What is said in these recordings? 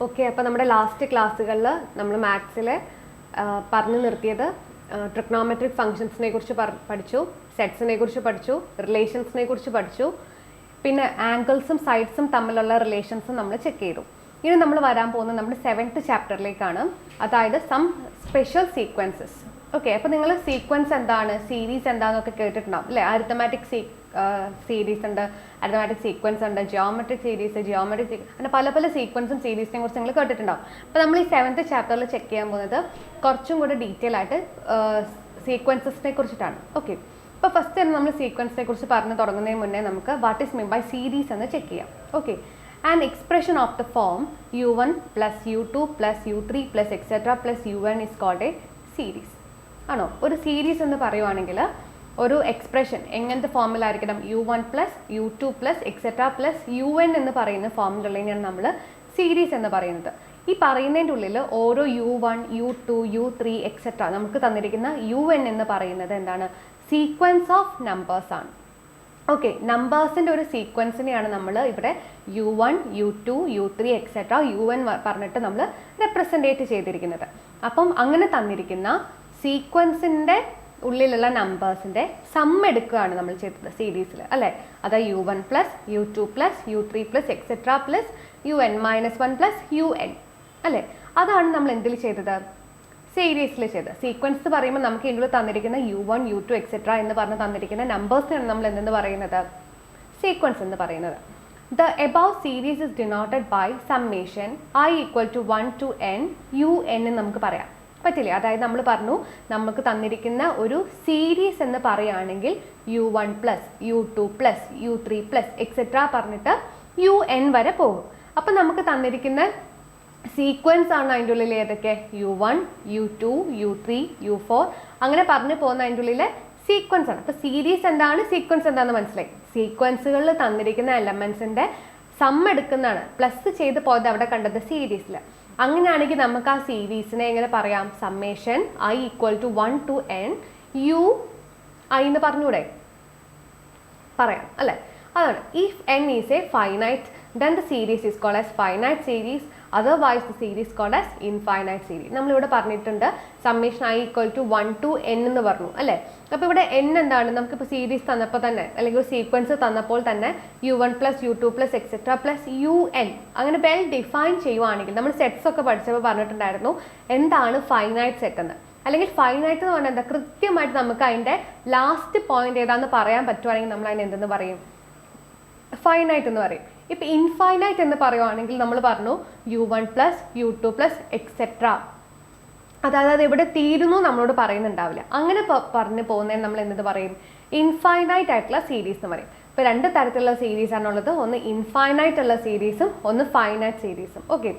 Okay, അപ്പോൾ നമ്മുടെ last ക്ലാസ്സുകളിൽ നമ്മൾ മാത്സിൽ പറഞ്ഞു നിർത്തിയത് ട്രിഗ്നോമെട്രിക് ഫംഗ്ഷൻസിനെ കുറിച്ച് പഠിച്ചു, സെറ്റ്സിനെ കുറിച്ച് പഠിച്ചു, റിലേഷൻസിനെ കുറിച്ച് പഠിച്ചു, പിന്നെ ആംഗിൾസും സൈഡ്സും തമ്മിലുള്ള റിലേഷൻസും നമ്മൾ ചെക്ക് ചെയ്തു. ഇനി നമ്മൾ വരാൻ പോകുന്നത് നമ്മുടെ 7th ചാപ്റ്ററിലേക്കാണ്, അതായത് സം സ്പെഷ്യൽ സീക്വൻസസ്. ഓക്കെ, അപ്പോൾ നിങ്ങൾ സീക്വൻസ് എന്താണ്, സീരീസ് എന്താണെന്നൊക്കെ കേട്ടിട്ടുണ്ടാവും അല്ലേ? അരിത്തമാറ്റിക് സീരീസ് ഉണ്ട്, അരിത്തമാറ്റിക് സീക്വൻസ് ഉണ്ട്, ജിയോമെട്രിക് സീരീസ്, അങ്ങനെ പല പല സീക്വൻസും സീരീസിനെ കുറിച്ച് നിങ്ങൾ കേട്ടിട്ടുണ്ടാവും. അപ്പോൾ നമ്മൾ ഈ 7th ചാപ്റ്ററിൽ ചെക്ക് ചെയ്യാൻ പോകുന്നത് കുറച്ചും കൂടെ ഡീറ്റെയിൽ ആയിട്ട് സീക്വൻസസിനെ കുറിച്ചിട്ടാണ്. ഓക്കെ, അപ്പോൾ ഫസ്റ്റ് തന്നെ നമ്മൾ സീക്വൻസിനെ കുറിച്ച് പറഞ്ഞു തുടങ്ങുന്നതിന് മുന്നേ നമുക്ക് what is mean by series എന്ന് ചെക്ക് ചെയ്യാം. Okay, an expression of the form u1 plus u2 plus u3 plus etcetera plus un is called a series ആണോ? ഒരു സീരീസ് എന്ന് പറയുവാണെങ്കിൽ ഒരു എക്സ്പ്രഷൻ എങ്ങനത്തെ ഫോമിലായിരിക്കണം? u1 plus u2 plus etcetera plus un എന്ന് പറയുന്ന ഫോമിലുള്ളതിനാണ് നമ്മൾ സീരീസ് എന്ന് പറയുന്നത്. ഈ പറയുന്നതിൻ്റെ ഉള്ളിൽ ഓരോ u1, u2, u3 എക്സെട്ര നമുക്ക് തന്നിരിക്കുന്ന un എന്ന് പറയുന്നത് എന്താണ്? സീക്വൻസ് ഓഫ് നമ്പേഴ്സ് ആണ്. ഓക്കെ, നമ്പേഴ്സിൻ്റെ ഒരു സീക്വൻസിനെയാണ് നമ്മൾ ഇവിടെ u1, u2, u3 etcetera un പറഞ്ഞിട്ട് നമ്മൾ റെപ്രസെൻറ്റേറ്റ് ചെയ്തിരിക്കുന്നത്. അപ്പം അങ്ങനെ തന്നിരിക്കുന്ന സീക്വൻസിൻ്റെ ഉള്ളിലുള്ള നമ്പേഴ്സിൻ്റെ സം എടുക്കുകയാണ് നമ്മൾ ചെയ്തത് സീരീസിൽ അല്ലേ? അതായത് u1 plus u2 plus u3 plus etcetera plus un-1 plus un അല്ലേ? അതാണ് നമ്മൾ എന്തിൽ ചെയ്തത്? സീരീസിൽ ചെയ്തത്. സീക്വൻസ് പറയുമ്പോൾ നമുക്ക് ഇതിൽ തന്നിരിക്കുന്ന u1, u2 എക്സെട്ര എന്ന് പറഞ്ഞ് തന്നിരിക്കുന്ന നമ്പേഴ്സിനാണ് നമ്മൾ എന്തെന്ന് പറയുന്നത്? സീക്വൻസ് എന്ന് പറയുന്നത്. The above series is denoted by summation I equal to 1 to n un എന്ന് നമുക്ക് പറയാം പറ്റില്ലേ? അതായത് നമ്മൾ പറഞ്ഞു നമുക്ക് തന്നിരിക്കുന്ന ഒരു സീരീസ് എന്ന് പറയുകയാണെങ്കിൽ u1 plus u2 plus u3 plus etcetera പറഞ്ഞിട്ട് un വരെ പോകും. അപ്പം നമുക്ക് തന്നിരിക്കുന്ന സീക്വൻസ് ആണ് അതിൻ്റെ ഉള്ളിൽ ഏതൊക്കെ? u1, u2, u3, u4 അങ്ങനെ പറഞ്ഞു പോകുന്ന അതിൻ്റെ ഉള്ളിലെ സീക്വൻസ് ആണ്. അപ്പോൾ സീരീസ് എന്താണ്, സീക്വൻസ് എന്താണെന്ന് മനസ്സിലായി. സീക്വൻസുകളിൽ തന്നിരിക്കുന്ന എലമെൻസിൻ്റെ സം എടുക്കുന്നതാണ്. പ്ലസ് ചെയ്ത് പോയത് അവിടെ കണ്ടത് സീരീസിൽ. അങ്ങനെയാണെങ്കിൽ നമുക്ക് ആ സീരീസിനെ എങ്ങനെ പറയാം? Summation i equal to 1 to n u i എന്ന് പറഞ്ഞൂടെ? പറയാം അല്ലേ? അതാണ്. If n is a finite, then the series is called as finite series. Otherwise the series called as infinite series. നമ്മളിവിടെ പറഞ്ഞിട്ടുണ്ട് summation i equal to 1 to n എന്ന് പറഞ്ഞു അല്ലേ? അപ്പോൾ ഇവിടെ n എന്താണ്? നമുക്കിപ്പോൾ സീരീസ് തന്നപ്പോൾ തന്നെ അല്ലെങ്കിൽ സീക്വൻസ് തന്നപ്പോൾ തന്നെ u1 plus u2 plus etcetera plus un അങ്ങനെ വെൽ ഡിഫൈൻ ചെയ്യുവാണെങ്കിൽ നമ്മൾ സെറ്റ്സ് ഒക്കെ പഠിച്ചപ്പോൾ പറഞ്ഞിട്ടുണ്ടായിരുന്നു എന്താണ് ഫൈനൈറ്റ് സെറ്റ് എന്ന്. അല്ലെങ്കിൽ ഫൈനൈറ്റ് എന്ന് പറഞ്ഞാൽ എന്താ? കൃത്യമായിട്ട് നമുക്ക് അതിൻ്റെ ലാസ്റ്റ് പോയിന്റ് ഏതാണെന്ന് പറയാൻ പറ്റുവാണെങ്കിൽ നമ്മൾ അതിന് എന്തെന്ന് പറയും? ഫൈനൈറ്റ് എന്ന് പറയും. ഇപ്പം ഇൻഫൈനൈറ്റ് എന്ന് പറയുവാണെങ്കിൽ നമ്മൾ പറഞ്ഞു u1 plus u2 plus etcetera, അതായത് ഇവിടെ തീരുന്നു നമ്മളോട് പറയുന്നുണ്ടാവില്ല. അങ്ങനെ പറഞ്ഞു പോകുന്നതിന് നമ്മൾ എന്ത് പറയും? ഇൻഫൈനൈറ്റ് ആയിട്ടുള്ള സീരീസ് എന്ന് പറയും. ഇപ്പോൾ രണ്ട് തരത്തിലുള്ള സീരീസ് ആണുള്ളത്, ഒന്ന് ഇൻഫൈനൈറ്റ് ഉള്ള സീരീസും ഒന്ന് ഫൈനൈറ്റ് സീരീസും. Okay,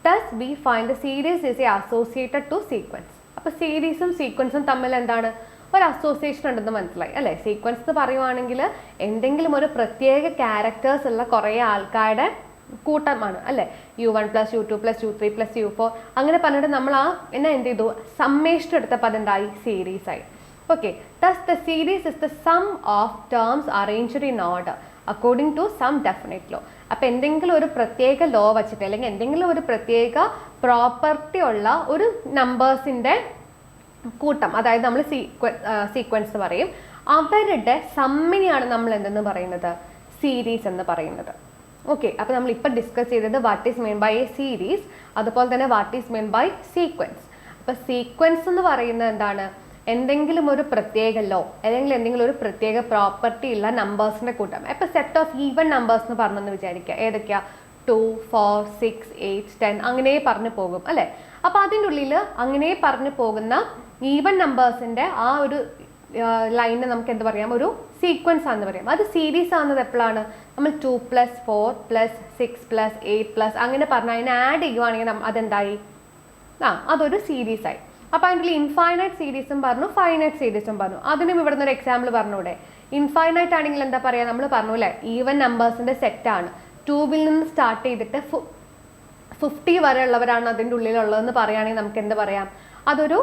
thus we find the series is associated to sequence. അപ്പോൾ സീരീസും സീക്വൻസും തമ്മിൽ എന്താണ്? ഒരു അസോസിയേഷൻ ഉണ്ടെന്ന് മനസ്സിലായി അല്ലേ? സീക്വൻസ് എന്ന് പറയുവാണെങ്കിൽ എന്തെങ്കിലും ഒരു പ്രത്യേക ക്യാരക്ടേഴ്സ് ഉള്ള കുറേ ആൾക്കാരുടെ കൂട്ടമാണ് അല്ലേ? u1 plus u2 plus u3 plus u4 അങ്ങനെ പറഞ്ഞിട്ട് നമ്മൾ ആ എന്നെ എന്ത് ചെയ്തു? സമ്മേഷൻ എടുത്തപ്പോൾ അതെന്തായി? സീരീസ് ആയി. Okay, thus the series is the sum of terms arranged in order according to some definite law. അപ്പോൾ എന്തെങ്കിലും ഒരു പ്രത്യേക ലോ വച്ചിട്ട് അല്ലെങ്കിൽ എന്തെങ്കിലും ഒരു പ്രത്യേക പ്രോപ്പർട്ടി ഉള്ള ഒരു നമ്പേഴ്സിൻ്റെ കൂട്ടം, അതായത് നമ്മൾ സീക്വൻസ് പറയും, അവരുടെ സമ്മിനെയാണ് നമ്മൾ എന്തെന്ന് പറയുന്നത്? സീരീസ് എന്ന് പറയുന്നത്. ഓക്കെ, അപ്പോൾ നമ്മൾ ഇപ്പോൾ ഡിസ്കസ് ചെയ്തത് what is mean by a series, അതുപോലെ തന്നെ what is mean by sequence. അപ്പോൾ സീക്വൻസ് എന്ന് പറയുന്നത് എന്താണ്? എന്തെങ്കിലും ഒരു പ്രത്യേക ലോ അല്ലെങ്കിൽ എന്തെങ്കിലും ഒരു പ്രത്യേക പ്രോപ്പർട്ടി ഉള്ള നമ്പേഴ്സിൻ്റെ കൂട്ടം. ഇപ്പോൾ സെറ്റ് ഓഫ് ഈവൻ നമ്പേഴ്സ് എന്ന് പറഞ്ഞെന്ന് വിചാരിക്കുക. ഏതൊക്കെയാ? 2, 4, 6, 8, 10 അങ്ങനെ പറഞ്ഞു പോകും അല്ലേ? അപ്പോൾ അതിൻ്റെ ഉള്ളിൽ അങ്ങനെ പറഞ്ഞു പോകുന്ന ഈവൻ നമ്പേഴ്സിൻ്റെ ആ ഒരു ലൈനെ നമുക്ക് എന്ത് പറയാം? ഒരു സീക്വൻസ് ആണെന്ന് പറയാം. അത് സീരീസ് ആകുന്നത് എപ്പോഴാണ്? നമ്മൾ 2 പ്ലസ് 4 പ്ലസ് 6 പ്ലസ് 8 പ്ലസ് അങ്ങനെ പറഞ്ഞാൽ അതിനെ ആഡ് ചെയ്യുവാണെങ്കിൽ അതെന്തായി? അതൊരു സീരീസ് ആയി. അപ്പോൾ അതിൻ്റെ ഇൻഫൈനൈറ്റ് സീരീസും പറഞ്ഞു, ഫൈനൈറ്റ് സീരീസും പറഞ്ഞു. അതിനും ഇവിടെ നിന്ന് ഒരു എക്സാമ്പിൾ പറഞ്ഞൂടെ? ഇൻഫൈനൈറ്റ് ആണെങ്കിൽ എന്താ പറയുക? നമ്മൾ പറഞ്ഞു അല്ലേ, ഈവൻ നമ്പേഴ്സിൻ്റെ സെറ്റാണ്. 2 നിന്ന് സ്റ്റാർട്ട് ചെയ്തിട്ട് 50 വരെ ഉള്ളവരാണ് അതിൻ്റെ ഉള്ളിലുള്ളതെന്ന് പറയുകയാണെങ്കിൽ നമുക്ക് എന്ത് പറയാം? അതൊരു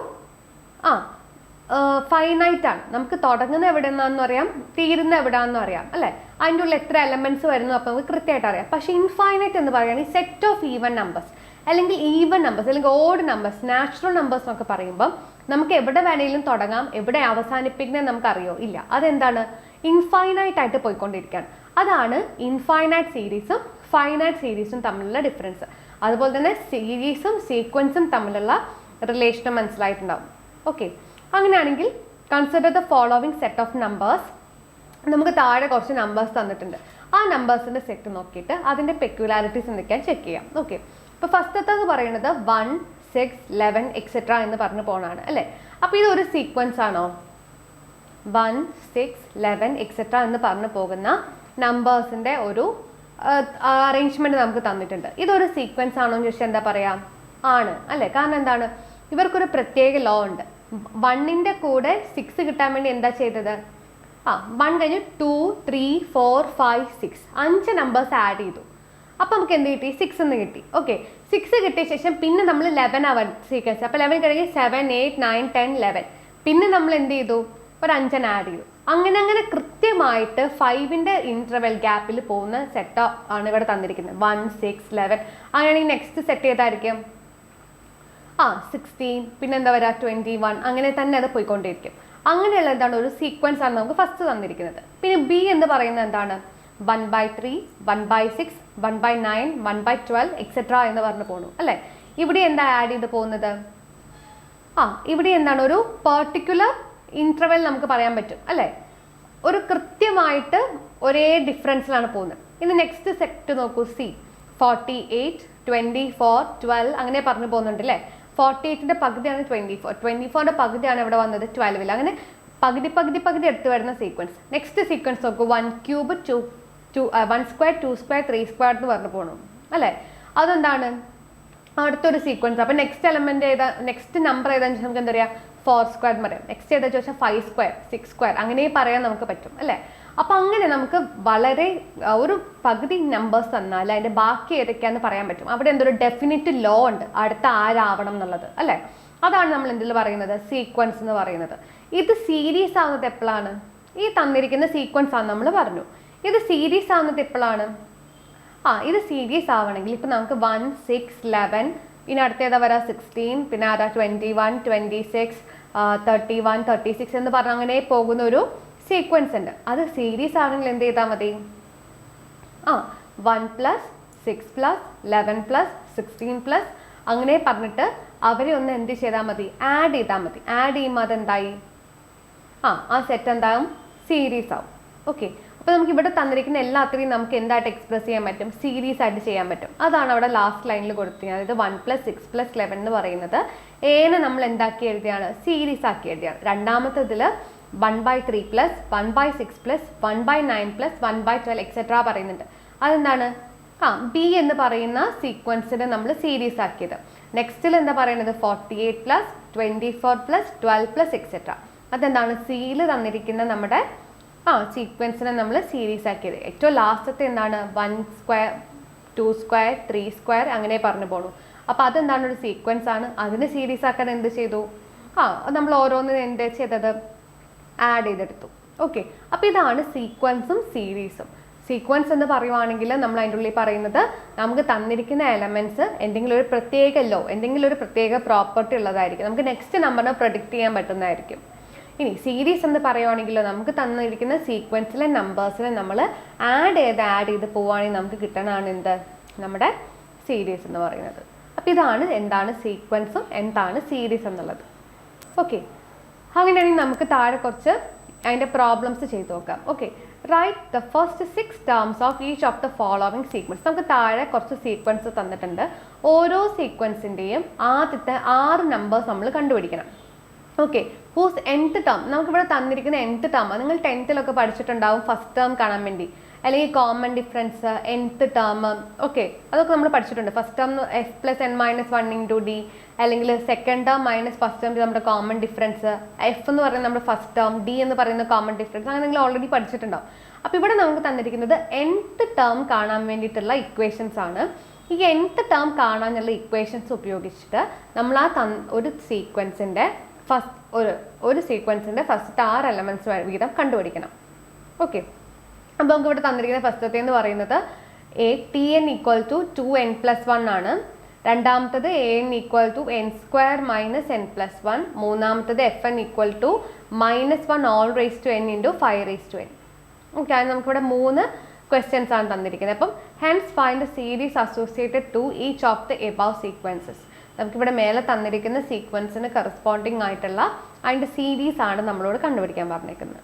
ഫൈനൈറ്റ് ആണ്. നമുക്ക് തുടങ്ങുന്ന എവിടെയാണെന്ന് അറിയാം, തീരുന്ന എവിടെയാണെന്ന് അറിയാം അല്ലേ, അതിൻ്റെ ഉള്ളിൽ എത്ര എലമെന്റ്സ് വരുന്നു അപ്പോൾ നമുക്ക് കൃത്യമായിട്ട് അറിയാം. പക്ഷേ ഇൻഫൈനൈറ്റ് എന്ന് പറയുകയാണെങ്കിൽ സെറ്റ് ഓഫ് ഈവൻ നമ്പേഴ്സ് അല്ലെങ്കിൽ ഈവൻ നമ്പേഴ്സ് അല്ലെങ്കിൽ ഓഡ് നമ്പേഴ്സ്, നാച്ചുറൽ നമ്പേഴ്സ് എന്നൊക്കെ പറയുമ്പോൾ നമുക്ക് എവിടെ വേണമെങ്കിലും തുടങ്ങാം, എവിടെ അവസാനിപ്പിക്കുന്നത് നമുക്കറിയോ ഇല്ല. അതെന്താണ്? ഇൻഫൈനൈറ്റ് ആയിട്ട് പോയിക്കൊണ്ടിരിക്കുകയാണ്. അതാണ് ഇൻഫൈനൈറ്റ് സീരീസും ഫൈനൈറ്റ് സീരീസും തമ്മിലുള്ള ഡിഫറൻസ്. അതുപോലെ തന്നെ സീരീസും സീക്വൻസും തമ്മിലുള്ള റിലേഷനും മനസ്സിലായിട്ടുണ്ടാവും. ഓക്കെ, അങ്ങനെയാണെങ്കിൽ consider the following set of numbers. നമുക്ക് താഴെ കുറച്ച് നമ്പേഴ്സ് തന്നിട്ടുണ്ട്. ആ നമ്പേഴ്സിൻ്റെ സെറ്റ് നോക്കിയിട്ട് അതിൻ്റെ പെക്യുലാരിറ്റീസ് എന്തൊക്കെയാണ് ചെക്ക് ചെയ്യാം. ഓക്കെ, ഇപ്പോൾ ഫസ്റ്റത്തെന്ന് പറയുന്നത് 1, 6, 11 എക്സെട്ര എന്ന് പറഞ്ഞു പോകണതാണ് അല്ലേ. അപ്പോൾ ഇതൊരു സീക്വൻസ് ആണോ? 1, 6, 11 എക്സെട്ര എന്ന് പറഞ്ഞു പോകുന്ന നമ്പേഴ്സിൻ്റെ ഒരു അറേഞ്ച്മെൻറ്റ് നമുക്ക് തന്നിട്ടുണ്ട്. ഇതൊരു സീക്വൻസ് ആണോ എന്ന് ചോദിച്ചാൽ എന്താ പറയുക? ആണ് അല്ലേ. കാരണം എന്താണ്? ഇവർക്കൊരു പ്രത്യേക ലോ ഉണ്ട്. 1ൻ്റെ കൂടെ 6 കിട്ടാൻ വേണ്ടി എന്താ ചെയ്തത്? 1 കഴിഞ്ഞ് 2, 3, 4, 5, 6 5 നമ്പേഴ്സ് ആഡ് ചെയ്തു. അപ്പം നമുക്ക് എന്ത് കിട്ടി? 6 എന്ന് കിട്ടി. ഓക്കെ, 6 കിട്ടിയ ശേഷം പിന്നെ നമ്മൾ 11 ആവാൻ സീക്വൻസ്. അപ്പോൾ 11 കഴിഞ്ഞ് 7, 8, 9, 10, 11 പിന്നെ നമ്മൾ എന്ത് ചെയ്തു? ഒരു 5 ആഡ് ചെയ്തു. അങ്ങനെ കൃത്യമായിട്ട് 5ൻ്റെ ഇൻ്റർവെൽ ഗ്യാപ്പിൽ പോകുന്ന സെറ്റ് ആണ് ഇവിടെ തന്നിരിക്കുന്നത്. 1, 6, 11 അങ്ങനെയാണെങ്കിൽ നെക്സ്റ്റ് സെറ്റ് ചെയ്തായിരിക്കും 16, പിന്നെ എന്താ പറയുക 21 അങ്ങനെ തന്നെ അത് പോയിക്കൊണ്ടിരിക്കും. അങ്ങനെയുള്ള എന്താണ് ഒരു സീക്വൻസ് ആണ് നമുക്ക് ഫസ്റ്റ് തന്നിരിക്കുന്നത്. പിന്നെ ബി എന്ന് പറയുന്നത് എന്താണ്? 1/3, 1/6, 1/9, 1/12 എക്സെട്ര എന്ന് പറഞ്ഞു പോകണു അല്ലേ. ഇവിടെ എന്താ ആഡ് ചെയ്ത് പോകുന്നത്? ഇവിടെ എന്താണ് ഒരു പെർട്ടിക്കുലർ ഇൻ്റർവെൽ നമുക്ക് പറയാൻ പറ്റും അല്ലേ. ഒരു കൃത്യമായിട്ട് ഒരേ ഡിഫറൻസിലാണ് പോകുന്നത്. ഇനി നെക്സ്റ്റ് സെറ്റ് നോക്കൂ, സി 48, 24, 12 അങ്ങനെ പറഞ്ഞു പോകുന്നുണ്ട് അല്ലേ. 48ൻ്റെ പകുതിയാണ് 24, 24ൻ്റെ പകുതിയാണ് ഇവിടെ വന്നത് 12. അങ്ങനെ പകുതി എടുത്ത് വരുന്ന സീക്വൻസ്. നെക്സ്റ്റ് സീക്വൻസ് നോക്കൂ, 1 ക്യൂബ് 1 സ്ക്വയർ 2 സ്ക്വയർ 3 സ്ക്വയർ എന്ന് പറഞ്ഞു പോകണം അല്ലേ. അതെന്താണ്? അടുത്തൊരു സീക്വൻസ്. അപ്പോൾ നെക്സ്റ്റ് എലമെന്റ് ഏതാ, നെക്സ്റ്റ് നമ്പർ ഏതാണെന്ന് വെച്ചാൽ നമുക്ക് എന്താ പറയുക 4 സ്ക്വയർ എന്ന് പറയാം. നെക്സ്റ്റ് ഏതാ ചോദിച്ചാൽ 5 സ്ക്വയർ 6 സ്ക്വയർ അങ്ങനെ പറയാൻ നമുക്ക് പറ്റും അല്ലേ. അപ്പോൾ അങ്ങനെ നമുക്ക് വളരെ ഒരു പകുതി നമ്പേഴ്സ് തന്നാൽ അതിൻ്റെ ബാക്കി ഏതൊക്കെയാണെന്ന് പറയാൻ പറ്റും. അവിടെ എന്തൊരു ഡെഫിനിറ്റ് ലോ ഉണ്ട്, അടുത്ത ആരാവണം എന്നുള്ളത് അല്ലേ. അതാണ് നമ്മൾ എന്തിൽ പറയുന്നത്? സീക്വൻസ് എന്ന് പറയുന്നത്. ഇത് സീരീസ് ആവുന്നത് എപ്പോഴാണ്? ഈ തന്നിരിക്കുന്ന സീക്വൻസ് ആണ് നമ്മൾ പറഞ്ഞു. ഇത് സീരീസ് ആവുന്നത് എപ്പോഴാണ്? ഇത് സീരീസ് ആവണമെങ്കിൽ ഇപ്പം നമുക്ക് 1, 6, 11 ഇനി അടുത്തേതാ വരാ 16 പിന്നെ അതാ 21, 26, 31, 36 എന്ന് പറഞ്ഞ അങ്ങനെ പോകുന്ന ഒരു സീക്വൻസ് ഉണ്ട്. അത് സീരീസ് ആണെങ്കിൽ എന്ത് ചെയ്താൽ മതി? 1 + 6 + 11 + 16 അങ്ങനെ പറഞ്ഞിട്ട് അവരെ ഒന്ന് എന്ത് ചെയ്താൽ മതി? ആഡ് ചെയ്താൽ മതി. ആഡ് ചെയ്യുമ്പോൾ അതെന്തായി? ആ സെറ്റ് എന്താകും? സീരീസ് ആവും. ഓക്കെ, അപ്പോൾ നമുക്ക് ഇവിടെ തന്നിരിക്കുന്ന എല്ലാത്തിനെയും നമുക്ക് എന്തായിട്ട് എക്സ്പ്രസ് ചെയ്യാൻ പറ്റും? സീരീസ് ആയിട്ട് ചെയ്യാൻ പറ്റും. അതാണ് അവിടെ ലാസ്റ്റ് ലൈനിൽ കൊടുത്തത്. അതായത് 1 + 6 + 11 എന്ന് പറയുന്നത് ഏനെ നമ്മൾ എന്താക്കി എഴുതിയാണ്? സീരീസ് ആക്കി എഴുതിയാണ്. രണ്ടാമത്തേതിൽ 1/3 + 1/6 + 1/9 + 1/12 എക്സെട്ര പറയുന്നുണ്ട്. അതെന്താണ്? ബി എന്ന് പറയുന്ന സീക്വൻസിനെ നമ്മൾ സീരീസ് ആക്കിയത്. നെക്സ്റ്റിൽ എന്താ പറയുന്നത്? 48 + 24 + 12 എക്സെട്ര. അതെന്താണ്? സിയിൽ തന്നിരിക്കുന്ന നമ്മുടെ സീക്വൻസിനെ നമ്മൾ സീരീസ് ആക്കിയത്. ഏറ്റവും ലാസ്റ്റത്തെ എന്താണ്? 1 സ്ക്വയർ 2 സ്ക്വയർ 3 സ്ക്വയർ അങ്ങനെ പറഞ്ഞു പോണു. അപ്പോൾ അതെന്താണ്? ഒരു സീക്വൻസ് ആണ്. അതിനെ സീരീസ് ആക്കാൻ എന്ത് ചെയ്തു? നമ്മൾ ഓരോന്ന് എന്ത് ചെയ്തത്? ആഡ് ചെയ്തെടുത്തു. ഓക്കെ, അപ്പോൾ ഇതാണ് സീക്വൻസും സീരീസും. സീക്വൻസ് എന്ന് പറയുവാണെങ്കിൽ നമ്മൾ അതിൻ്റെ ഉള്ളിൽ പറയുന്നത് നമുക്ക് തന്നിരിക്കുന്ന എലമെന്റ്സ് എന്തെങ്കിലും ഒരു പ്രത്യേക ലോ, എന്തെങ്കിലും ഒരു പ്രത്യേക പ്രോപ്പർട്ടി ഉള്ളതായിരിക്കും. നമുക്ക് നെക്സ്റ്റ് നമ്പറിനെ പ്രൊഡിക്റ്റ് ചെയ്യാൻ പറ്റുന്നതായിരിക്കും. ഇനി സീരീസ് എന്ന് പറയുവാണെങ്കിൽ നമുക്ക് തന്നിരിക്കുന്ന സീക്വൻസിലെ നമ്പേഴ്സിനെ നമ്മൾ ആഡ് ചെയ്ത് പോവുകയാണെങ്കിൽ നമുക്ക് കിട്ടണതാണ് എന്ത്? നമ്മുടെ സീരീസ് എന്ന് പറയുന്നത്. അപ്പോൾ ഇതാണ് എന്താണ് സീക്വൻസും എന്താണ് സീരീസ് എന്നുള്ളത്. ഓക്കെ, അങ്ങനെയാണെങ്കിൽ നമുക്ക് താഴെ കുറച്ച് അതിൻ്റെ പ്രോബ്ലംസ് ചെയ്ത് നോക്കാം. Okay, write the first 6 terms of each of the following sequence. നമുക്ക് താഴെ കുറച്ച് സീക്വൻസ് തന്നിട്ടുണ്ട്. ഓരോ സീക്വൻസിൻ്റെയും ആദ്യത്തെ 6 നമ്പേഴ്സ് നമ്മൾ കണ്ടുപിടിക്കണം. ഓക്കെ, ഹൂസ് nth ടേം നമുക്കിവിടെ തന്നിരിക്കുന്ന nth ടേം നിങ്ങൾ 10th പഠിച്ചിട്ടുണ്ടാവും. ഫസ്റ്റ് ടേം കാണാൻ വേണ്ടി അല്ലെങ്കിൽ common difference nth term. Okay, അതൊക്കെ നമ്മൾ പഠിച്ചിട്ടുണ്ട്. First term f + n - 1 × d അല്ലെങ്കിൽ second term minus first term നമ്മുടെ കോമൺ ഡിഫറൻസ്. എഫ് എന്ന് പറയുന്നത് നമ്മുടെ ഫസ്റ്റ് ടേം, ഡി എന്ന് പറയുന്ന കോമൺ ഡിഫറൻസ്. അങ്ങനെ നിങ്ങൾ ഓൾറെഡി പഠിച്ചിട്ടുണ്ടാവും. അപ്പോൾ ഇവിടെ നമുക്ക് തന്നിരിക്കുന്നത് nth ടേം കാണാൻ വേണ്ടിയിട്ടുള്ള ഇക്വേഷൻസ് ആണ്. ഈ nth ടേം കാണാനുള്ള ഇക്വേഷൻസ് ഉപയോഗിച്ചിട്ട് നമ്മൾ ഒരു സീക്വൻസിൻ്റെ ഒരു സീക്വൻസിൻ്റെ ഫസ്റ്റ് 6 എലമെൻറ്റ്സ് വീതം കണ്ടുപിടിക്കണം. ഓക്കെ, അപ്പോൾ നമുക്ക് ഇവിടെ തന്നിരിക്കുന്ന ഫസ്റ്റത്തെ എന്ന് പറയുന്നത് Tn ഈക്വൽ ടു 2n+1 ആണ്. രണ്ടാമത്തത് An equal to n² - n+1. മൂന്നാമത്തത് Fn equal to -1 all raised to n × 5 raised to n. Okay, അത് നമുക്കിവിടെ 3 ക്വസ്റ്റ്യൻസ് ആണ് തന്നിരിക്കുന്നത്. അപ്പം hence find series associated to each of the above sequences. നമുക്കിവിടെ മേലെ തന്നിരിക്കുന്ന സീക്വൻസിന് കറസ്പോണ്ടിങ് ആയിട്ടുള്ള അതിൻ്റെ സീരീസ് ആണ് നമ്മളോട് കണ്ടുപിടിക്കാൻ പറഞ്ഞിരിക്കുന്നത്.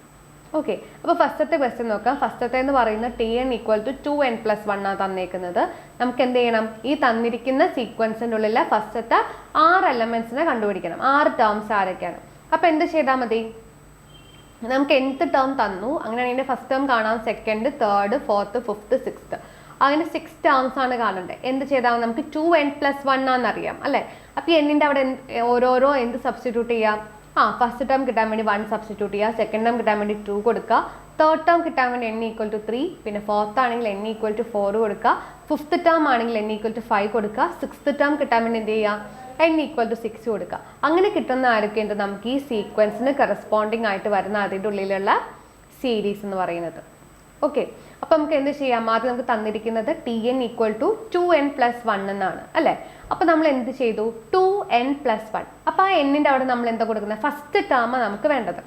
ഓക്കെ, അപ്പോൾ ഫസ്റ്റത്തെ ക്വസ്റ്റ്യൻ നോക്കാം. ഫസ്റ്റത്തെ എന്ന് പറയുന്നത് Tn ഈക്വൽ ടു 2n+1 ആണ് തന്നേക്കുന്നത്. നമുക്ക് എന്ത് ചെയ്യണം? ഈ തന്നിരിക്കുന്ന സീക്വൻസിൻ്റെ ഉള്ളിലെ ഫസ്റ്റത്തെ 6 എലമെൻറ്റ്സിനെ കണ്ടുപിടിക്കണം. 6 ടേംസ് ആരൊക്കെയാണ്? അപ്പോൾ എന്ത് ചെയ്താൽ മതി? നമുക്ക് nth ടേം തന്നു, അങ്ങനെയാണെങ്കിൽ ഫസ്റ്റ് ടേം കാണാം, second, third, fourth, fifth, sixth, അങ്ങനെ 6 ടേംസ് ആണ് കാണേണ്ടത്. എന്ത് ചെയ്താൽ നമുക്ക് 2n+1 ആണെന്നറിയാം അല്ലേ? അപ്പോൾ എന്നിൻ്റെ അവിടെ ഓരോരോ എന്ത് സബ്സ്റ്റിറ്റ്യൂട്ട് ചെയ്യാം? ഫസ്റ്റ് ടേം കിട്ടാൻ വേണ്ടി 1 സബ്സ്റ്റിറ്റ്യൂട്ട് ചെയ്യുക, സെക്കൻഡ് ടേം കിട്ടാൻ വേണ്ടി 2 കൊടുക്കുക, തേർഡ് ടേം കിട്ടാൻ വേണ്ടി n ഈക്വൽ ടു 3, പിന്നെ ഫോർത്ത് ആണെങ്കിൽ n ഈക്വൽ ടു 4 കൊടുക്കുക, ഫിഫ്ത്ത് ടേം ആണെങ്കിൽ n ഈക്വൽ ടു 5 കൊടുക്കുക, സിക്സ്ത് ടേം കിട്ടാൻ വേണ്ടി എന്ത് ചെയ്യുക? n ഈക്വൽ ടു 6 കൊടുക്കുക. അങ്ങനെ കിട്ടുന്ന ആരൊക്കെ ഉണ്ട്? നമുക്ക് ഈ സീക്വൻസിന് കറസ്പോണ്ടിങ് ആയിട്ട് വരുന്ന അതിൻ്റെ ഉള്ളിലുള്ള സീരീസ് എന്ന് പറയുന്നത്. ഓക്കെ, അപ്പോൾ നമുക്ക് എന്ത് ചെയ്യാം? ആദ്യം നമുക്ക് തന്നിരിക്കുന്നത് Tn ഈക്വൽ ടു 2n+1 എന്നാണ് അല്ലേ? അപ്പോൾ നമ്മൾ എന്ത് ചെയ്തു? 2n+1. അപ്പോൾ ആ എന്നിൻ്റെ അവിടെ നമ്മൾ എന്താ കൊടുക്കുന്നത്? ഫസ്റ്റ് ടേം നമുക്ക് വേണ്ടത്.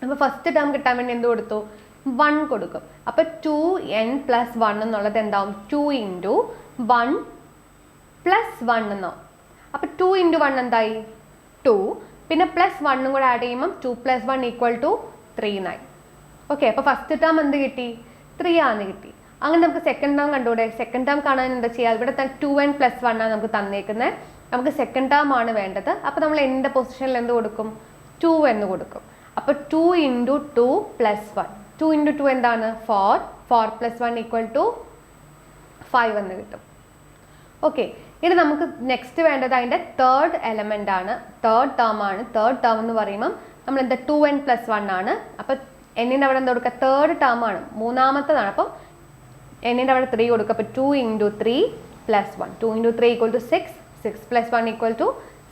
അപ്പോൾ ഫസ്റ്റ് ടേം കിട്ടാൻ വേണ്ടി എന്ത് കൊടുത്തു? 1 കൊടുക്കും. അപ്പോൾ 2n+1 എന്നുള്ളത് എന്താവും? 2 × 1 + 1 എന്നാവും. അപ്പോൾ 2 × 1 എന്തായി? 2, പിന്നെ +1 കൂടെ ആഡ് ചെയ്യുമ്പം 2 + 1 ഈക്വൽ ടു 3 എന്നായി. ഓക്കെ, അപ്പോൾ ഫസ്റ്റ് ടേം എന്ത് കിട്ടി? 3 ആണെന്ന് കിട്ടി. അങ്ങനെ നമുക്ക് സെക്കൻഡ് ടേം കണ്ടുകൂടെ? സെക്കൻഡ് ടേം കാണാൻ എന്താ ചെയ്യുക? ഇവിടെ 2n+1 ആണ് നമുക്ക് തന്നേക്കുന്നത്. നമുക്ക് സെക്കൻഡ് ടേം ആണ് വേണ്ടത്. അപ്പോൾ നമ്മൾ എൻ്റെ പൊസിഷനിൽ എന്ത് കൊടുക്കും? 2 എന്ന് കൊടുക്കും. അപ്പോൾ 2 × 2 + 1. 2 × 2 എന്താണ്? 4. 4 + 1 ഈക്വൽ ടു 5 എന്ന് കിട്ടും. ഓക്കെ, ഇനി നമുക്ക് നെക്സ്റ്റ് വേണ്ടത് അതിൻ്റെ തേർഡ് എലമെൻ്റ് ആണ്, തേർഡ് ടേം ആണ്. തേർഡ് ടേം എന്ന് പറയുമ്പം നമ്മൾ എന്താ? 2n+1 ആണ്. അപ്പോൾ എന്നിൻ്റെ അവിടെ എന്താ കൊടുക്കുക? തേർഡ് ടേം ആണ്, മൂന്നാമത്തതാണ്. അപ്പം എന്നിൻ്റെ അവിടെ 3 കൊടുക്കുക. അപ്പോൾ 2 × 3 + 1. 2 × 3 ഈക്വൽ ടു 6. 6 + 1 ഈക്വൽ ടു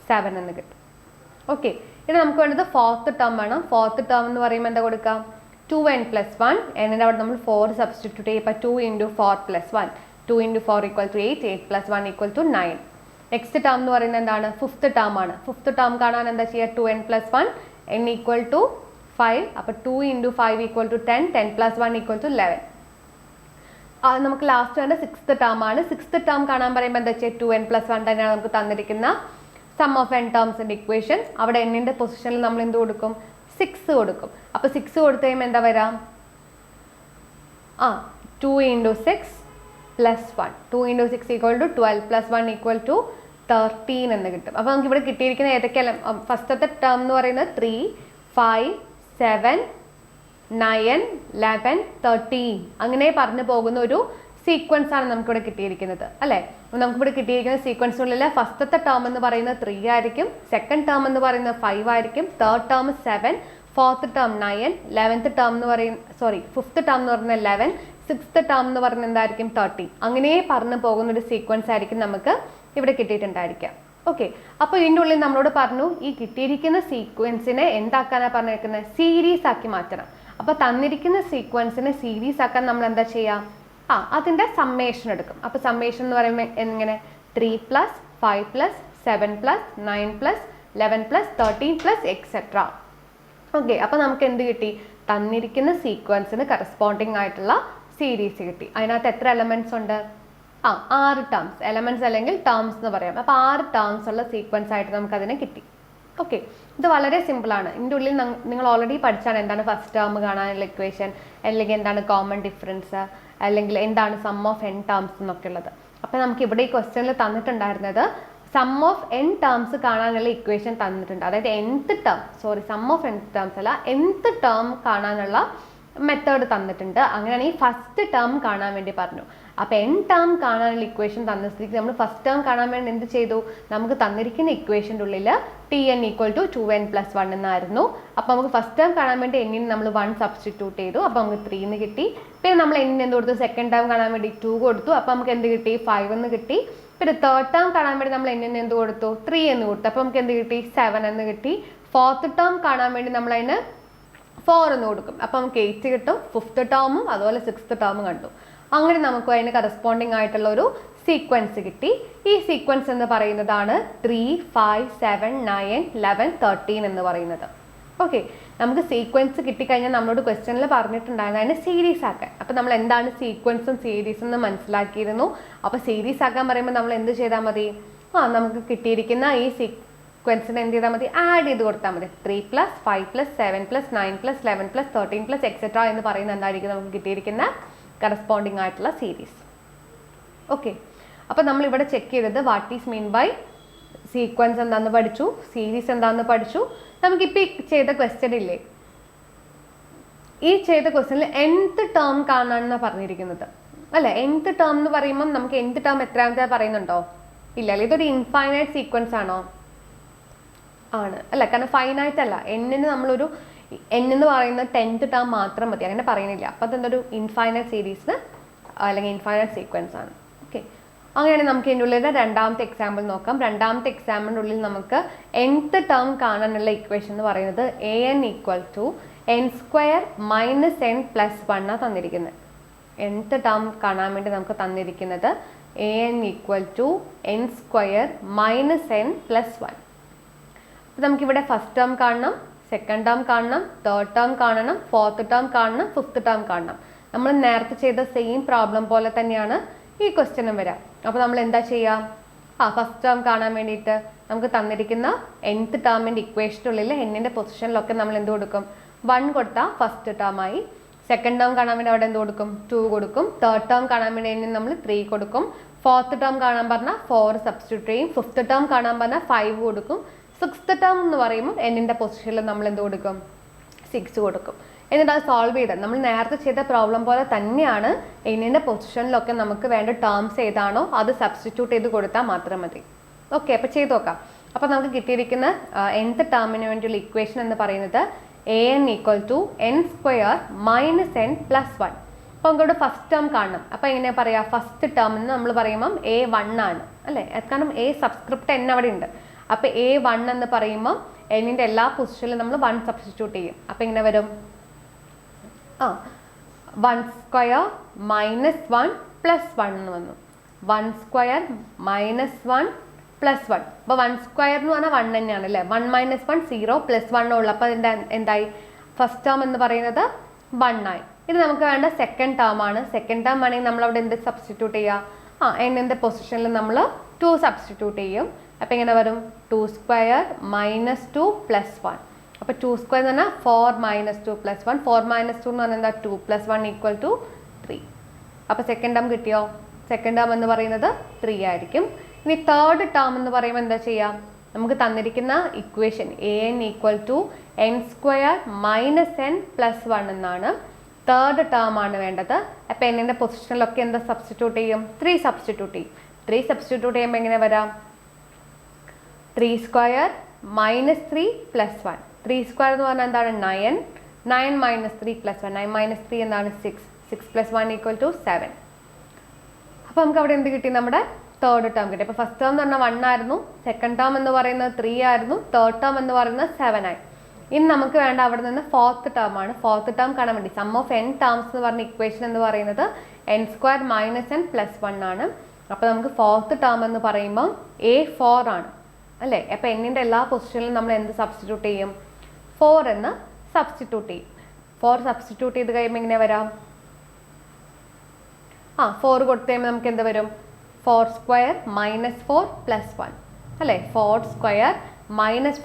7 എന്ന് കിട്ടും. ഓക്കെ, ഇനി നമുക്ക് വേണ്ടത് ഫോർത്ത് ടേം വേണം. ഫോർത്ത് ടേം എന്ന് പറയുമ്പോൾ എന്താ കൊടുക്കുക? 2n+1. എന്നിൻ്റെ അവിടെ നമ്മൾ 4 സബ്സ്റ്റിറ്റ്യൂട്ട് ചെയ്യും. ഇപ്പോൾ 2 × 4 + 1. 2 × 4 equal to 8. 8 + 1 equal to 9. Next term എന്ന് പറയുന്നത് എന്താണ്? ഫിഫ്ത്ത് ടേം ആണ്. ഫിഫ്ത്ത് ടേം കാണാൻ എന്താ ചെയ്യുക? 2n+1, n equal to 5. അപ്പോൾ 2 × 5 ഈക്വൽ ടു 10. 10 + 1 equal to 11. നമുക്ക് ലാസ്റ്റ് വേണ്ട സിക്സ്ത് ടേം ആണ്. സിക്സ്ത് ടേം കാണാൻ പറയുമ്പോൾ എന്താ വെച്ചാൽ 2n+1 തന്നെയാണ് നമുക്ക് തന്നിരിക്കുന്ന സം ഓഫ് n ടേംസിൻ്റെ ഇക്വേഷൻ. അവിടെ എന്നിൻ്റെ പൊസിഷനിൽ നമ്മൾ എന്ത് കൊടുക്കും? 6 കൊടുക്കും. അപ്പോൾ 6 കൊടുത്തു കഴിയുമ്പോൾ എന്താ വരാം? 2 × 6 + 1. 2 × 6 ഈക്വൽ ടു 12 + 1 ഈക്വൽ ടു 13 എന്ന് കിട്ടും. അപ്പോൾ നമുക്ക് ഇവിടെ കിട്ടിയിരിക്കുന്ന ഏതൊക്കെയല്ല? ഫസ്റ്റത്തെ ടേം എന്ന് പറയുന്നത് 3, 5, 7, 9, 11, 13 അങ്ങനെ പറഞ്ഞു പോകുന്ന ഒരു സീക്വൻസ് ആണ് നമുക്കിവിടെ കിട്ടിയിരിക്കുന്നത് അല്ലേ? നമുക്കിവിടെ കിട്ടിയിരിക്കുന്ന സീക്വൻസിനുള്ളിൽ ഫസ്റ്റത്തെ ടേം എന്ന് പറയുന്നത് 3 ആയിരിക്കും, സെക്കൻഡ് ടേം എന്ന് പറയുന്നത് 5 ആയിരിക്കും, third term 7, fourth term 9, 11th term എന്ന് പറയുന്ന ഫിഫ്ത്ത് ടേം എന്ന് പറയുന്നത് 11, സിക്സ്ത് ടേം എന്ന് പറയുന്നത് എന്തായിരിക്കും? 13. അങ്ങനെ പറഞ്ഞു പോകുന്ന ഒരു സീക്വൻസ് ആയിരിക്കും നമുക്ക് ഇവിടെ കിട്ടിയിട്ടുണ്ടായിരിക്കാം. ഓക്കെ, അപ്പോൾ ഇതിൻ്റെ ഉള്ളിൽ നമ്മളോട് പറഞ്ഞു ഈ കിട്ടിയിരിക്കുന്ന സീക്വൻസിനെ എന്താക്കാനാണ് പറഞ്ഞിരിക്കുന്നത്? സീരീസ് ആക്കി മാറ്റണം. അപ്പോൾ തന്നിരിക്കുന്ന സീക്വൻസിനെ സീരീസ് ആക്കാൻ നമ്മൾ എന്താ ചെയ്യുക? അതിൻ്റെ സമ്മേഷൻ എടുക്കും. അപ്പോൾ സമ്മേഷൻ എന്ന് പറയുമ്പോൾ എങ്ങനെ? 3 + 5 + 7 + 9 + 11 + 13 + എക്സെട്ര. ഓക്കെ, അപ്പോൾ നമുക്ക് എന്ത് കിട്ടി? തന്നിരിക്കുന്ന സീക്വൻസിന് കറസ്പോണ്ടിങ് ആയിട്ടുള്ള സീരീസ് കിട്ടി. അതിനകത്ത് എത്ര എലമെൻറ്റ്സ് ഉണ്ട്? 6 ടേംസ്. എലമെൻറ്റ്സ് അല്ലെങ്കിൽ ടേംസ് എന്ന് പറയാം. അപ്പോൾ 6 ടേംസ് ഉള്ള സീക്വൻസ് ആയിട്ട് നമുക്കതിനെ കിട്ടി. ഓക്കെ, ഇത് വളരെ സിമ്പിളാണ്. ഇതിൻ്റെ ഉള്ളിൽ നിങ്ങൾ ഓൾറെഡി പഠിച്ചാണ് എന്താണ് ഫസ്റ്റ് ടേം കാണാനുള്ള ഇക്വേഷൻ, അല്ലെങ്കിൽ എന്താണ് കോമൺ ഡിഫറൻസ്, അല്ലെങ്കിൽ എന്താണ് സം ഓഫ് n ടേംസ് എന്നൊക്കെ ഉള്ളത്. അപ്പോൾ നമുക്ക് ഇവിടെ ഈ ക്വസ്റ്റ്യനിൽ തന്നിട്ടുണ്ടായിരുന്നത് സം ഓഫ് n ടേംസ് കാണാനുള്ള ഇക്വേഷൻ തന്നിട്ടുണ്ട്. അതായത് സം ഓഫ് n ടേംസ് അല്ല, nth ടേം കാണാനുള്ള മെത്തേഡ് തന്നിട്ടുണ്ട്. അങ്ങനെയാണെങ്കിൽ ഫസ്റ്റ് ടേം കാണാൻ വേണ്ടി പറഞ്ഞു. അപ്പോൾ n ടേം കാണാനുള്ള ഇക്വേഷൻ തന്ന സ്ഥിതിക്ക് നമ്മൾ ഫസ്റ്റ് ടേം കാണാൻ വേണ്ടി എന്ത് ചെയ്തു? നമുക്ക് തന്നിരിക്കുന്ന ഇക്വേഷൻ്റെ ഉള്ളിൽ Tn ഈക്വൽ ടു 2n+1 എന്നായിരുന്നു. അപ്പോൾ നമുക്ക് ഫസ്റ്റ് ടേം കാണാൻ വേണ്ടി n നമ്മൾ 1 സബ്സ്റ്റിറ്റ്യൂട്ട് ചെയ്തു. അപ്പോൾ നമുക്ക് 3 എന്ന് കിട്ടി. പിന്നെ നമ്മൾ n എന്ത് കൊടുത്തു? സെക്കൻഡ് ടേം കാണാൻ വേണ്ടി 2 കൊടുത്തു. അപ്പോൾ നമുക്ക് എന്ത് കിട്ടി? 5 എന്ന് കിട്ടി. പിന്നെ തേർഡ് ടേം കാണാൻ വേണ്ടി നമ്മൾ n എന്ത് കൊടുത്തു? 3 എന്ന് കൊടുത്തു. അപ്പോൾ നമുക്ക് എന്ത് കിട്ടി? 7 എന്ന് കിട്ടി. ഫോർത്ത് ടേം കാണാൻ വേണ്ടി നമ്മൾ അതിന് 4 എന്ന് കൊടുക്കും. അപ്പം നമുക്ക് 8 കിട്ടും. ഫിഫ്ത്ത് ടേമും അതുപോലെ സിക്സ്ത് ടേമും കണ്ടു. അങ്ങനെ നമുക്ക് അതിന് കറസ്പോണ്ടിങ് ആയിട്ടുള്ള ഒരു സീക്വൻസ് കിട്ടി. ഈ സീക്വൻസ് എന്ന് പറയുന്നതാണ് 3, 5, 7, 9, 11, 13 എന്ന് പറയുന്നത്. ഓക്കെ, നമുക്ക് സീക്വൻസ് കിട്ടിക്കഴിഞ്ഞാൽ നമ്മളോട് ക്വസ്റ്റ്യനിൽ പറഞ്ഞിട്ടുണ്ടായിരുന്നു അതിനെ സീരീസ് ആക്കാൻ. അപ്പം നമ്മൾ എന്താണ് സീക്വൻസും സീരീസും എന്ന് മനസ്സിലാക്കിയിരുന്നു. അപ്പോൾ സീരീസ് ആക്കാൻ പറയുമ്പോൾ നമ്മൾ എന്ത് ചെയ്താൽ മതി? നമുക്ക് കിട്ടിയിരിക്കുന്ന ഈ സീക്വൻസിന് എന്ത് ചെയ്താൽ മതി? ആഡ് ചെയ്ത് കൊടുത്താൽ മതി. 3 + 5 + 7 + 9 + 11 + 13 + എക്സെട്ര എന്ന് പറയുന്ന എന്തായിരിക്കും നമുക്ക് കിട്ടിയിരിക്കുന്ന കറസ്പോണ്ടിങ് ആയിട്ടുള്ള സീരീസ്. ഓക്കെ, അപ്പോൾ നമ്മൾ ഇവിടെ ചെക്ക് ചെയ്തത് what is mean by sequence എന്താണെന്ന് പഠിച്ചു, സീരീസ് എന്താണെന്ന് പഠിച്ചു. നമുക്കിപ്പോൾ ചെയ്ത ക്വസ്റ്റ്യൻ ഇല്ലേ, ഈ ചെയ്ത ക്വസ്റ്റ്യനിൽ nth ടേം കാണാനാണ് പറഞ്ഞിരിക്കുന്നത് അല്ലേ? nth ടേം എന്ന് പറയുമ്പം നമുക്ക് nth ടേം എത്രാമത്തെ പറയുന്നുണ്ടോ? ഇല്ല അല്ലേ? ഇതൊരു ഇൻഫൈനൈറ്റ് സീക്വൻസ് ആണോ? ആണ് അല്ല, കാരണം ഫൈനൈറ്റ് അല്ല. എന്നിന് നമ്മളൊരു n എന്ന് പറയുന്നത് 10th ടേം മാത്രം മതി, അങ്ങനെ പറയുന്നില്ല. അപ്പോൾ അതെന്തൊരു ഇൻഫൈനൈറ്റ് സീരീസ് അല്ലെങ്കിൽ ഇൻഫൈനൈറ്റ് സീക്വൻസ് ആണ്. ഓക്കെ, അങ്ങനെയാണെങ്കിൽ നമുക്ക് ഇതിൻ്റെ ഉള്ളിൽ രണ്ടാമത്തെ എക്സാമ്പിൾ നോക്കാം. രണ്ടാമത്തെ എക്സാമ്പിളിൻ്റെ ഉള്ളിൽ നമുക്ക് nth ടേം കാണാനുള്ള ഇക്വേഷൻ എന്ന് പറയുന്നത് an = n² - n + 1 തന്നിരിക്കുന്നത്. nth ടേം കാണാൻ വേണ്ടി നമുക്ക് തന്നിരിക്കുന്നത് an = n² - n + 1. അപ്പോൾ നമുക്കിവിടെ ഫസ്റ്റ് ടേം കാണണം, സെക്കൻഡ് ടേം കാണണം, തേർഡ് ടേം കാണണം, ഫോർത്ത് ടേം കാണണം, ഫിഫ്ത്ത് ടേം കാണണം. നമ്മൾ നേരത്തെ ചെയ്ത സെയിം പ്രോബ്ലം പോലെ തന്നെയാണ് ഈ ക്വസ്റ്റ്യനും വരാം. അപ്പോൾ നമ്മൾ എന്താ ചെയ്യുക? ഫസ്റ്റ് ടേം കാണാൻ വേണ്ടിയിട്ട് നമുക്ക് തന്നിരിക്കുന്ന nth ടേമിൻ്റെ ഇക്വേഷനുള്ളിൽ എന്നിൻ്റെ പൊസിഷനിലൊക്കെ നമ്മൾ എന്ത് കൊടുക്കും? 1 കൊടുത്താൽ ഫസ്റ്റ് ടേമായി. സെക്കൻഡ് ടേം കാണാൻ വേണ്ടി അവിടെ എന്ത് കൊടുക്കും? 2 കൊടുക്കും. തേർഡ് ടേം കാണാൻ വേണ്ടി നമ്മൾ 3 കൊടുക്കും. ഫോർത്ത് ടേം കാണാൻ പറഞ്ഞാൽ 4 സബ്സ്റ്റിറ്റ്യൂട്ട് ചെയ്യും. ഫിഫ്ത്ത് ടേം കാണാൻ പറഞ്ഞാൽ 5 കൊടുക്കും. സിക്സ്ത് ടേം എന്ന് പറയുമ്പോൾ എന്നിൻ്റെ പൊസിഷനിൽ നമ്മൾ എന്ത് കൊടുക്കും? 6 കൊടുക്കും. എന്നിട്ട് അത് സോൾവ് ചെയ്ത് നമ്മൾ നേരത്തെ ചെയ്ത പ്രോബ്ലം പോലെ തന്നെയാണ് എന്നിൻ്റെ പൊസിഷനിലൊക്കെ നമുക്ക് വേണ്ട ടേംസ് ഏതാണോ അത് സബ്സ്റ്റിറ്റ്യൂട്ട് ചെയ്ത് കൊടുത്താൽ മാത്രം മതി. ഓക്കെ, അപ്പോൾ ചെയ്ത് നോക്കാം. അപ്പോൾ നമുക്ക് കിട്ടിയിരിക്കുന്ന nth ടേമിന് വേണ്ടിയുള്ള ഇക്വേഷൻ എന്ന് പറയുന്നത് an = n² - n + 1. അപ്പോൾ നമുക്കിവിടെ ഫസ്റ്റ് ടേം കാണണം. അപ്പോൾ എങ്ങനെയാ പറയുക? ഫസ്റ്റ് ടേം എന്ന് നമ്മൾ പറയുമ്പം a1 ആണ് അല്ലേ? കാരണം a സബ്സ്ക്രിപ്റ്റ് n അവിടെ ഉണ്ട്. അപ്പോൾ a1 എന്ന് പറയുമ്പോൾ എന്നിൻ്റെ എല്ലാ പൊസിഷനിലും നമ്മൾ 1 സബ്സ്റ്റിറ്റ്യൂട്ട് ചെയ്യും. അപ്പോൾ ഇങ്ങനെ വരും 1² - 1 + 1 എന്ന് വന്നു. 1² - 1 + 1. അപ്പോൾ 1² എന്ന് പറഞ്ഞാൽ 1 തന്നെയാണ് അല്ലേ? 1 - 1 0 + 1 ഉള്ളു. അപ്പോൾ അതിൻ്റെ എന്തായി? ഫസ്റ്റ് ടേം എന്ന് പറയുന്നത് 1 ആയി. ഇത് നമുക്ക് വേണ്ട സെക്കൻഡ് ടേം ആണ്. സെക്കൻഡ് ടേം ആണെങ്കിൽ നമ്മൾ അവിടെ എന്ത് സബ്സ്റ്റിറ്റ്യൂട്ട് ചെയ്യുക? എന്നിൻ്റെ പൊസിഷനിൽ നമ്മൾ 2 സബ്സ്റ്റിറ്റ്യൂട്ട് ചെയ്യും. അപ്പോൾ ഇങ്ങനെ വരും 2² - 2 + 1. അപ്പോൾ 2² എന്ന് പറഞ്ഞാൽ 4 - 2 + 1. 4 - 2 എന്ന് പറഞ്ഞാൽ എന്താ? 2 + 1 = 3. അപ്പോൾ സെക്കൻഡ് ടേം കിട്ടിയോ? സെക്കൻഡ് ടേം എന്ന് പറയുന്നത് 3 ആയിരിക്കും. ഇനി തേർഡ് ടേം എന്ന് പറയുമ്പോൾ എന്താ ചെയ്യാം? നമുക്ക് തന്നിരിക്കുന്ന ഇക്വേഷൻ an = n² - n + 1 എന്നാണ്. തേർഡ് ടേം ആണ് വേണ്ടത്. അപ്പോൾ എന്നിൻ്റെ പൊസിഷനിലൊക്കെ എന്താ സബ്സ്റ്റിറ്റ്യൂട്ട് ചെയ്യും? 3 സബ്സ്റ്റിറ്റ്യൂട്ട് ചെയ്യും. 3 സബ്സ്റ്റിറ്റ്യൂട്ട് ചെയ്യുമ്പോൾ എങ്ങനെ വരാം? 3² - 3 + 1. 3² എന്ന് പറഞ്ഞാൽ എന്താണ്? 9. 9 - 3 + 1. 9 - 3 എന്താണ്? 6. 6 + 1 = 7. അപ്പോൾ നമുക്ക് അവിടെ എന്ത് കിട്ടി? നമ്മുടെ തേർഡ് ടേം കിട്ടി. അപ്പോൾ ഫസ്റ്റ് ടേം എന്ന് പറഞ്ഞാൽ 1 ആയിരുന്നു, സെക്കൻഡ് ടേം എന്ന് പറയുന്നത് 3 ആയിരുന്നു, തേർഡ് ടേം എന്ന് പറയുന്നത് 7 ആയി. ഇനി നമുക്ക് വേണ്ട അവിടെ നിന്ന് ഫോർത്ത് ടേം ആണ്. ഫോർത്ത് ടേം കാണാൻ വേണ്ടി സം ഓഫ് n ടേംസ് എന്ന് പറഞ്ഞ ഇക്വേഷൻ എന്ന് പറയുന്നത് n² - n + 1 ആണ്. അപ്പോൾ നമുക്ക് ഫോർത്ത് ടേം എന്ന് പറയുമ്പോൾ a4 ആണ് അല്ലേ? അപ്പോൾ എന്നിൻ്റെ എല്ലാ പൊസിഷനിലും നമ്മൾ എന്ത് സബ്സ്റ്റിറ്റ്യൂട്ട് ചെയ്യും? 4 എന്ന് സബ്സ്റ്റിറ്റ്യൂട്ട് ചെയ്യും. 4 സബ്സ്റ്റിറ്റ്യൂട്ട് ചെയ്ത് കഴിയുമ്പോൾ എങ്ങനെ വരാം? 4 കൊടുത്തു കഴിയുമ്പോൾ നമുക്ക് എന്ത് വരും? 4² - 4 + 1 അല്ലേ? 4² -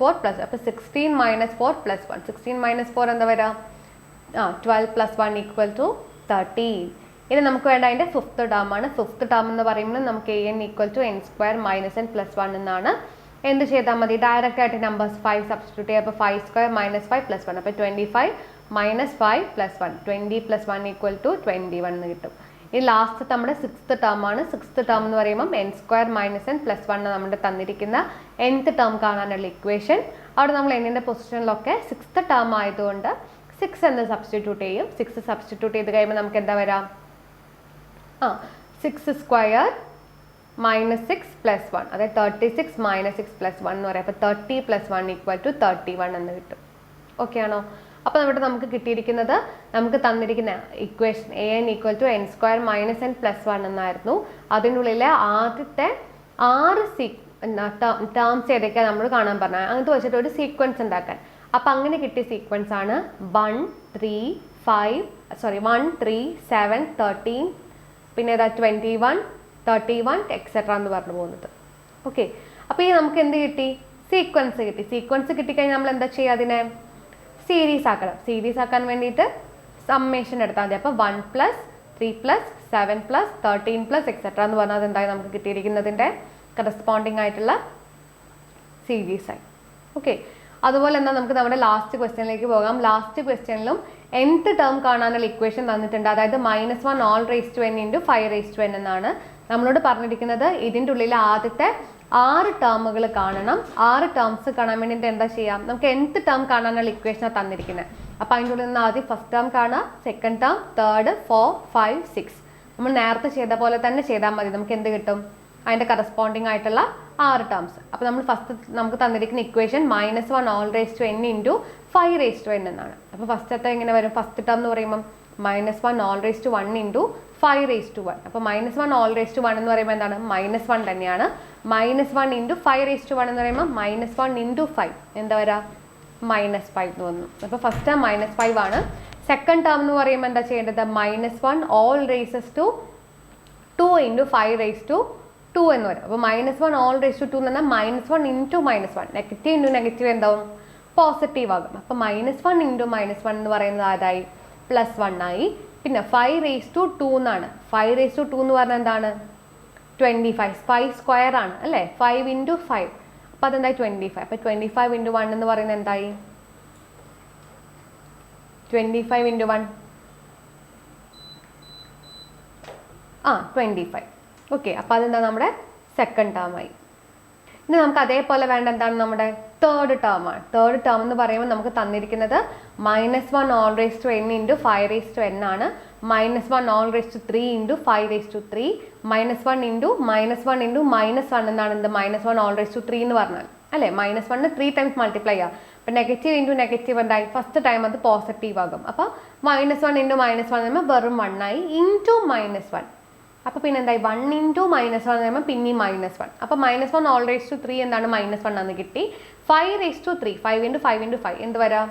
4 + 1. അപ്പോൾ 16 - 4 + 1. 16 - 4 എന്താ വരാം? 12 + 1 = 13. ഇനി നമുക്ക് വേണ്ട അതിൻ്റെ ഫിഫ്ത്ത് ടേം ആണ്. ഫിഫ്ത്ത് ടേം എന്ന് പറയുമ്പോൾ നമുക്ക് an = n² - n + 1 എന്നാണ്. എന്ത് ചെയ്താൽ മതി? ഡയറക്റ്റ് ആയിട്ട് നമ്പേഴ്സ് 5 സബ്സ്റ്റിറ്റ്യൂട്ട് ചെയ്യുക. അപ്പോൾ 5² - 5 + 1. അപ്പോൾ 25 - 5 + 1. 20 + 1 = 21 എന്ന് കിട്ടും. ഈ ലാസ്റ്റ് നമ്മുടെ സിക്സ്ത് ടേം ആണ്. സിക്സ്ത് ടേം എന്ന് പറയുമ്പോൾ n² - n + 1 നമ്മുടെ തന്നിരിക്കുന്ന nth ടേം കാണാനുള്ള ഇക്വേഷൻ. അവിടെ നമ്മൾ എന്നിൻ്റെ പൊസിഷനിലൊക്കെ സിക്സ്ത് ടേം ആയതുകൊണ്ട് 6 എന്ന് സബ്സ്റ്റിറ്റ്യൂട്ട് ചെയ്യും. 6 സബ്സ്റ്റിറ്റ്യൂട്ട് ചെയ്ത് കഴിയുമ്പോൾ നമുക്ക് എന്താ വരാം? 6² -6 + 1, അതായത് 36 - 6 + 1 എന്ന് പറയാം. അപ്പോൾ 30 + 1 = 31 എന്ന് കിട്ടും. ഓക്കെ ആണോ? അപ്പോൾ ഇവിടെ നമുക്ക് കിട്ടിയിരിക്കുന്നത്, നമുക്ക് തന്നിരിക്കുന്ന ഇക്വേഷൻ an = n² - n + 1 എന്നായിരുന്നു. അതിനുള്ളിലെ ആദ്യത്തെ 6 ടേംസ് ഏതൊക്കെയാണ് നമ്മൾ കാണാൻ പറഞ്ഞത്. അങ്ങനത്തെ വെച്ചിട്ട് ഒരു സീക്വൻസ് ഉണ്ടാക്കാൻ. അപ്പം അങ്ങനെ കിട്ടിയ സീക്വൻസ് ആണ് 1 3 7 13, പിന്നെ ഏതാ 21 31 എക്സെട്ര എന്ന് പറഞ്ഞു പോകുന്നത്. ഓക്കെ, അപ്പോൾ ഈ നമുക്ക് എന്ത് കിട്ടി? സീക്വൻസ് കിട്ടി. സീക്വൻസ് കിട്ടിക്കഴിഞ്ഞാൽ നമ്മൾ എന്താ ചെയ്യുക? അതിനെ സീരീസ് ആക്കണം. സീരീസ് ആക്കാൻ വേണ്ടിയിട്ട് സമ്മേഷൻ എടുത്താൽ മതി. അപ്പോൾ 1 + 3 + 7 + 13 + എക്സെട്ര എന്ന് പറഞ്ഞാൽ എന്തായി നമുക്ക് കിട്ടിയിരിക്കുന്നതിൻ്റെ കറസ്പോണ്ടിങ് ആയിട്ടുള്ള സീരീസായി. ഓക്കെ, അതുപോലെ എന്നാൽ നമുക്ക് നമ്മുടെ ലാസ്റ്റ് ക്വസ്റ്റ്യനിലേക്ക് പോകാം. ലാസ്റ്റ് ക്വസ്റ്റ്യനിലും nth ടേം കാണാനുള്ള ഇക്വേഷൻ തന്നിട്ടുണ്ട്. അതായത് -1 all raised to n × 5 raised to n എന്നാണ് നമ്മളോട് പറഞ്ഞിരിക്കുന്നത്. ഇതിൻ്റെ ഉള്ളിൽ ആദ്യത്തെ 6 ടേമുകൾ കാണണം. 6 ടേംസ് കാണാൻ വേണ്ടിയിട്ട് എന്താ ചെയ്യാം? നമുക്ക് nth ടേം കാണാനുള്ള ഇക്വേഷനാണ് തന്നിരിക്കുന്നത്. അപ്പോൾ അതിൻ്റെ ഉള്ളിൽ നിന്ന് ആദ്യം ഫസ്റ്റ് ടേം കാണാം, സെക്കൻഡ് ടേം, തേർഡ്, 4 5 6. നമ്മൾ നേരത്തെ ചെയ്ത പോലെ തന്നെ ചെയ്താൽ മതി. നമുക്ക് എന്ത് കിട്ടും? അതിൻ്റെ കറസ്പോണ്ടിങ് ആയിട്ടുള്ള 6 ടേംസ്. അപ്പോൾ നമ്മൾ ഫസ്റ്റ് നമുക്ക് തന്നിരിക്കുന്ന equation -1 all raised to n × 5 raised to n എന്നാണ്. അപ്പോൾ ഫസ്റ്റത്തെ എങ്ങനെ വരും? ഫസ്റ്റ് ടേം എന്ന് പറയുമ്പോൾ -1 all raised to 1 × 5 raised to 1. അപ്പോൾ -1 all raised to 1 എന്ന് പറയുമ്പോൾ എന്താണ്? -1 തന്നെയാണ്. -1 × 5 raised to 1 എന്ന് പറയുമ്പോൾ -1 × 5 എന്താ വരാ? -5 എന്ന് വന്നു. അപ്പോൾ ഫസ്റ്റ് ടേം -5 ആണ്. സെക്കൻഡ് ടേം എന്ന് പറയുമ്പോൾ എന്താ ചെയ്യേണ്ടത്? -1 all raised to 2 × 5 raised to 2 എന്ന് വരും. അപ്പോൾ -1 all raised to 2 എന്ന് പറഞ്ഞാൽ -1 × -1, നെഗറ്റീവ് ഇൻറ്റു നെഗറ്റീവ് എന്താവും? പോസിറ്റീവ് ആകും. അപ്പോൾ -1 × -1 എന്ന് പറയുന്നത് ആരായി? +1 ആയി. പിന്നെ 5 raised to 2 എന്നാണ്. 5 raised to 2 എന്ന് പറഞ്ഞാൽ എന്താണ്? 25. 5 സ്ക്വയർ ആണ് അല്ലേ? 5 × 5, അപ്പോൾ അതെന്തായി? 25. അപ്പോൾ 25 × 1 എന്ന് പറയുന്നത് എന്തായി? 25 × 1 25. ഓക്കെ, അപ്പോൾ അതെന്താ? നമ്മുടെ സെക്കൻഡ് ടേം ആയി. ഇനി നമുക്ക് അതേപോലെ വേണ്ട എന്താണ്? നമ്മുടെ തേർഡ് ടേം ആണ്. തേർഡ് ടേം എന്ന് പറയുമ്പോൾ നമുക്ക് തന്നിരിക്കുന്നത് -1 all raised to n × 5 raised to n ആണ്. -1 all raised to 3 × 5 raised to 3, -1 × -1 എന്നാണ് എന്ത്? -1 all raised to 3 എന്ന് പറഞ്ഞാൽ അല്ലേ? -1 3 ടൈംസ് മൾട്ടിപ്ലൈ ചെയ്യാം. അപ്പോൾ നെഗറ്റീവ് ഇൻറ്റു നെഗറ്റീവ് എന്തായി? ഫസ്റ്റ് ടൈം അത് പോസിറ്റീവ് ആകും. അപ്പോൾ -1 × -1 എന്ന് വെറും 1 ആയി. ഇൻറ്റു -1, അപ്പോൾ പിന്നെ എന്തായി? 1 × -1 എന്ന് പറയുമ്പോൾ പിന്നെ -1. അപ്പോൾ -1 all raised to 3 എന്താണ്? -1 ആണെന്ന് കിട്ടി. 5 raised to 3, 5 × 5 × 5 എന്ത് വരാം?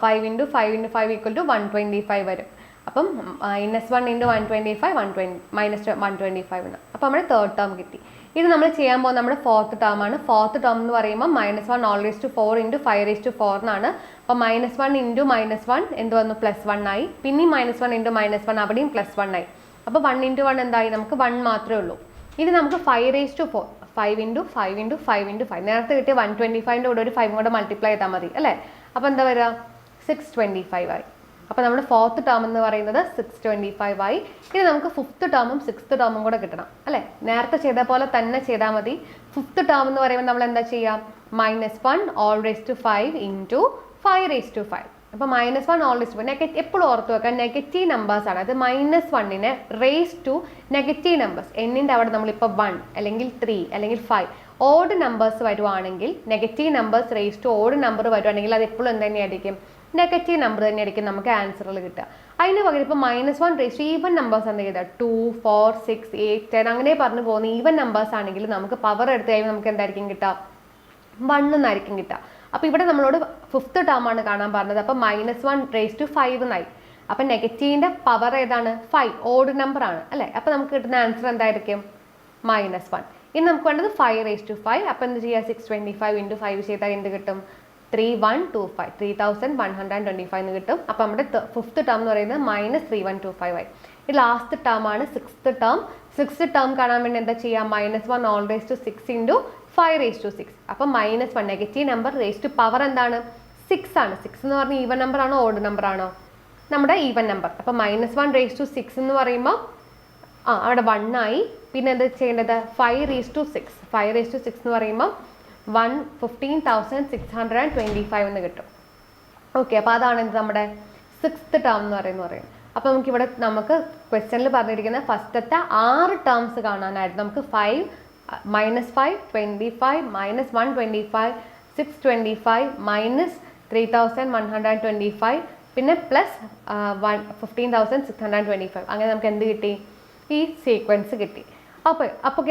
5 × 5 × 5 = 125 വരും. അപ്പം -1 × 125 125 എന്ന്. അപ്പോൾ നമ്മുടെ തേർഡ് ടേം കിട്ടി. ഇത് നമ്മൾ ചെയ്യാൻ പോകുന്ന നമ്മുടെ ഫോർത്ത് ടേം ആണ്. ഫോർത്ത് ടേം എന്ന് പറയുമ്പോൾ -1 all raised to 4 × 5 raised to 4 എന്നാണ്. അപ്പോൾ -1 × -1 എന്ത് വന്നു? +1 ആയി. പിന്നെ -1 × -1 അവിടെയും +1 ആയി. അപ്പോൾ 1 × 1 എന്തായി? നമുക്ക് 1 മാത്രമേ ഉള്ളൂ. ഇനി നമുക്ക് 5 raised to 4, 5 × 5 × 5 × 5 നേരത്തെ കിട്ടിയ 125ൻ്റെ കൂടെ ഒരു 5 കൂടെ മൾട്ടിപ്ലൈ ചെയ്താൽ മതി അല്ലേ? അപ്പോൾ എന്താ വരിക? 625 ആയി. അപ്പോൾ നമ്മുടെ ഫോർത്ത് ടേം എന്ന് പറയുന്നത് 625 ആയി. ഇനി നമുക്ക് ഫിഫ്ത്ത് ടേമും സിക്സ്ത് ടേമും കൂടെ കിട്ടണം അല്ലേ? നേരത്തെ ചെയ്ത പോലെ തന്നെ ചെയ്താൽ മതി. ഫിഫ്ത്ത് ടേം എന്ന് പറയുമ്പോൾ നമ്മൾ എന്താ ചെയ്യാം? -1 all raised to 5 × 5 raised to 5. അപ്പോൾ -1 all raised to 5 എപ്പോഴും ഓർത്ത് വെക്കാൻ നെഗറ്റീവ് നമ്പേഴ്സ് ആണ്. അത് -1നെ റേസ് ടു നെഗറ്റീവ് നമ്പേഴ്സ്, എന്നിൻ്റെ അവിടെ നമ്മളിപ്പോൾ 1 അല്ലെങ്കിൽ 3 അല്ലെങ്കിൽ 5 ഓഡ് നമ്പേഴ്സ് വരുവാണെങ്കിൽ, negative numbers raise to odd number വരുവാണെങ്കിൽ അത് എപ്പോഴും എന്ത് തന്നെയായിരിക്കും? നെഗറ്റീവ് നമ്പർ തന്നെയായിരിക്കും നമുക്ക് ആൻസറിൽ കിട്ടുക. അതിന് പകരം ഇപ്പോൾ -1 റേസ് ടു ഈവൻ നമ്പേഴ്സ് എന്താ ചെയ്താൽ 2 4 6 8 10 അങ്ങനെ പറഞ്ഞു പോകുന്ന ഈവൻ നമ്പേഴ്സ് ആണെങ്കിൽ നമുക്ക് പവർ എടുത്ത് കഴിയുമ്പോൾ നമുക്ക് എന്തായിരിക്കും കിട്ടുക? 1 എന്നായിരിക്കും കിട്ടുക. അപ്പോൾ ഇവിടെ നമ്മളോട് ഫിഫ്ത്ത് ടേം ആണ് കാണാൻ പറഞ്ഞത്. അപ്പോൾ -1 റേസ് ടു 5 എന്നായി. അപ്പം നെഗറ്റീവിൻ്റെ പവർ ഏതാണ്? 5 ഓഡ് നമ്പർ ആണ് അല്ലേ? അപ്പോൾ നമുക്ക് കിട്ടുന്ന ആൻസർ എന്തായിരിക്കും? -1. ഇനി നമുക്ക് വേണ്ടത് 5 raised to 5. അപ്പോൾ എന്ത് ചെയ്യുക? 625 × 5 ചെയ്താൽ എന്ത് കിട്ടും? 3125, 3125 എന്ന് കിട്ടും. അപ്പോൾ നമ്മുടെ ഫിഫ്ത്ത് ടേം എന്ന് പറയുന്നത് -3125 ആയി. ഈ ലാസ്റ്റ് ടേം ആണ് സിക്സ്ത് ടേം. സിക്സ്ത് ടേം കാണാൻ വേണ്ടി എന്താ ചെയ്യുക? -1 all raised to 6 × 5 raised to 6. അപ്പം -1 negative number raise to power എന്താണ്? 6 ആണ്. 6 എന്ന് പറഞ്ഞാൽ ഈവൻ നമ്പർ ആണോ ഓഡ് നമ്പർ ആണോ? നമ്മുടെ ഈവൻ നമ്പർ. അപ്പം -1 raised to 6 എന്ന് പറയുമ്പോൾ അവിടെ 1 ആയി. പിന്നെ എന്താ ചെയ്യേണ്ടത്? 5 raised to 6. 5 raised to 6 എന്ന് പറയുമ്പോൾ 15,625 എന്ന് കിട്ടും. ഓക്കെ, അപ്പോൾ അതാണ് എന്ത് നമ്മുടെ സിക്സ്ത് ടേം എന്ന് പറയുന്നത്. അപ്പോൾ നമുക്ക് ക്വസ്റ്റ്യനിൽ പറഞ്ഞിരിക്കുന്ന ഫസ്റ്റത്തെ 6 ടേംസ് കാണാനായിട്ട് നമുക്ക് 5 -5 25 -125 625 -3125 പിന്നെ പ്ലസ് 15,625 അങ്ങനെ നമുക്ക് എന്ത് കിട്ടി? ഈ സീക്വൻസ് കിട്ടി. അപ്പോൾ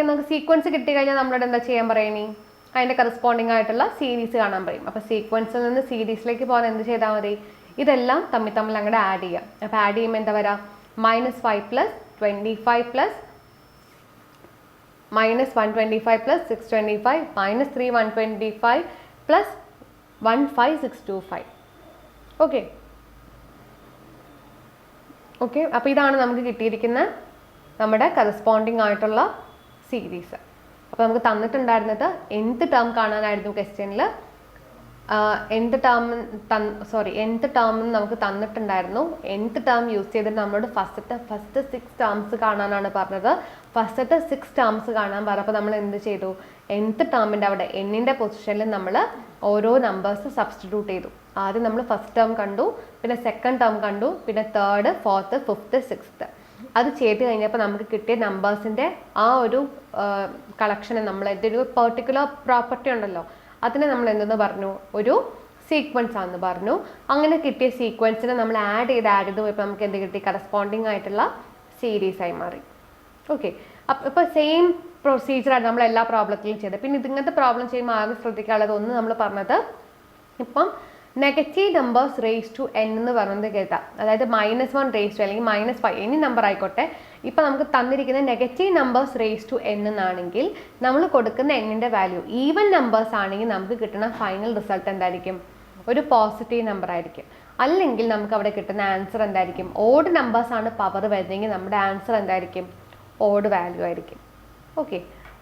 നമുക്ക് സീക്വൻസ് കിട്ടി കഴിഞ്ഞാൽ നമ്മളോട് എന്താ ചെയ്യാൻ പറയണേ? അതിൻ്റെ കറസ്പോണ്ടിങ് ആയിട്ടുള്ള സീരീസ് കാണാൻ പറയും. അപ്പോൾ സീക്വൻസിൽ നിന്ന് സീരീസിലേക്ക് പോകാൻ എന്ത് ചെയ്താൽ മതി? ഇതെല്ലാം തമ്മിൽ അങ്ങോട്ട് ആഡ് ചെയ്യാം. അപ്പോൾ ആഡ് ചെയ്യുമ്പോൾ എന്താ വരാം? -5 + 25 + -125 + 625 -3125 + 15625. ഓക്കെ, അപ്പോൾ ഇതാണ് നമുക്ക് കിട്ടിയിരിക്കുന്ന നമ്മുടെ കറസ്പോണ്ടിങ് ആയിട്ടുള്ള സീരീസ്. അപ്പോൾ നമുക്ക് തന്നിട്ടുണ്ടായിരുന്നത് nth ടേം കാണാനായിരുന്നു ക്വസ്റ്റ്യനിൽ. nth ടേം നമുക്ക് തന്നിട്ടുണ്ടായിരുന്നു. nth ടേം യൂസ് ചെയ്തിട്ട് നമ്മളോട് ഫസ്റ്റ് 6 ടേംസ് കാണാനാണ് പറഞ്ഞത്. ഫസ്റ്റത്തെ 6 ടേംസ് കാണാൻ പറഞ്ഞപ്പോൾ നമ്മൾ എന്ത് ചെയ്തു? nth ടേമിൻ്റെ അവിടെ n-ൻ്റെ പൊസിഷനിൽ നമ്മൾ ഓരോ നമ്പേഴ്സ് സബ്സ്റ്റിറ്റ്യൂട്ട് ചെയ്തു. ആദ്യം നമ്മൾ ഫസ്റ്റ് ടേം കണ്ടു, പിന്നെ സെക്കൻഡ് ടേം കണ്ടു, പിന്നെ 3rd 4th 5th 6th. അത് ചെയ്ത് കഴിഞ്ഞപ്പോൾ നമുക്ക് കിട്ടിയ നമ്പേഴ്സിൻ്റെ ആ ഒരു കളക്ഷനെ നമ്മൾ ഒരു പെർട്ടിക്കുലർ പ്രോപ്പർട്ടി ഉണ്ടല്ലോ, അതിനെ നമ്മൾ എന്തെന്ന് പറഞ്ഞു? ഒരു സീക്വൻസ് ആണെന്ന് പറഞ്ഞു. അങ്ങനെ കിട്ടിയ സീക്വൻസിനെ നമ്മൾ ആഡ് ചെയ്ത് പോയപ്പോൾ നമുക്ക് എന്ത് കിട്ടി? കറസ്പോണ്ടിങ് ആയിട്ടുള്ള സീരീസായി മാറി. ഓക്കെ, അപ്പോൾ സെയിം പ്രൊസീജിയറാണ് നമ്മൾ എല്ലാ പ്രോബ്ലത്തിലും ചെയ്തത്. പിന്നെ ഇങ്ങനത്തെ പ്രോബ്ലം ചെയ്യുമ്പോൾ ആകെ ശ്രദ്ധിക്കാനുള്ളത് ഒന്ന് നമ്മൾ പറഞ്ഞത്, ഇപ്പം negative numbers raise to n എന്ന് പറയുന്നത് കേട്ടാൽ, അതായത് -1 റേസ് ടു അല്ലെങ്കിൽ -5 എനി നമ്പർ ആയിക്കോട്ടെ. ഇപ്പം നമുക്ക് തന്നിരിക്കുന്ന negative numbers raise to n എന്നാണെങ്കിൽ നമ്മൾ കൊടുക്കുന്ന n-ൻ്റെ വാല്യൂ ഈവൻ നമ്പേഴ്സ് ആണെങ്കിൽ നമുക്ക് കിട്ടുന്ന ഫൈനൽ റിസൾട്ട് എന്തായിരിക്കും? ഒരു പോസിറ്റീവ് നമ്പർ ആയിരിക്കും. അല്ലെങ്കിൽ നമുക്ക് അവിടെ കിട്ടുന്ന ആൻസർ എന്തായിരിക്കും? ഓഡ് നമ്പേഴ്സ് ആണ് പവർ വരുന്നതെങ്കിൽ നമ്മുടെ ആൻസർ എന്തായിരിക്കും? ഓഡ് വാല്യൂ ആയിരിക്കും. ഓക്കെ,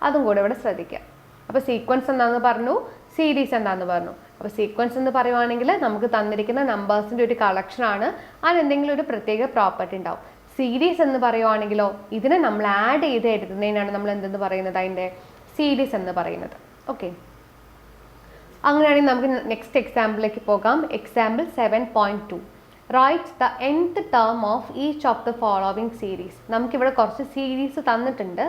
അതും കൂടെ ഇവിടെ ശ്രദ്ധിക്കുക. അപ്പോൾ സീക്വൻസ് എന്താണെന്ന് പറഞ്ഞു, സീരീസ് എന്താണെന്ന് പറഞ്ഞു. അപ്പോൾ സീക്വൻസ് എന്ന് പറയുവാണെങ്കിൽ നമുക്ക് തന്നിരിക്കുന്ന നമ്പേഴ്സിൻ്റെ ഒരു കളക്ഷനാണ്, അതിനെന്തെങ്കിലും ഒരു പ്രത്യേക പ്രോപ്പർട്ടി ഉണ്ടാവും. സീരീസ് എന്ന് പറയുവാണെങ്കിലോ ഇതിനെ നമ്മൾ ആഡ് ചെയ്ത് എഴുതുന്നതിനാണ് നമ്മൾ എന്തെന്ന് പറയുന്നത്? അതിൻ്റെ സീരീസ് എന്ന് പറയുന്നത്. ഓക്കെ, അങ്ങനെയാണെങ്കിൽ നമുക്ക് നെക്സ്റ്റ് എക്സാമ്പിളിലേക്ക് പോകാം. Example 7.2. Write the nth term of each of the following series. നമുക്കിവിടെ കുറച്ച് സീരീസ് തന്നിട്ടുണ്ട്.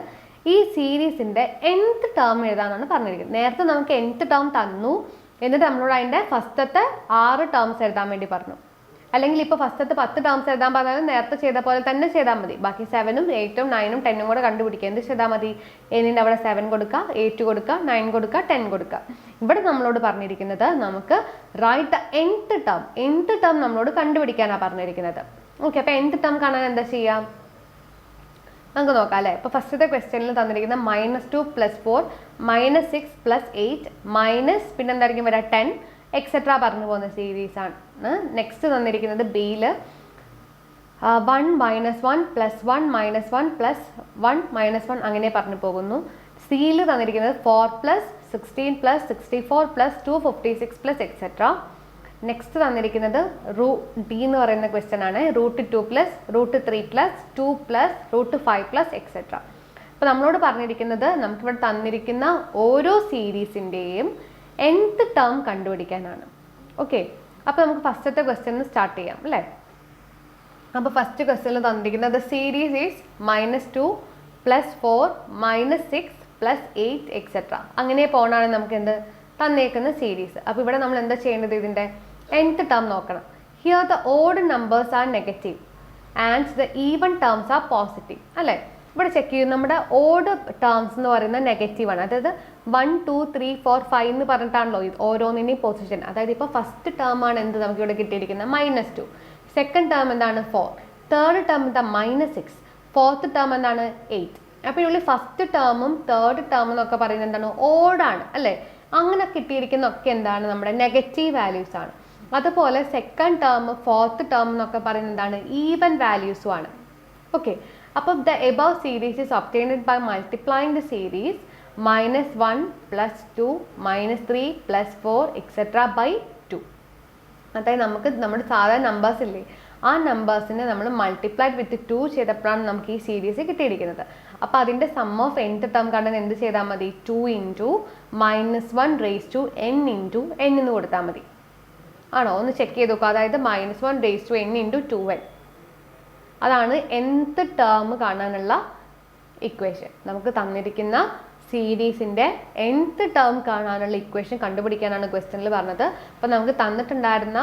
ഈ സീരീസിൻ്റെ nth ടേം എഴുതാനാണ് പറഞ്ഞിരിക്കുന്നത്. നേരത്തെ നമുക്ക് nth ടേം തന്നു, എന്നിട്ട് നമ്മളോട് അതിൻ്റെ ഫസ്റ്റത്തെ 6 ടേംസ് എഴുതാൻ വേണ്ടി പറഞ്ഞു. അല്ലെങ്കിൽ ഇപ്പോൾ ഫസ്റ്റത്തെ 10 ടേംസ് എഴുതാൻ പറഞ്ഞാലും നേരത്തെ ചെയ്ത പോലെ തന്നെ ചെയ്താൽ മതി. ബാക്കി 7ഉം 8ഉം 9ഉം 10ഉം കൂടെ കണ്ടുപിടിക്കുക. എന്ത് ചെയ്താൽ മതി? n-ൻ്റെ അവിടെ 7 കൊടുക്കുക, 8 കൊടുക്കുക, 9 കൊടുക്കുക, 10 കൊടുക്കുക. ഇവിടെ നമ്മളോട് പറഞ്ഞിരിക്കുന്നത് നമുക്ക് റൈറ്റ് ദ nth ടേം നമ്മളോട് കണ്ടുപിടിക്കാനാണ് പറഞ്ഞിരിക്കുന്നത്. ഓക്കെ, അപ്പോൾ nth ടേം കാണാൻ എന്താ ചെയ്യാം? നമുക്ക് നോക്കാം അല്ലേ. ഇപ്പോൾ ഫസ്റ്റത്തെ ക്വസ്റ്റ്യനിൽ തന്നിരിക്കുന്ന -2 + 4 -6 + 8 മൈനസ് പിന്നെ എന്തായിരിക്കും വരിക? 10 എക്സെട്ര പറഞ്ഞു പോകുന്ന സീരീസ് ആണ്. നെക്സ്റ്റ് തന്നിരിക്കുന്നത് ബിയിൽ 1 - 1 + 1 - 1 + 1 - 1 അങ്ങനെ പറഞ്ഞു പോകുന്നു. സിയിൽ തന്നിരിക്കുന്നത് 4 + 16 + 64 + 256 + എക്സെട്ര. നെക്സ്റ്റ് തന്നിരിക്കുന്നത് ഡി എന്ന് പറയുന്ന ക്വസ്റ്റ്യൻ ആണ്. √2 + √3 + 2 + √5 + എക്സെട്ര. അപ്പോൾ നമ്മളോട് പറഞ്ഞിരിക്കുന്നത് നമുക്കിവിടെ തന്നിരിക്കുന്ന ഓരോ സീരീസിൻ്റെയും nth ടേം കണ്ടുപിടിക്കാനാണ്. ഓക്കെ, അപ്പോൾ നമുക്ക് ഫസ്റ്റത്തെ ക്വസ്റ്റ്യൻ സ്റ്റാർട്ട് ചെയ്യാം അല്ലേ. അപ്പോൾ ഫസ്റ്റ് ക്വസ്റ്റ്യനിൽ തന്നിരിക്കുന്നത് ദ സീരീസ് ഈസ് -2 + 4 -6 + 8 എക്സെട്ര. അങ്ങനെ പോകണമാണ് നമുക്ക് എന്ത് തന്നേക്കുന്ന സീരീസ്. അപ്പോൾ ഇവിടെ നമ്മൾ എന്താ ചെയ്യേണ്ടത്? ഇതിൻ്റെ nth ടേം നോക്കണം. Here the odd numbers are negative and the even terms are positive അല്ലേ. ഇവിടെ ചെക്ക് ചെയ്യും, നമ്മുടെ ഓഡ് ടേംസ് എന്ന് പറയുന്നത് നെഗറ്റീവാണ്. അതായത് 1 2 3 4 5 എന്ന് പറഞ്ഞിട്ടാണല്ലോ ഓരോന്നിൻ്റെയും പൊസിഷൻ. അതായത് ഇപ്പോൾ ഫസ്റ്റ് ടേം ആണ് എന്ത് നമുക്ക് ഇവിടെ കിട്ടിയിരിക്കുന്നത്? -2. സെക്കൻഡ് ടേം എന്താണ്? 4. തേർഡ് ടേം എന്താ? -6. ഫോർത്ത് ടേം എന്താണ്? 8. അപ്പോൾ ഇതിനുള്ളിൽ ഫസ്റ്റ് ടേമും തേർഡ് ടേമും എന്നൊക്കെ പറയുന്നത് എന്താണ്? ഓഡാണ് അല്ലേ. അങ്ങനെ കിട്ടിയിരിക്കുന്ന ഒക്കെ എന്താണ്? നമ്മുടെ നെഗറ്റീവ് വാല്യൂസ് ആണ്. അതുപോലെ സെക്കൻഡ് ടേം ഫോർത്ത് ടേം എന്നൊക്കെ പറയുന്നത് എന്താണ്? ഈവൻ വാല്യൂസും ആണ്. ഓക്കെ, അപ്പോൾ the above series is obtained by multiplying the series -1 + 2 -3 + 4 etcetera by 2. അതായത് നമുക്ക് നമ്മുടെ സാധാരണ നമ്പേഴ്സ് ഇല്ലേ, ആ നമ്പേഴ്സിനെ നമ്മൾ മൾട്ടിപ്ലൈഡ് വിത്ത് 2 ചെയ്തപ്പോഴാണ് നമുക്ക് ഈ സീരീസ് കിട്ടിയിരിക്കുന്നത്. അപ്പോൾ അതിൻ്റെ സം ഓഫ് nth ടേം കാണാൻ എന്ത് ചെയ്താൽ മതി? 2 × -1 റേസ് ടു n × n എന്ന് കൊടുത്താൽ മതി. ആണോ? ഒന്ന് ചെക്ക് ചെയ്ത് നോക്കുക. അതായത് -1 റേസ് ടു n × 2n. അതാണ് nth ടേം കാണാനുള്ള ഇക്വേഷൻ. നമുക്ക് തന്നിരിക്കുന്ന സീരീസിൻ്റെ nth ടേം കാണാനുള്ള ഇക്വേഷൻ കണ്ടുപിടിക്കാനാണ് ക്വസ്റ്റ്യനിൽ പറഞ്ഞത്. അപ്പോൾ നമുക്ക് തന്നിട്ടുണ്ടായിരുന്ന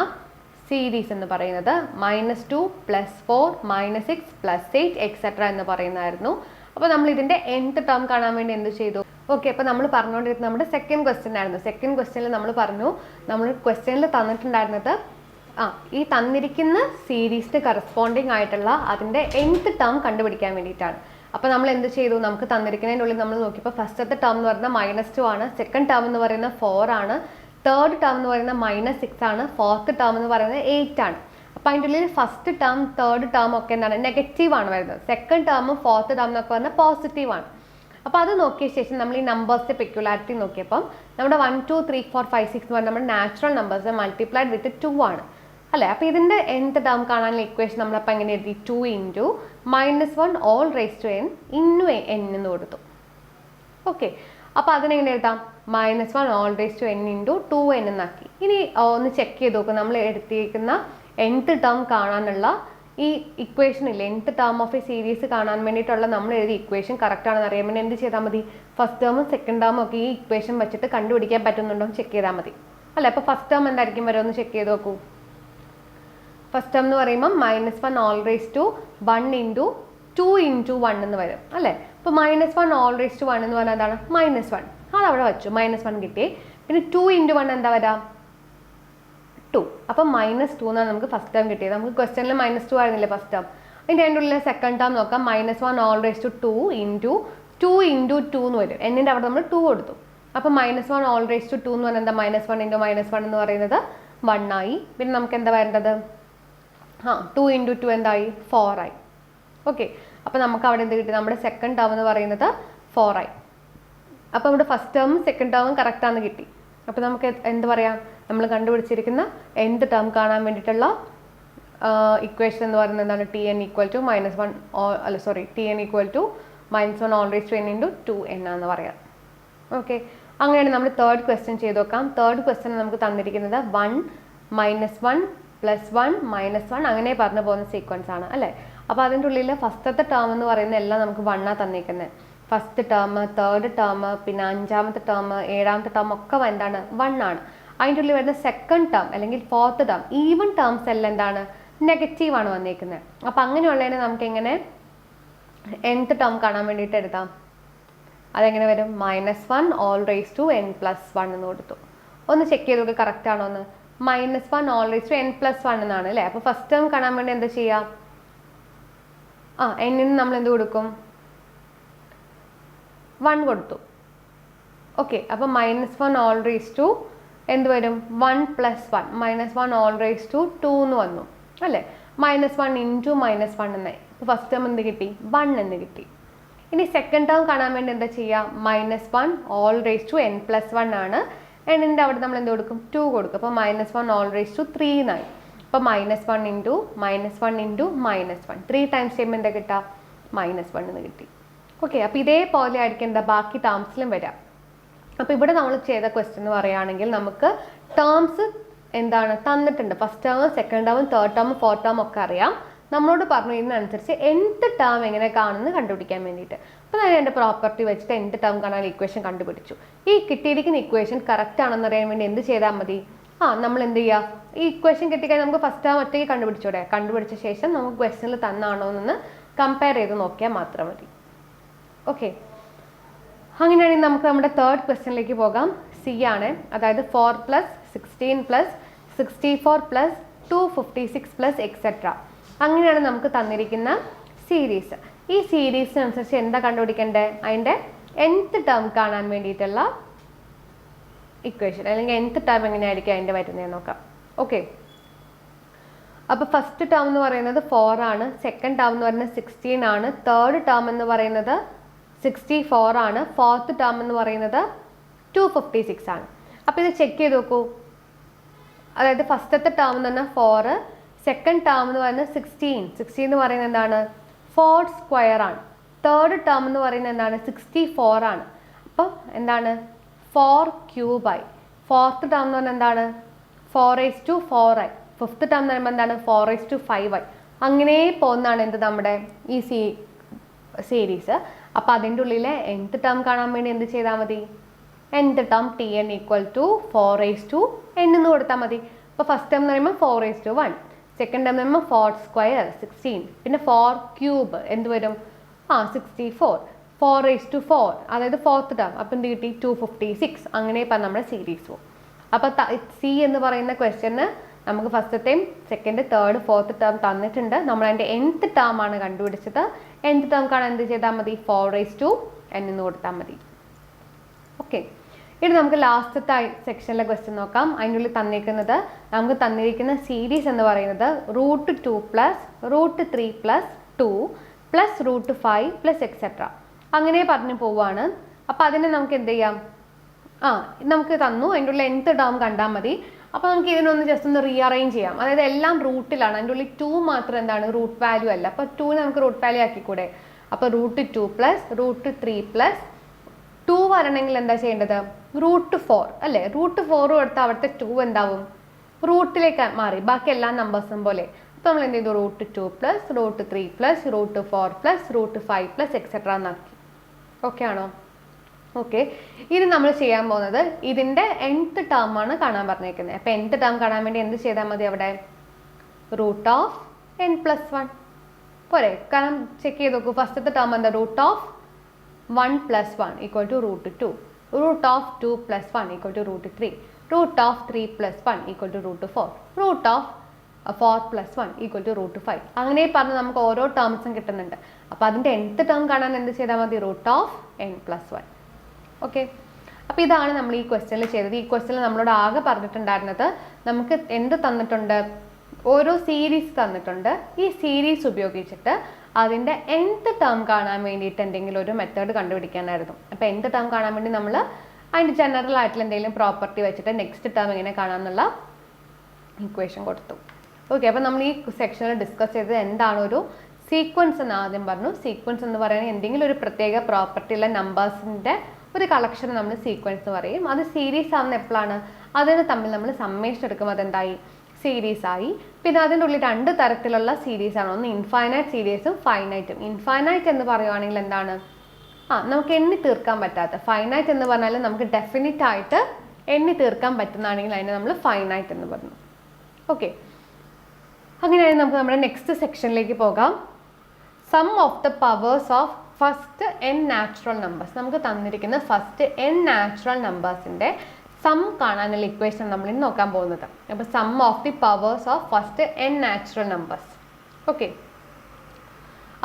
സീരീസ് എന്ന് പറയുന്നത് -2 +4 -6 +8 എക്സെട്ര എന്ന് പറയുന്നതായിരുന്നു. അപ്പോൾ നമ്മൾ ഇതിൻ്റെ nth ടേം കാണാൻ വേണ്ടി എന്ത് ചെയ്തു? ഓക്കെ, അപ്പോൾ നമ്മൾ പറഞ്ഞുകൊണ്ടിരുന്നത് നമ്മുടെ സെക്കൻഡ് ക്വസ്റ്റ്യൻ ആയിരുന്നു. സെക്കൻഡ് ക്വസ്റ്റ്യനിൽ നമ്മൾ പറഞ്ഞു, നമ്മൾ ക്വസ്റ്റ്യനിൽ തന്നിട്ടുണ്ടായിരുന്നത് ഈ തന്നിരിക്കുന്ന സീരീസിന് കറസ്പോണ്ടിങ് ആയിട്ടുള്ള അതിൻ്റെ nth ടേം കണ്ടുപിടിക്കാൻ വേണ്ടിയിട്ടാണ്. അപ്പോൾ നമ്മൾ എന്ത് ചെയ്തു? നമുക്ക് തന്നിരിക്കുന്നതിനുള്ളിൽ നമ്മൾ നോക്കിയപ്പോൾ ഫസ്റ്റത്തെ ടേം എന്ന് പറയുന്നത് -2 ആണ്, സെക്കൻഡ് ടേം എന്ന് പറയുന്നത് 4 ആണ്, തേർഡ് ടേം എന്ന് പറയുന്നത് -6 ആണ്, ഫോർത്ത് ടേം എന്ന് പറയുന്നത് 8 ആണ്. അപ്പോൾ അതിൻ്റെ ഉള്ളിൽ ഫസ്റ്റ് ടേം തേർഡ് ടേം ഒക്കെ എന്താണ് നെഗറ്റീവ് ആണ് വരുന്നത്. സെക്കൻഡ് ടേമും ഫോർത്ത് ടേം എന്നൊക്കെ പറഞ്ഞാൽ പോസിറ്റീവ് ആണ്. അപ്പോൾ അത് നോക്കിയ ശേഷം നമ്മൾ ഈ നമ്പേഴ്സിൻ്റെ പെക്യുലാരിറ്റി നോക്കിയപ്പം നമ്മുടെ 1 2 3 4 5 6 എന്ന് പറഞ്ഞാൽ നമ്മുടെ നാച്ചുറൽ നമ്പേഴ്സ് മൾട്ടിപ്ലൈഡ് വിത്ത് 2 ആണ് അല്ലേ. അപ്പോൾ ഇതിൻ്റെ nth ടേം കാണാനുള്ള ഇക്വേഷൻ നമ്മളപ്പോൾ എങ്ങനെ എഴുതി? 2 × -1 all raised to n ഇന്നു n എന്ന് കൊടുത്തു. ഓക്കെ, അപ്പോൾ അതിനെങ്ങനെ എഴുതാം? -1 all raised to n × 2n എന്നാക്കി. ഇനി ഒന്ന് ചെക്ക് ചെയ്ത് നോക്കുക, നമ്മൾ എടുത്തിരിക്കുന്ന nth ടേം കാണാനുള്ള ഈ ഇക്വേഷൻ ഇല്ലേ, nth term of a series കാണാൻ വേണ്ടിയിട്ടുള്ള നമ്മൾ എഴുതിയ ഇക്വേഷൻ കറക്റ്റ് ആണെന്ന് അറിയാൻ വേണ്ടി എന്ത് ചെയ്താൽ മതി? ഫസ്റ്റ് ടേമും സെക്കൻഡ് ടേമും ഒക്കെ ഈ ഇക്വേഷൻ വെച്ചിട്ട് കണ്ടുപിടിക്കാൻ പറ്റുന്നുണ്ടോ ചെക്ക് ചെയ്താൽ മതി അല്ലേ. അപ്പോൾ ഫസ്റ്റ് ടേം എന്തായിരിക്കും വരെ ഒന്ന് ചെക്ക് ചെയ്ത് നോക്കൂ. ഫസ്റ്റ് ടേം എന്ന് പറയുമ്പോൾ -1 all raised to 1 × 2 × 1 എന്ന് വരും അല്ലേ. അപ്പോൾ -1 all raised to 1 എന്ന് പറഞ്ഞാൽ എന്താണ്? -1. അതവിടെ വെച്ചു, -1 കിട്ടി. പിന്നെ 2 × 1 എന്താ വരാം? 2. അപ്പം -2 എന്നാണ് നമുക്ക് ഫസ്റ്റ് ടേം കിട്ടിയത്. നമുക്ക് ക്വസ്റ്റ്യനിൽ -2 ആയിരുന്നില്ലേ ഫസ്റ്റ് ടേം. അതിൻ്റെ അതിൻ്റെ ഉള്ളിൽ സെക്കൻഡ് ടേം നോക്കാം. -1 all raised to 2 × 2 × 2 എന്ന് വരും. എന്നിൻ്റെ അവിടെ നമ്മൾ 2 കൊടുത്തു. അപ്പം -1 all raised to 2 എന്ന് പറഞ്ഞാൽ എന്താ? -1 × -1 എന്ന് പറയുന്നത് 1 ആയി. പിന്നെ നമുക്ക് എന്താ വരേണ്ടത്? 2 × 2 എന്തായി? 4 ആയി. ഓക്കെ, അപ്പോൾ നമുക്ക് അവിടെ എന്ത് കിട്ടി? നമ്മുടെ സെക്കൻഡ് ടേം എന്ന് പറയുന്നത് 4 ആയി. അപ്പോൾ നമ്മുടെ ഫസ്റ്റ് ടേമും സെക്കൻഡ് ടേമും കറക്റ്റാണെന്ന് കിട്ടി. അപ്പോൾ നമുക്ക് എന്ത് പറയാം? നമ്മൾ കണ്ടുപിടിച്ചിരിക്കുന്ന nth ടേം കാണാൻ വേണ്ടിയിട്ടുള്ള ഇക്വേഷൻ എന്ന് പറയുന്നത് എന്താണ്? Tn = -1 അല്ല sorry Tn = -1 all raised to n × 2n എന്ന് പറയാം. ഓക്കെ, അങ്ങനെയാണ് നമ്മൾ തേർഡ് ക്വസ്റ്റ്യൻ ചെയ്ത് നോക്കാം. തേർഡ് ക്വസ്റ്റ്യൻ നമുക്ക് തന്നിരിക്കുന്നത് 1 -1 +1 -1 അങ്ങനെ പറഞ്ഞു പോകുന്ന സീക്വൻസ് ആണ് അല്ലേ. അപ്പോൾ അതിൻ്റെ ഉള്ളിൽ ഫസ്റ്റത്തെ ടേം എന്ന് പറയുന്ന എല്ലാം നമുക്ക് 1 ആണ് തന്നിരിക്കുന്നത്. ഫസ്റ്റ് ടേം, തേർഡ് ടേം, പിന്നെ അഞ്ചാമത്തെ ടേം, ഏഴാമത്തെ ടേം ഒക്കെ എന്താണ്? 1 ആണ്. അതിൻ്റെ ഉള്ളിൽ വരുന്ന സെക്കൻഡ് ടേം അല്ലെങ്കിൽ ഫോർത്ത് ടേം ഈവൻ ടേംസ് എല്ലാം എന്താണ്? നെഗറ്റീവ് ആണ് വന്നിരിക്കുന്നത്. അപ്പം അങ്ങനെയുള്ളതിനെ നമുക്ക് എങ്ങനെ nth ടേം കാണാൻ വേണ്ടിയിട്ട് എഴുതാം? അതെങ്ങനെ വരും? -1 all raised to n + 1 എന്ന് കൊടുത്തു. ഒന്ന് ചെക്ക് ചെയ്ത് നോക്കി കറക്റ്റ് ആണോ എന്ന്. -1 all raised to n + 1 എന്നാണ് അല്ലേ. അപ്പോൾ ഫസ്റ്റ് ടേം കാണാൻ വേണ്ടി എന്താ ചെയ്യാം? n നമ്മൾ എന്ത് കൊടുക്കും? 1 കൊടുത്തു. ഓക്കെ, അപ്പോൾ -1 all raised to എന്ത് വരും? 1 + 1 -1 all raised to 2 എന്ന് വന്നു അല്ലേ. -1 × -1 എന്നായി. അപ്പോൾ ഫസ്റ്റ് ടേം എന്ത് കിട്ടി? 1 എന്ന് കിട്ടി. ഇനി സെക്കൻഡ് ടേം കാണാൻ വേണ്ടി എന്താ ചെയ്യുക? -1 all raised to n + 1 ആണ്. എന്നിൻ്റെ അവിടെ നമ്മൾ എന്ത് കൊടുക്കും? 2 കൊടുക്കും. അപ്പോൾ -1 all raised to 3 എന്നായി. അപ്പോൾ -1 × -1 × -1 3 ടൈംസ് ചെയ്യുമ്പോൾ എന്താ കിട്ടുക? -1 എന്ന് കിട്ടി. ഓക്കെ, അപ്പോൾ ഇതേപോലെ ആയിരിക്കും എന്താ ബാക്കി ടേംസിലും വരാം. അപ്പോൾ ഇവിടെ നമ്മൾ ചെയ്ത ക്വസ്റ്റ്യൻ എന്ന് പറയുകയാണെങ്കിൽ നമുക്ക് ടേംസ് എന്താണ് തന്നിട്ടുണ്ട്. First term, second term, third term, fourth term ഒക്കെ അറിയാം. നമ്മളോട് പറഞ്ഞു ഇതിനനുസരിച്ച് nth ടേം എങ്ങനെ കാണുന്നത് കണ്ടുപിടിക്കാൻ വേണ്ടിയിട്ട്. അപ്പോൾ ഞാൻ എൻ്റെ പ്രോപ്പർട്ടി വെച്ചിട്ട് nth ടേം കാണാൻ ഇക്വേഷൻ കണ്ടുപിടിച്ചു. ഈ കിട്ടിയിരിക്കുന്ന ഇക്വേഷൻ കറക്റ്റ് ആണെന്ന് അറിയാൻ വേണ്ടി എന്ത് ചെയ്താൽ മതി? നമ്മൾ എന്ത് ചെയ്യുക? ഈ ഇക്വേഷൻ കിട്ടിക്കഴിഞ്ഞാൽ നമുക്ക് ഫസ്റ്റ് ടേം ഒറ്റയ്ക്ക് കണ്ടുപിടിച്ചൂടെ? കണ്ടുപിടിച്ച ശേഷം നമുക്ക് ക്വസ്റ്റ്യനിൽ തന്നാണോ എന്ന് കമ്പയർ ചെയ്ത് നോക്കിയാൽ മാത്രം മതി. ഓക്കെ, അങ്ങനെയാണെങ്കിൽ നമുക്ക് നമ്മുടെ തേർഡ് ക്വസ്റ്റ്യനിലേക്ക് പോകാം. സി ആണ്, അതായത് 4 + 16 + 64 + 256 + എക്സെട്ര. അങ്ങനെയാണ് നമുക്ക് തന്നിരിക്കുന്ന സീരീസ്. ഈ സീരീസിനനുസരിച്ച് എന്താ കണ്ടുപിടിക്കേണ്ടത്? അതിൻ്റെ nth ടേം കാണാൻ വേണ്ടിയിട്ടുള്ള ഇക്വേഷൻ അല്ലെങ്കിൽ nth ടേം എങ്ങനെയായിരിക്കും അതിൻ്റെ വരുന്നതെന്ന് നോക്കാം. ഓക്കെ, അപ്പോൾ ഫസ്റ്റ് ടേം എന്ന് പറയുന്നത് 4 ആണ്, സെക്കൻഡ് ടേം എന്ന് പറയുന്നത് 16 ആണ്, തേർഡ് ടേം എന്ന് പറയുന്നത് 64 ആണ്, ഫോർത്ത് ടേം എന്ന് പറയുന്നത് 256 ആണ്. അപ്പോൾ ഇത് ചെക്ക് ചെയ്ത് നോക്കൂ. അതായത് ഫസ്റ്റത്തെ ടേം എന്ന് പറഞ്ഞാൽ 4, സെക്കൻഡ് ടേം എന്ന് പറയുന്നത് 16 എന്ന് പറയുന്നത് എന്താണ്? 4² ആണ്. തേർഡ് ടേം എന്ന് പറയുന്നത് എന്താണ്? 64 ആണ്. അപ്പം എന്താണ്? 4³ ആയി. ഫോർത്ത് ടേം എന്ന് പറഞ്ഞാൽ എന്താണ്? 4⁴ ആയി. ഫിഫ്ത്ത് ടേം എന്ന് പറയുമ്പോൾ എന്താണ്? 4⁵ ആയി. അങ്ങനെ പോകുന്നതാണ് എന്ത് നമ്മുടെ ഈ സീരീസ്. അപ്പോൾ അതിൻ്റെ ഉള്ളിലെ nth ടേം കാണാൻ വേണ്ടി എന്ത് ചെയ്താൽ മതി? nth term Tn equal to 4n എന്ന് കൊടുത്താൽ മതി. അപ്പോൾ ഫസ്റ്റ് ടേം എന്ന് പറയുമ്പോൾ 4(1), സെക്കൻഡ് ടേം എന്ന് പറയുമ്പോൾ 4² 16, പിന്നെ 4³ എന്ത് വരും? 64, 4(4), അതായത് ഫോർത്ത് ടേം. അപ്പം എന്ത് കിട്ടി? 256. അങ്ങനെ ഇപ്പം നമ്മുടെ സീരീസ് പോകും. അപ്പോൾ സി എന്ന് പറയുന്ന ക്വസ്റ്റ്യന് നമുക്ക് ഫസ്റ്റത്തെയും സെക്കൻഡ്, തേർഡ്, ഫോർത്ത് ടേം തന്നിട്ടുണ്ട്. നമ്മൾ അതിൻ്റെ nth ടേം ആണ് കണ്ടുപിടിച്ചത്. nth ടേം കാണാൻ എന്ത് ചെയ്താൽ മതി? 4(n) എന്ന് കൊടുത്താൽ മതി. ഓക്കെ, ഇനി നമുക്ക് ലാസ്റ്റത്തെ സെക്ഷനിലെ ക്വസ്റ്റ്യൻ നോക്കാം. അതിനുള്ളിൽ തന്നിരിക്കുന്നത്, നമുക്ക് തന്നിരിക്കുന്ന സീരീസ് എന്ന് പറയുന്നത് √2 + √3 + 2 + √5 + എക്സെട്ര അങ്ങനെ പറഞ്ഞു പോവുകയാണ്. അപ്പോൾ അതിനെ നമുക്ക് എന്ത് ചെയ്യാം? നമുക്ക് തന്നു, അതിൻ്റെ ഉള്ളിൽ nth ടേം കണ്ടാൽ മതി. അപ്പോൾ നമുക്ക് ഇതിനൊന്ന് ജസ്റ്റ് ഒന്ന് റീഅറേഞ്ച് ചെയ്യാം. അതായത് എല്ലാം റൂട്ടിലാണ്, അതിൻ്റെ ഉള്ളിൽ 2 മാത്രം എന്താണ്? റൂട്ട് വാല്യൂ അല്ല. അപ്പോൾ 2 നമുക്ക് റൂട്ട് വാല്യൂ ആക്കിക്കൂടെ? അപ്പോൾ √2 + √3 + 2 വരണമെങ്കിൽ എന്താ ചെയ്യേണ്ടത്? √4 അല്ലേ? √4 കൊടുത്താൽ അവിടുത്തെ 2 എന്താവും? റൂട്ടിലേക്ക് മാറി, ബാക്കി എല്ലാ നമ്പേഴ്സും പോലെ. അപ്പോൾ നമ്മൾ എന്ത് ചെയ്തു? √2 + √3 + √4 + √5 + എക്സെട്ര എന്നാക്കി. ഓക്കെ ആണോ? ഓക്കെ, ഇനി നമ്മൾ ചെയ്യാൻ പോകുന്നത് ഇതിൻ്റെ nth ടേം ആണ് കാണാൻ പറഞ്ഞേക്കുന്നത്. അപ്പോൾ nth ടേം കാണാൻ വേണ്ടി എന്ത് ചെയ്താൽ മതി? അവിടെ √n+1 പോരെ? കാരണം ചെക്ക് ചെയ്ത് നോക്കൂ, ഫസ്റ്റത്തെ ടേം എന്താ? √1 + 1 = √2, √2 + 1 = √3, √3 + 1 = √4, √4 + 1 = √5. അങ്ങനെ പറഞ്ഞ് നമുക്ക് ഓരോ ടേംസും കിട്ടുന്നുണ്ട്. അപ്പോൾ അതിൻ്റെ nth ടേം കാണാൻ എന്ത് ചെയ്താൽ മതി? √n+1. ഓക്കെ, അപ്പോൾ ഇതാണ് നമ്മൾ ഈ ക്വസ്റ്റ്യനിൽ ചെയ്തത്. ഈ ക്വസ്റ്റ്യനിൽ നമ്മളോട് ആകെ പറഞ്ഞിട്ടുണ്ടായിരുന്നത്, നമുക്ക് എന്ത് തന്നിട്ടുണ്ട്? ഓരോ സീരീസ് തന്നിട്ടുണ്ട്. ഈ സീരീസ് ഉപയോഗിച്ചിട്ട് അതിൻ്റെ nth ടേം കാണാൻ വേണ്ടിയിട്ട് എന്തെങ്കിലും ഒരു മെത്തേഡ് കണ്ടുപിടിക്കാനായിരുന്നു. അപ്പോൾ nth ടേം കാണാൻ വേണ്ടി നമ്മൾ അതിൻ്റെ ജനറൽ ആയിട്ടുള്ള എന്തെങ്കിലും പ്രോപ്പർട്ടി വെച്ചിട്ട് നെക്സ്റ്റ് ടേം എങ്ങനെ കാണാമെന്നുള്ള ഇക്വേഷൻ കൊടുത്തു. ഓക്കെ, അപ്പോൾ നമ്മൾ ഈ സെക്ഷനിൽ ഡിസ്കസ് ചെയ്തത് എന്താണ്? ഒരു സീക്വൻസ് എന്ന് ആദ്യം പറഞ്ഞു. സീക്വൻസ് എന്ന് പറയുന്നത് എന്തെങ്കിലും ഒരു പ്രത്യേക പ്രോപ്പർട്ടി ഉള്ള നമ്പേഴ്സിൻ്റെ ഒരു കളക്ഷൻ നമ്മൾ സീക്വൻസ് എന്ന് പറയും. അത് സീരീസ് ആവുന്ന എപ്പോഴാണ്? അതിന് തമ്മിൽ നമ്മൾ സമ്മേഷൻ എടുക്കുമ്പോൾ അതെന്തായി? സീരീസ് ആയി. പിന്നെ അതിൻ്റെ ഉള്ളിൽ 2 തരത്തിലുള്ള സീരീസ് ആണ്. ഒന്ന് ഇൻഫൈനൈറ്റ് സീരീസും ഫൈനൈറ്റും. ഇൻഫൈനൈറ്റ് എന്ന് പറയുവാണെങ്കിൽ എന്താണ്? നമുക്ക് എണ്ണി തീർക്കാൻ പറ്റാത്ത. ഫൈനൈറ്റ് എന്ന് പറഞ്ഞാൽ നമുക്ക് ഡെഫിനിറ്റ് ആയിട്ട് എണ്ണി തീർക്കാൻ പറ്റുന്നതാണെങ്കിൽ അതിനെ നമ്മൾ ഫൈനൈറ്റ് എന്ന് പറഞ്ഞു. ഓക്കെ, അങ്ങനെയാണെങ്കിൽ നമുക്ക് നമ്മുടെ നെക്സ്റ്റ് സെക്ഷനിലേക്ക് പോകാം. Sum of the powers of first n natural numbers. നമുക്ക് തന്നിരിക്കുന്ന ഫസ്റ്റ് n നാച്ചുറൽ നമ്പേഴ്സിൻ്റെ സം കാണാനുള്ള ഇക്വേഷൻ നമ്മൾ ഇന്ന് നോക്കാൻ പോകുന്നത്. അപ്പോൾ sum of the powers of first n natural numbers. Okay,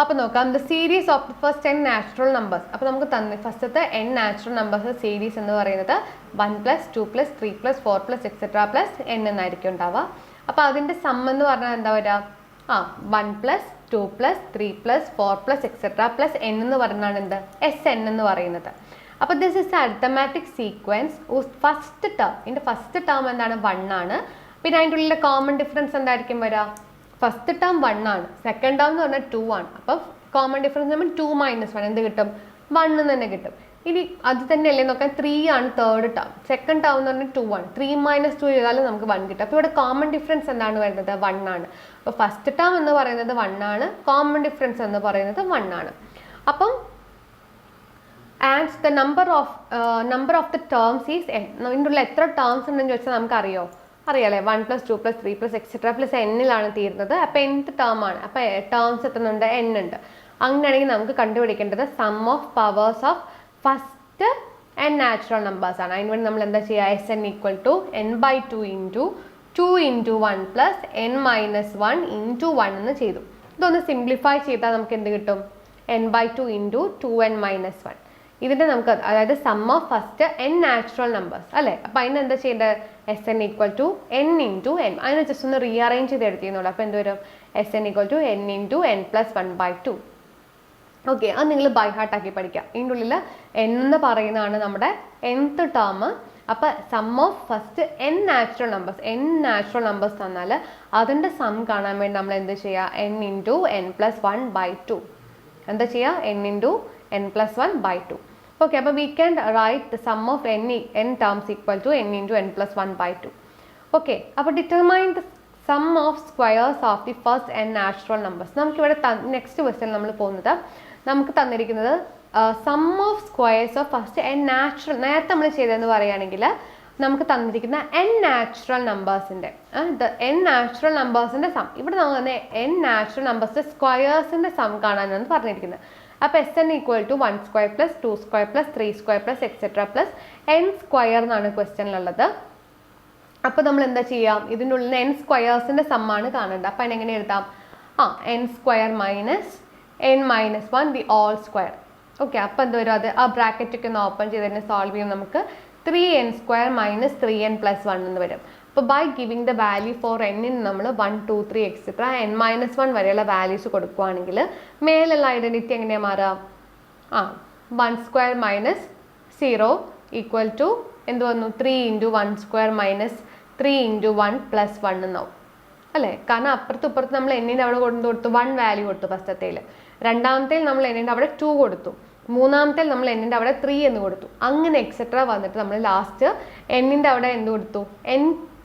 അപ്പോൾ നോക്കാം. The series of the first n natural numbers. അപ്പോൾ നമുക്ക് ഫസ്റ്റത്തെ n നാച്ചുറൽ നമ്പേഴ്സ് സീരീസ് എന്ന് പറയുന്നത് 1 + 2 + 3 + 4 + എക്സെട്ര + n എന്നായിരിക്കും ഉണ്ടാവുക. അപ്പോൾ അതിൻ്റെ സം എന്ന് പറഞ്ഞാൽ എന്താ വരിക? 1 + 2 + 3 + 4 + എക്സെട്ര + n എന്ന് പറയുന്നതാണ് എന്ത്? Sn എന്ന് പറയുന്നത്. അപ്പോൾ this is arithmetic sequence first term. ഇതിൻ്റെ ഫസ്റ്റ് ടേം എന്താണ്? 1 ആണ്. പിന്നെ അതിൻ്റെ ഉള്ളിലെ കോമൺ ഡിഫറൻസ് എന്തായിരിക്കും വരിക? ഫസ്റ്റ് ടേം 1 ആണ്, സെക്കൻഡ് ടേം എന്ന് പറഞ്ഞാൽ 2 ആണ്. അപ്പോൾ കോമൺ ഡിഫറൻസ് നമ്മൾ 2 - 1 എന്ത് കിട്ടും? 1 തന്നെ കിട്ടും. ഇനി അത് തന്നെയല്ലേ നോക്കാൻ? 3 ആണ് തേർഡ് ടേം, സെക്കൻഡ് ടേം എന്ന് പറഞ്ഞാൽ 2 ആണ്. 3 - 2 ചെയ്താലും നമുക്ക് 1 കിട്ടും. അപ്പോൾ ഇവിടെ കോമൺ ഡിഫറൻസ് എന്താണ് വരുന്നത്? 1 ആണ്. അപ്പോൾ ഫസ്റ്റ് ടേം എന്ന് പറയുന്നത് 1 ആണ്, കോമൺ ഡിഫറൻസ് എന്ന് പറയുന്നത് 1 ആണ്. അപ്പം and the number of the terms is n. ഇതിൻ്റെ ഉള്ളിൽ എത്ര ടേംസ് ഉണ്ടെന്ന് ചോദിച്ചാൽ നമുക്കറിയോ? അറിയാലേ, 1 + 2 + 3 + എക്സെട്ര + n-ലാണ് തീരുന്നത്. അപ്പോൾ nth ടേം ആണ്. അപ്പോൾ ടേംസ് എത്തുന്നുണ്ട്? n ഉണ്ട്. അങ്ങനെയാണെങ്കിൽ നമുക്ക് കണ്ടുപിടിക്കേണ്ടത് sum of powers of first n natural numbers ആണ്. അതിന് വേണ്ടി നമ്മൾ എന്താ ചെയ്യുക? Sn = n/2 × 2 × 1 + n - 1 × 1 എന്ന് ചെയ്തു. ഇതൊന്ന് സിംപ്ലിഫൈ ചെയ്താൽ നമുക്ക് എന്ത് കിട്ടും? n/2 × 2n - 1. ഇതിൻ്റെ നമുക്ക്, അതായത് sum of first n natural numbers അല്ലേ? അപ്പോൾ അതിന് എന്താ ചെയ്യേണ്ടത്? Sn = n × n. അതിനെ ജസ്റ്റ് ഒന്ന് റീഅറേഞ്ച് ചെയ്ത് എടുത്തിരുന്നുള്ളൂ. അപ്പോൾ എന്ത് വരും? Sn = n × n + 1/2. ഓക്കെ, അത് നിങ്ങൾ ബൈ ഹാർട്ട് ആക്കി പഠിക്കാം. ഇതിൻ്റെ ഉള്ളിൽ n എന്ന് പറയുന്നതാണ് നമ്മുടെ nth ടേം. അപ്പോൾ sum of first n natural numbers തന്നാൽ അതിൻ്റെ സം കാണാൻ വേണ്ടി നമ്മൾ എന്ത് ചെയ്യുക? n × n + 1/2. എന്താ ചെയ്യുക? n × n + 1/2. ഓക്കെ, അപ്പോൾ we can write the sum of n terms = n × n + 1/2. Okay, അപ്പോൾ determine the sum of squares of the first n natural numbers. നമുക്കിവിടെ നെക്സ്റ്റ് ക്വസ്റ്റ്യൻ നമ്മൾ പോകുന്നത് നമുക്ക് തന്നിരിക്കുന്നത് sum of squares of first n natural, നേരത്തെ നമ്മൾ ചെയ്തതെന്ന് പറയുകയാണെങ്കിൽ നമുക്ക് തന്നിരിക്കുന്ന n നാച്ചുറൽ നമ്പേഴ്സിൻ്റെ n നാച്ചുറൽ നമ്പേഴ്സിൻ്റെ സം, ഇവിടെ നമുക്ക് തന്നെ n നാച്ചുറൽ നമ്പേഴ്സിൻ്റെ സ്ക്വയേഴ്സിൻ്റെ സം കാണാനാണ് പറഞ്ഞിരിക്കുന്നത്. അപ്പോൾ SN equal to 1 square plus 2 square plus 3 square plus etcetera plus n square എന്നാണ് ക്വസ്റ്റ്യനിലുള്ളത്. അപ്പോൾ നമ്മൾ എന്താ ചെയ്യാം, ഇതിൻ്റെ ഉള്ളിൽ n സ്ക്വയേഴ്സിൻ്റെ സമ്മാണ് കാണേണ്ടത്. അപ്പോൾ അതിനെങ്ങനെ എഴുതാം, n square minus n minus 1 the all square. Okay, അപ്പോൾ എന്താ വരും, അത് ആ ബ്രാക്കറ്റൊക്കെ ഒന്ന് ഓപ്പൺ ചെയ്ത് തന്നെ സോൾവ് ചെയ്യും. നമുക്ക് 3n square minus 3n plus 1 എന്ന് വരും. അപ്പോൾ by giving the value for n നമ്മൾ 1 2 3 എക്സെട്ര n മൈനസ് 1 വരെയുള്ള വാല്യൂസ് കൊടുക്കുകയാണെങ്കിൽ മേലുള്ള ഐഡൻറ്റിറ്റി എങ്ങനെയാണ് മാറാം, 1 സ്ക്വയർ മൈനസ് 0 ഈക്വൽ ടു എന്ത് വന്നു, 3 into 1 square minus 3 into 1 plus 1 എന്നാവും അല്ലേ. കാരണം അപ്പുറത്ത് ഇപ്പുറത്ത് നമ്മൾ എന്നിൻ്റെ അവിടെ കൊടുത്തു 1 വാല്യൂ കൊടുത്തു ഫസ്റ്റത്തേൽ, രണ്ടാമത്തേൽ നമ്മൾ എന്നിൻ്റെ അവിടെ 2 കൊടുത്തു, മൂന്നാമത്തേൽ നമ്മൾ എന്നിൻ്റെ അവിടെ 3 എന്ന് കൊടുത്തു, അങ്ങനെ എക്സെട്ര വന്നിട്ട് നമ്മൾ ലാസ്റ്റ് എന്നിൻ്റെ അവിടെ എന്ത് കൊടുത്തു, n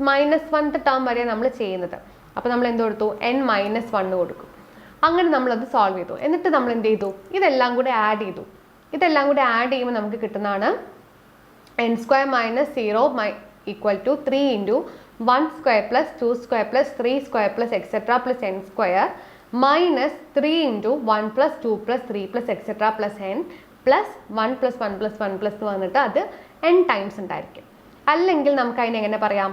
മൈനസ് 1 ടേം വരെ നമ്മൾ ചെയ്യുന്നത്. അപ്പോൾ നമ്മൾ എന്ത് കൊടുത്തു, n മൈനസ് 1 കൊടുക്കും. അങ്ങനെ നമ്മളത് സോൾവ് ചെയ്തു. എന്നിട്ട് നമ്മൾ എന്ത് ചെയ്തു, ഇതെല്ലാം കൂടെ ആഡ് ചെയ്തു. ഇതെല്ലാം കൂടെ ആഡ് ചെയ്യുമ്പോൾ നമുക്ക് കിട്ടുന്നതാണ് n square minus 0 equal to 3 into 1 square plus 2 square plus 3 square plus etcetera plus n square minus 3 into 1 plus 2 plus 3 plus etcetera plus n plus 1 plus 1 plus 1 plus വന്നിട്ട് അത് n ടൈംസ് ഉണ്ടായിരിക്കും. അല്ലെങ്കിൽ നമുക്ക് അതിനെ എങ്ങനെ പറയാം,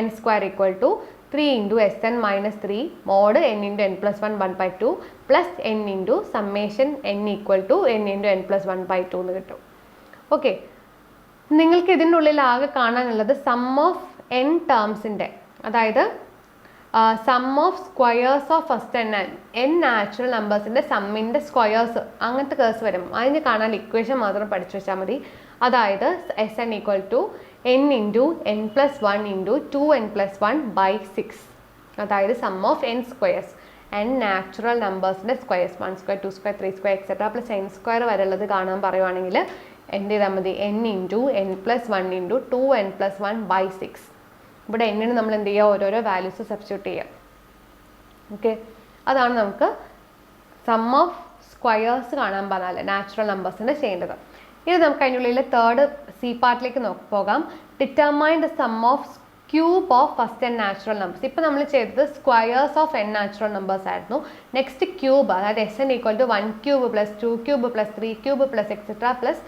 n square equal to 3 into SN minus 3 mod n into n plus 1 1/2 plus n into summation n equal to n into n plus 1/2 എന്ന് കിട്ടും. ഓക്കെ, നിങ്ങൾക്ക് ഇതിൻ്റെ ഉള്ളിൽ ആകെ കാണാനുള്ളത് സം ഓഫ് n ടേംസിൻ്റെ, അതായത് sum of squares of first n natural നമ്പേഴ്സിൻ്റെ സമ്മിൻ്റെ സ്ക്വയേഴ്സ് അങ്ങനത്തെ കേസ് വരും. അതിന് കാണാൻ ഇക്വേഷൻ മാത്രം പഠിച്ചു വെച്ചാൽ മതി. അതായത് SN equal to n into n plus 1 into 2n plus 1/6, അതായത് sum of n squares, n natural നമ്പേഴ്സിൻ്റെ squares 1 square 2 square 3 square etcetera plus n square വരെയുള്ളത് കാണാൻ പറയുവാണെങ്കിൽ എന്ത് ചെയ്താൽ മതി, n into n plus 1 into 2n plus 1/6. ഇവിടെ എന്നിന് നമ്മൾ എന്ത് ചെയ്യുക, ഓരോരോ വാല്യൂസ് സബ്സ്റ്റിറ്റ്യൂട്ട് ചെയ്യുക. ഓക്കെ, അതാണ് നമുക്ക് സം ഓഫ് സ്ക്വയേഴ്സ് കാണാൻ പറഞ്ഞാൽ നാച്ചുറൽ നമ്പേഴ്സിൻ്റെ ചെയ്യേണ്ടത്. ഇത് നമുക്ക് അതിനുള്ളിൽ തേർഡ് സി പാർട്ടിലേക്ക് പോകാം. Determine the sum of cube of first n natural numbers. ഇപ്പോൾ നമ്മൾ ചെയ്തത് squares of n natural numbers ആയിരുന്നു. നെക്സ്റ്റ് ക്യൂബ്, അതായത് SN equal to 1 cube plus 2 cube plus 3 cube plus etcetera plus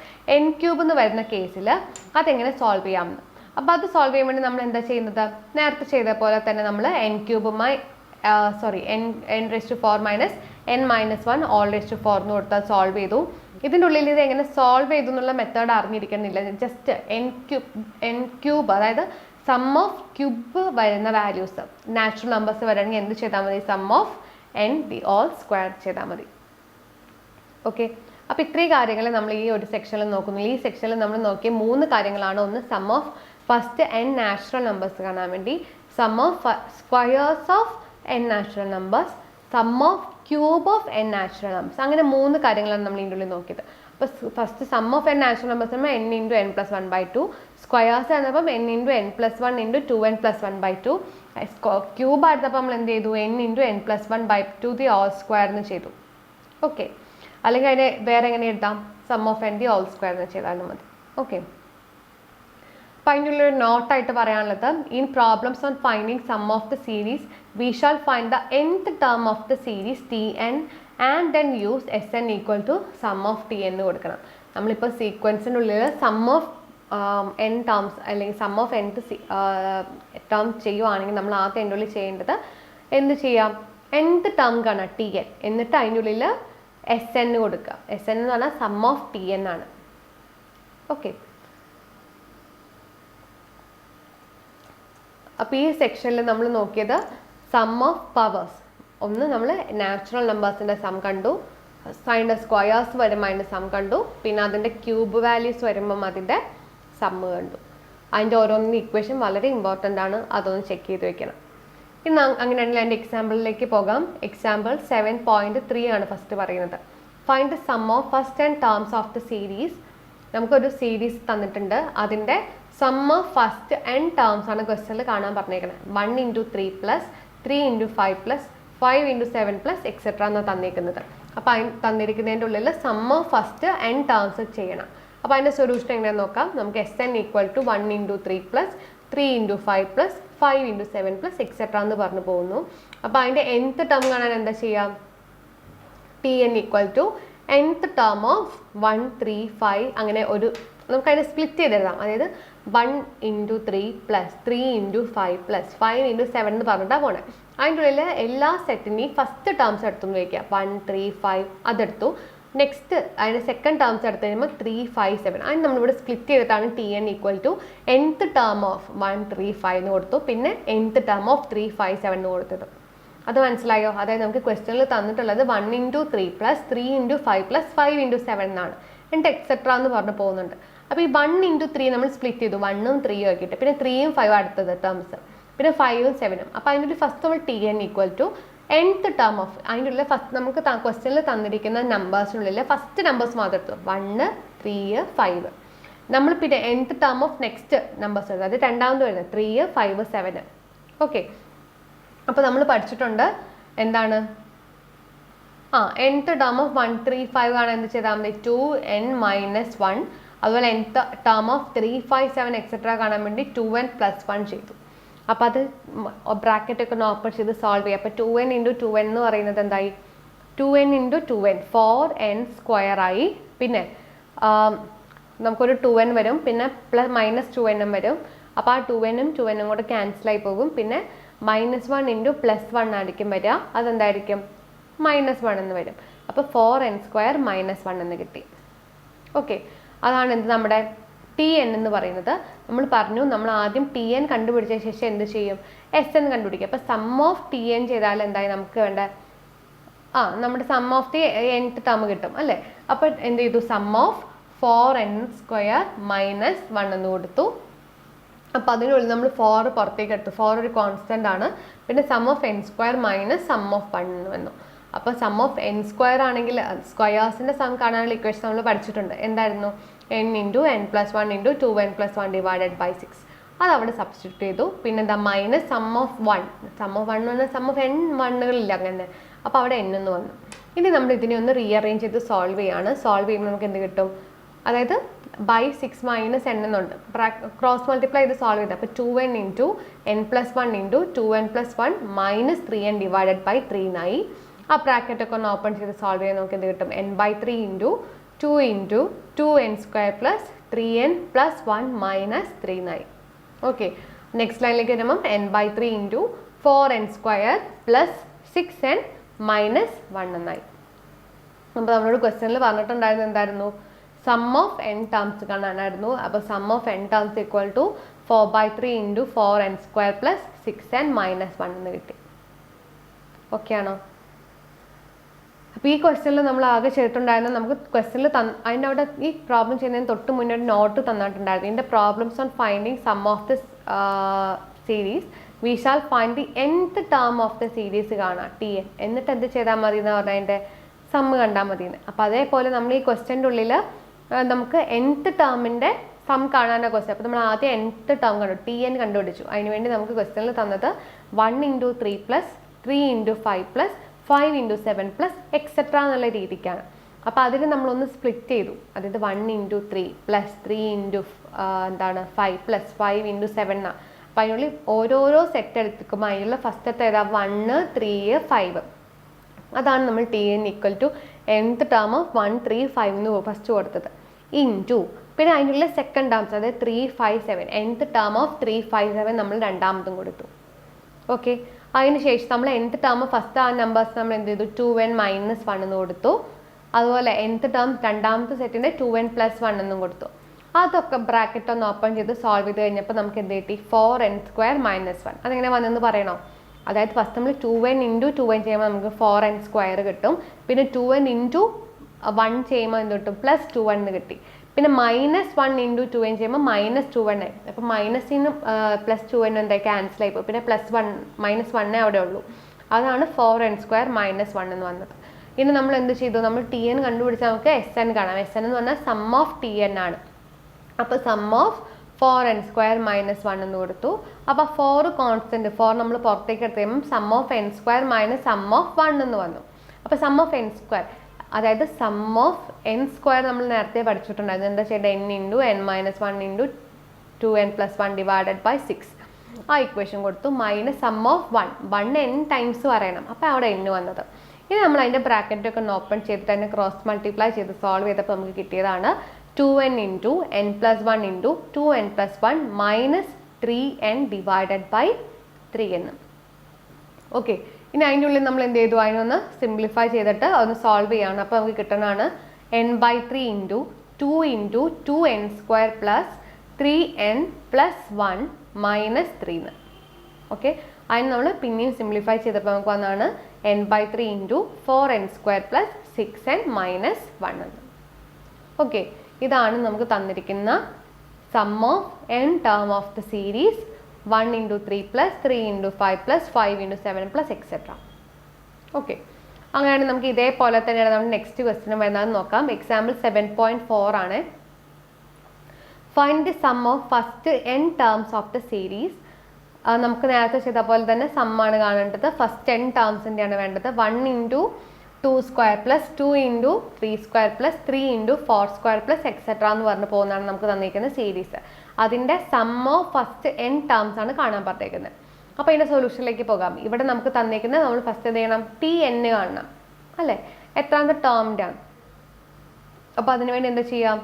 n cube എന്ന് വരുന്ന കേസിൽ അതെങ്ങനെ സോൾവ് ചെയ്യാമെന്ന്. അപ്പോൾ അത് സോൾവ് ചെയ്യാൻ വേണ്ടി നമ്മൾ എന്താ ചെയ്യുന്നത്, നേരത്തെ ചെയ്ത പോലെ തന്നെ നമ്മൾ n ക്യൂബുമായി n raise to 4 minus n minus 1 all raise to 4 എന്ന് കൊടുത്താൽ സോൾവ് ചെയ്തു. ഇതിൻ്റെ ഉള്ളിൽ ഇത് എങ്ങനെ സോൾവ് ചെയ്തു എന്നുള്ള മെത്തേഡ് അറിഞ്ഞിരിക്കുന്നില്ല. ജസ്റ്റ് n ക്യൂബ്, അതായത് സം ഓഫ് ക്യൂബ് വരുന്ന വാല്യൂസ് നാച്ചുറൽ നമ്പേഴ്സ് വരണമെങ്കിൽ എന്ത് ചെയ്താൽ മതി, sum of n the all square ചെയ്താൽ മതി. ഓക്കെ, അപ്പോൾ ഇത്രയും കാര്യങ്ങൾ നമ്മൾ ഈ ഒരു സെക്ഷനിൽ നോക്കുന്നു. ഈ സെക്ഷനിൽ നമ്മൾ നോക്കിയ 3 കാര്യങ്ങളാണ്. ഒന്ന് sum of first n natural numbers കാണാൻ വേണ്ടി, sum of squares of n natural numbers, sum of cube of n natural numbers. അങ്ങനെ 3 കാര്യങ്ങളാണ് നമ്മൾ ഇതിൻ്റെ ഉള്ളിൽ നോക്കിയത്. അപ്പോൾ first sum of n natural numbers ആകുമ്പോൾ n into n plus 1/2, squares ആയിരുന്നപ്പം n into n plus 1 into 2n plus 1/2, cube ആയിരുന്നപ്പോൾ നമ്മൾ എന്ത് ചെയ്തു, n into n plus 1/2 the all square എന്ന് ചെയ്തു. ഓക്കെ, അല്ലെങ്കിൽ അതിനെ വേറെ എങ്ങനെ എഴുതാം, sum of n the all square എന്ന് ചെയ്താലും മതി. ഓക്കെ, അപ്പോൾ അതിൻ്റെ ഉള്ളൊരു നോട്ടായിട്ട് പറയാനുള്ളത്, in problems on finding sum of the series we shall find the nth term of the series Tn and then use SN equal to sum of Tn എന്ന് കൊടുക്കണം. നമ്മളിപ്പോൾ സീക്വൻസിനുള്ളിൽ സം ഓഫ് n ടേംസ് അല്ലെങ്കിൽ sum of nth term ചെയ്യുവാണെങ്കിൽ നമ്മൾ ആദ്യം അതിൻ്റെ ഉള്ളിൽ ചെയ്യേണ്ടത് എന്ത് ചെയ്യാം, nth ടേം കാണാം Tn, എന്നിട്ട് അതിൻ്റെ ഉള്ളിൽ SN കൊടുക്കുക. SN എന്ന് പറഞ്ഞാൽ സം ഓഫ് Tn ആണ്. ഓക്കെ, അപ്പോൾ ഈ സെക്ഷനിൽ നമ്മൾ നോക്കിയത് സം ഓഫ് പവേഴ്സ്. ഒന്ന് നമ്മൾ നാച്ചുറൽ നമ്പേഴ്സിൻ്റെ സം കണ്ടു, അതിൻ്റെ സ്ക്വയേഴ്സ് വരുമ്പോൾ അതിൻ്റെ സം കണ്ടു, പിന്നെ അതിൻ്റെ ക്യൂബ് വാല്യൂസ് വരുമ്പം അതിൻ്റെ സമ്മ് കണ്ടു. അതിൻ്റെ ഓരോന്നിൻ്റെ ഇക്വേഷൻ വളരെ ഇമ്പോർട്ടൻ്റ് ആണ്, അതൊന്ന് ചെക്ക് ചെയ്ത് വെക്കണം. ഇന്ന് അങ്ങനെയാണെങ്കിൽ അതിൻ്റെ എക്സാമ്പിളിലേക്ക് പോകാം. എക്സാമ്പിൾ 7.3 ആണ് ഫസ്റ്റ് പറയുന്നത്. Find the sum of first n terms of the series. നമുക്കൊരു സീരീസ് തന്നിട്ടുണ്ട്, അതിൻ്റെ sum of first n terms ആണ് ക്വസ്റ്റനിൽ കാണാൻ പറഞ്ഞേക്കുന്നത്. 1 into 3 plus 3 into 5 plus 5 into 7 plus etcetera എന്നാണ് തന്നിരിക്കുന്നത്. അപ്പോൾ അതിന് തന്നിരിക്കുന്നതിൻ്റെ ഉള്ളിൽ sum of first n terms ചെയ്യണം. അപ്പോൾ അതിൻ്റെ സൊല്യൂഷൻ എങ്ങനെയാണെന്ന് നോക്കാം. നമുക്ക് Sn equal to 1 into 3 plus 3 into 5 plus 5 into 7 plus etcetera എന്ന് പറഞ്ഞു പോകുന്നു. അപ്പോൾ അതിൻ്റെ nth ടേം കാണാൻ എന്താ ചെയ്യാം? Tn equal to nth term of 1 3 5 അങ്ങനെ ഒരു നമുക്ക് അതിനെ സ്പ്ലിറ്റ് ചെയ്തെഴുതാം. അതായത് 1 into 3 plus 3 into 5 plus 5 into 7 എന്ന് പറഞ്ഞിട്ടാണ് പോണേ. അതിൻ്റെ ഉള്ളിൽ എല്ലാ സെറ്റിനെയും ഫസ്റ്റ് ടേംസ് എടുത്തു വയ്ക്കുക. 1 3 5 അതെടുത്തു. നെക്സ്റ്റ് അതിൻ്റെ സെക്കൻഡ് ടേംസ് എടുത്ത് കഴിയുമ്പോൾ 3 5 7 അതിന് നമ്മളിവിടെ സ്പ്ലിറ്റ് ചെയ്തിട്ടാണ് Tn equal to nth term of 1 3 5 എന്ന് കൊടുത്തു, പിന്നെ nth ടേം ഓഫ് 3 5 7 എന്ന് കൊടുത്തത്. അത് മനസ്സിലായോ? അതായത് നമുക്ക് ക്വസ്റ്റ്യനിൽ തന്നിട്ടുള്ളത് 1 into 3 plus 3 into 5 plus 5 into 7 എന്നാണ്. എന്നിട്ട് എക്സെട്ര എന്ന് പറഞ്ഞു പോകുന്നുണ്ട്. അപ്പോൾ ഈ 1 into 3 നമ്മൾ സ്പ്ലിറ്റ് ചെയ്തു, 1ഉം 3ഉം ആക്കിയിട്ട്, പിന്നെ 3ഉം 5ഉം അടുത്തത് ടേംസ്, പിന്നെ 5ഉം 7ഉം. അപ്പോൾ അതിൻ്റെ ഒരു ഫസ്റ്റ് നമ്മൾ Tn equal to nth term of അതിൻ്റെ ഉള്ളിൽ ഫസ്റ്റ് നമുക്ക് ക്വസ്റ്റ്യനിൽ തന്നിരിക്കുന്ന നമ്പേഴ്സിനുള്ളിൽ ഫസ്റ്റ് നമ്പേഴ്സ് മാത്രം എടുത്തു, 1 3 5. നമ്മൾ പിന്നെ nth term of next numbers എടുത്തു, അത് രണ്ടാമത് വരുന്നത് 3 5 7. ഓക്കെ, അപ്പോൾ നമ്മൾ പഠിച്ചിട്ടുണ്ട് എന്താണ് nth ടേം ഓഫ് 1 3 5 ആണ് എന്ത് ചെയ്താൽ മതി 2n minus 1. അതുപോലെ nth ടേം ഓഫ് 3 5 7 എക്സെട്ര കാണാൻ വേണ്ടി 2n plus 1 ചെയ്തു. അപ്പോൾ അത് ബ്രാക്കറ്റൊക്കെ ഒന്ന് ഓപ്പൺ ചെയ്ത് സോൾവ് ചെയ്യുക. അപ്പോൾ 2n into 2n എന്ന് പറയുന്നത് എന്തായി? 2n into 2n 4n square ആയി. പിന്നെ നമുക്കൊരു 2n വരും, പിന്നെ മൈനസ് 2n വരും. അപ്പോൾ ആ 2nഉം 2nഉം കൂടെ ക്യാൻസലായി പോകും. പിന്നെ -1 into +1 ആയിരിക്കും വരിക, അതെന്തായിരിക്കും -1 എന്ന് വരും. അപ്പോൾ 4n സ്ക്വയർ -1 എന്ന് കിട്ടി. ഓക്കെ, അതാണ് എന്ത് നമ്മുടെ Tn എന്ന് പറയുന്നത്. നമ്മൾ പറഞ്ഞു നമ്മൾ ആദ്യം Tn കണ്ടുപിടിച്ച ശേഷം എന്ത് ചെയ്യും? Sn കണ്ടുപിടിക്കുക. അപ്പോൾ സം ഓഫ് Tn ചെയ്താൽ എന്തായി നമുക്ക് വേണ്ട നമ്മുടെ sum of the nth term കിട്ടും അല്ലേ? അപ്പോൾ എന്ത് ചെയ്തു? സം ഓഫ് 4n സ്ക്വയർ -1 എന്ന് കൊടുത്തു. അപ്പോൾ അതിനുള്ളിൽ നമ്മൾ 4 പുറത്തേക്ക് എടുത്തു. 4 ഒരു കോൺസ്റ്റൻ്റ് ആണ്. പിന്നെ sum of n square minus sum of 1 എന്ന് വന്നു. അപ്പോൾ സം ഓഫ് n സ്ക്വയർ ആണെങ്കിൽ സ്ക്വയേഴ്സിൻ്റെ സം കാണാനുള്ള ഇക്വേഷൻ നമ്മൾ പഠിച്ചിട്ടുണ്ട്. എന്തായിരുന്നു? n into n plus 1 into 2n plus 1 divided by 6. അത് അവിടെ സബ്സ്റ്റിറ്റ്യൂട്ട് ചെയ്തു. പിന്നെ എന്താ minus sum of 1. Sum of 1 പറഞ്ഞാൽ സം ഓഫ് n വണ്ണുകളില്ല അങ്ങനെ, അപ്പോൾ അവിടെ n എന്ന് വന്നു. ഇനി നമ്മൾ ഇതിനെ ഒന്ന് റീഅറേഞ്ച് ചെയ്ത് സോൾവ് ചെയ്യാണ്. സോൾവ് ചെയ്യുമ്പോൾ നമുക്ക് എന്ത് കിട്ടും? അതായത് ബൈ 6 മൈനസ് n എന്നുണ്ട്, ക്രോസ് മൾട്ടിപ്ലൈ ചെയ്ത് സോൾവ് ചെയ്ത്. അപ്പോൾ 2n into n plus 1 into 2n plus 1 minus 3n divided by 3 എന്നായി. ആ ബ്രാക്കറ്റൊക്കെ ഒന്ന് ഓപ്പൺ ചെയ്ത് സോൾവ് ചെയ്യാൻ നമുക്ക് എന്ത് കിട്ടും? n by 3 into 2 into 2n square plus 3n plus 1 minus 3 എന്നായി. ഓക്കെ, നെക്സ്റ്റ് ലൈനിലേക്ക് വരുമ്പം n by 3 into 4n square plus 6n minus 1 എന്നായി. അപ്പോൾ നമ്മളോട് ക്വസ്റ്റ്യനിൽ പറഞ്ഞിട്ടുണ്ടായിരുന്നത് എന്തായിരുന്നു? സം ഓഫ് n ടേംസ് കാണാനായിരുന്നു. അപ്പോൾ sum of n terms equal to 4 by 3 into 4n square plus 6n minus 1 എന്ന് കിട്ടി. ഓക്കെ ആണോ? അപ്പോൾ ഈ ക്വസ്റ്റ്യനിൽ നമ്മൾ ആകെ ചെയ്തിട്ടുണ്ടായിരുന്നത് നമുക്ക് ക്വസ്റ്റ്യനിൽ അതിൻ്റെ അവിടെ ഈ പ്രോബ്ലം ചെയ്യുന്നതിന് തൊട്ട് മുന്നേ ഒരു നോട്ട് തന്നിട്ടുണ്ടായിരുന്നു. ഇതിൻ്റെ problems on finding sum of this series we shall find the nth term of the series കാണാം Tn. എന്നിട്ട് എന്ത് ചെയ്താൽ മതി എന്ന് പറഞ്ഞാൽ അതിൻ്റെ സമ്മ് കണ്ടാൽ മതി എന്ന്. അപ്പോൾ അതേപോലെ നമ്മൾ ഈ ക്വസ്റ്റ്യൻ്റെ ഉള്ളിൽ നമുക്ക് nth ടേമിൻ്റെ സം കാണാനാണ് ക്വസ്റ്റ്യൻ. അപ്പോൾ നമ്മൾ ആദ്യം nth ടേം കണ്ടു, Tn കണ്ടുപിടിച്ചു. അതിനുവേണ്ടി നമുക്ക് ക്വസ്റ്റ്യനിൽ തന്നത് 1 into 3 plus 3 into 5 plus 5 into 7 plus etcetera എന്നുള്ള രീതിക്കാണ്. അപ്പോൾ അതിന് നമ്മളൊന്ന് സ്പ്ലിറ്റ് ചെയ്തു. അതായത് 1 into 3 plus 3 into 5 plus 5 into 7 എന്നാണ്. അപ്പോൾ അതിനുള്ളിൽ ഓരോരോ സെറ്റ് എടുക്കുമ്പോൾ അതിനുള്ള ഫസ്റ്റത്തെ ഏതാ 1 3 5. അതാണ് നമ്മൾ Tn equal to nth term of 1 3 5 എന്ന് ഫസ്റ്റ് കൊടുത്തത് ഇൻറ്റു പിന്നെ അതിനുള്ള സെക്കൻഡ് ടേംസ് അതായത് 3 5 7 nth ടേം ഓഫ് 3 5 7 നമ്മൾ രണ്ടാമതും കൊടുത്തു. ഓക്കെ, അതിന് ശേഷം നമ്മൾ nth ടേം ഫസ്റ്റ് ആ നമ്പേഴ്സ് നമ്മൾ എന്ത് ചെയ്തു? 2n minus 1 എന്ന് കൊടുത്തു. അതുപോലെ nth ടേം രണ്ടാമത്തെ സെറ്റിൻ്റെ 2n plus 1 എന്നും കൊടുത്തു. അതൊക്കെ ബ്രാക്കറ്റ് ഒന്ന് ഓപ്പൺ ചെയ്ത് സോൾവ് ചെയ്ത് കഴിഞ്ഞപ്പോൾ നമുക്ക് എന്ത് കിട്ടി? 4n square minus 1. അതെങ്ങനെ വന്നെന്ന് പറയണോ? അതായത് ഫസ്റ്റ് നമ്മൾ 2n into 2n ചെയ്യുമ്പോൾ നമുക്ക് 4n square കിട്ടും. പിന്നെ 2n into 1 ചെയ്യുമ്പോൾ എന്ത് കിട്ടും? പ്ലസ് 2n എന്ന് കിട്ടി. പിന്നെ -1 into 2n ചെയ്യുമ്പോൾ -2n ആയി. അപ്പോൾ മൈനസിന് പ്ലസ് 2n എന്തായി? ക്യാൻസൽ ആയിപ്പോൾ. പിന്നെ +1 -1 അവിടെ ഉള്ളൂ. അതാണ് 4n square minus 1 എന്ന് വന്നത്. ഇനി നമ്മൾ എന്ത് ചെയ്തു? നമ്മൾ Tn കണ്ടുപിടിച്ചാൽ നമുക്ക് Sn കാണാം. Sn എന്ന് പറഞ്ഞാൽ സം ഓഫ് Tn ആണ്. അപ്പോൾ sum of 4n square minus 1 എന്ന് കൊടുത്തു. അപ്പോൾ 4 കോൺസ്റ്റൻറ്റ്, 4 നമ്മൾ പുറത്തേക്ക് എടുത്ത് കഴിയുമ്പോൾ sum of n square minus sum of 1 എന്ന് വന്നു. അപ്പോൾ സം ഓഫ് n സ്ക്വയർ, അതായത് സം ഓഫ് n സ്ക്വയർ നമ്മൾ നേരത്തെ പഠിച്ചിട്ടുണ്ടായിരുന്നു. എന്താ ചെയ്യേണ്ടത്? n into n minus 1 into 2n plus 1 divided by 6. ആ ഇക്വേഷൻ കൊടുത്തു. Minus sum of 1 n times പറയണം. അപ്പോൾ അവിടെ n വന്നത്. ഇനി നമ്മൾ അതിൻ്റെ ബ്രാക്കറ്റൊക്കെ ഒന്ന് ഓപ്പൺ ചെയ്തിട്ട് അതിനെ ക്രോസ് മൾട്ടിപ്ലൈ ചെയ്ത് സോൾവ് ചെയ്തപ്പോൾ നമുക്ക് കിട്ടിയതാണ് 2n into n plus 1 into 2n plus 1 minus 3n divided by 3n. Okay, ഇനി അതിൻ്റെ ഉള്ളിൽ നമ്മൾ എന്ത് ചെയ്തു? അതിനൊന്ന് സിംപ്ലിഫൈ ചെയ്തിട്ട് ഒന്ന് സോൾവ് ചെയ്യാണ്. അപ്പോൾ നമുക്ക് കിട്ടുന്നതാണ് n/3 into 2 into 2n square plus 3n plus 1 minus 3 എന്ന്. ഓക്കെ, അതിന് നമ്മൾ പിന്നെയും സിംപ്ലിഫൈ ചെയ്തപ്പോൾ നമുക്ക് വന്നാണ് n/3 into 4n square plus 6n minus 1 എന്ന്. ഓക്കെ, ഇതാണ് നമുക്ക് തന്നിരിക്കുന്ന sum of n term of the series 1 into 3 plus 3 into 5 plus 5 into 7 plus etcetera. Okay, അങ്ങനെയാണെങ്കിൽ നമുക്ക് ഇതേപോലെ തന്നെയാണ് നമ്മൾ നെക്സ്റ്റ് ക്വസ്റ്റ്യൻ വരുന്നതെന്ന് നോക്കാം. എക്സാമ്പിൾ 7.4 ആണ്. Find the sum of first n terms of the series. നമുക്ക് നേരത്തെ ചെയ്ത പോലെ തന്നെ സമ്മാണ് കാണേണ്ടത്. ഫസ്റ്റ് n ടേംസിൻ്റെയാണ് വേണ്ടത്. 1 into 2 square plus 2 into 3 square plus 3 into 4 square plus etcetera എന്ന് പറഞ്ഞു പോകുന്നതാണ് നമുക്ക് തന്നിരിക്കുന്ന സീരീസ്. അതിൻ്റെ sum of first n terms ആണ് കാണാൻ പറഞ്ഞേക്കുന്നത്. അപ്പോൾ ഇതിൻ്റെ സൊല്യൂഷനിലേക്ക് പോകാം. ഇവിടെ നമുക്ക് തന്നിരിക്കുന്നത് നമ്മൾ ഫസ്റ്റ് എന്ത് ചെയ്യണം? Tn കാണണം അല്ലേ? എത്രാമത്തെ ടേമിൻ്റെ ആണ്. അപ്പോൾ അതിനുവേണ്ടി എന്താ ചെയ്യാം?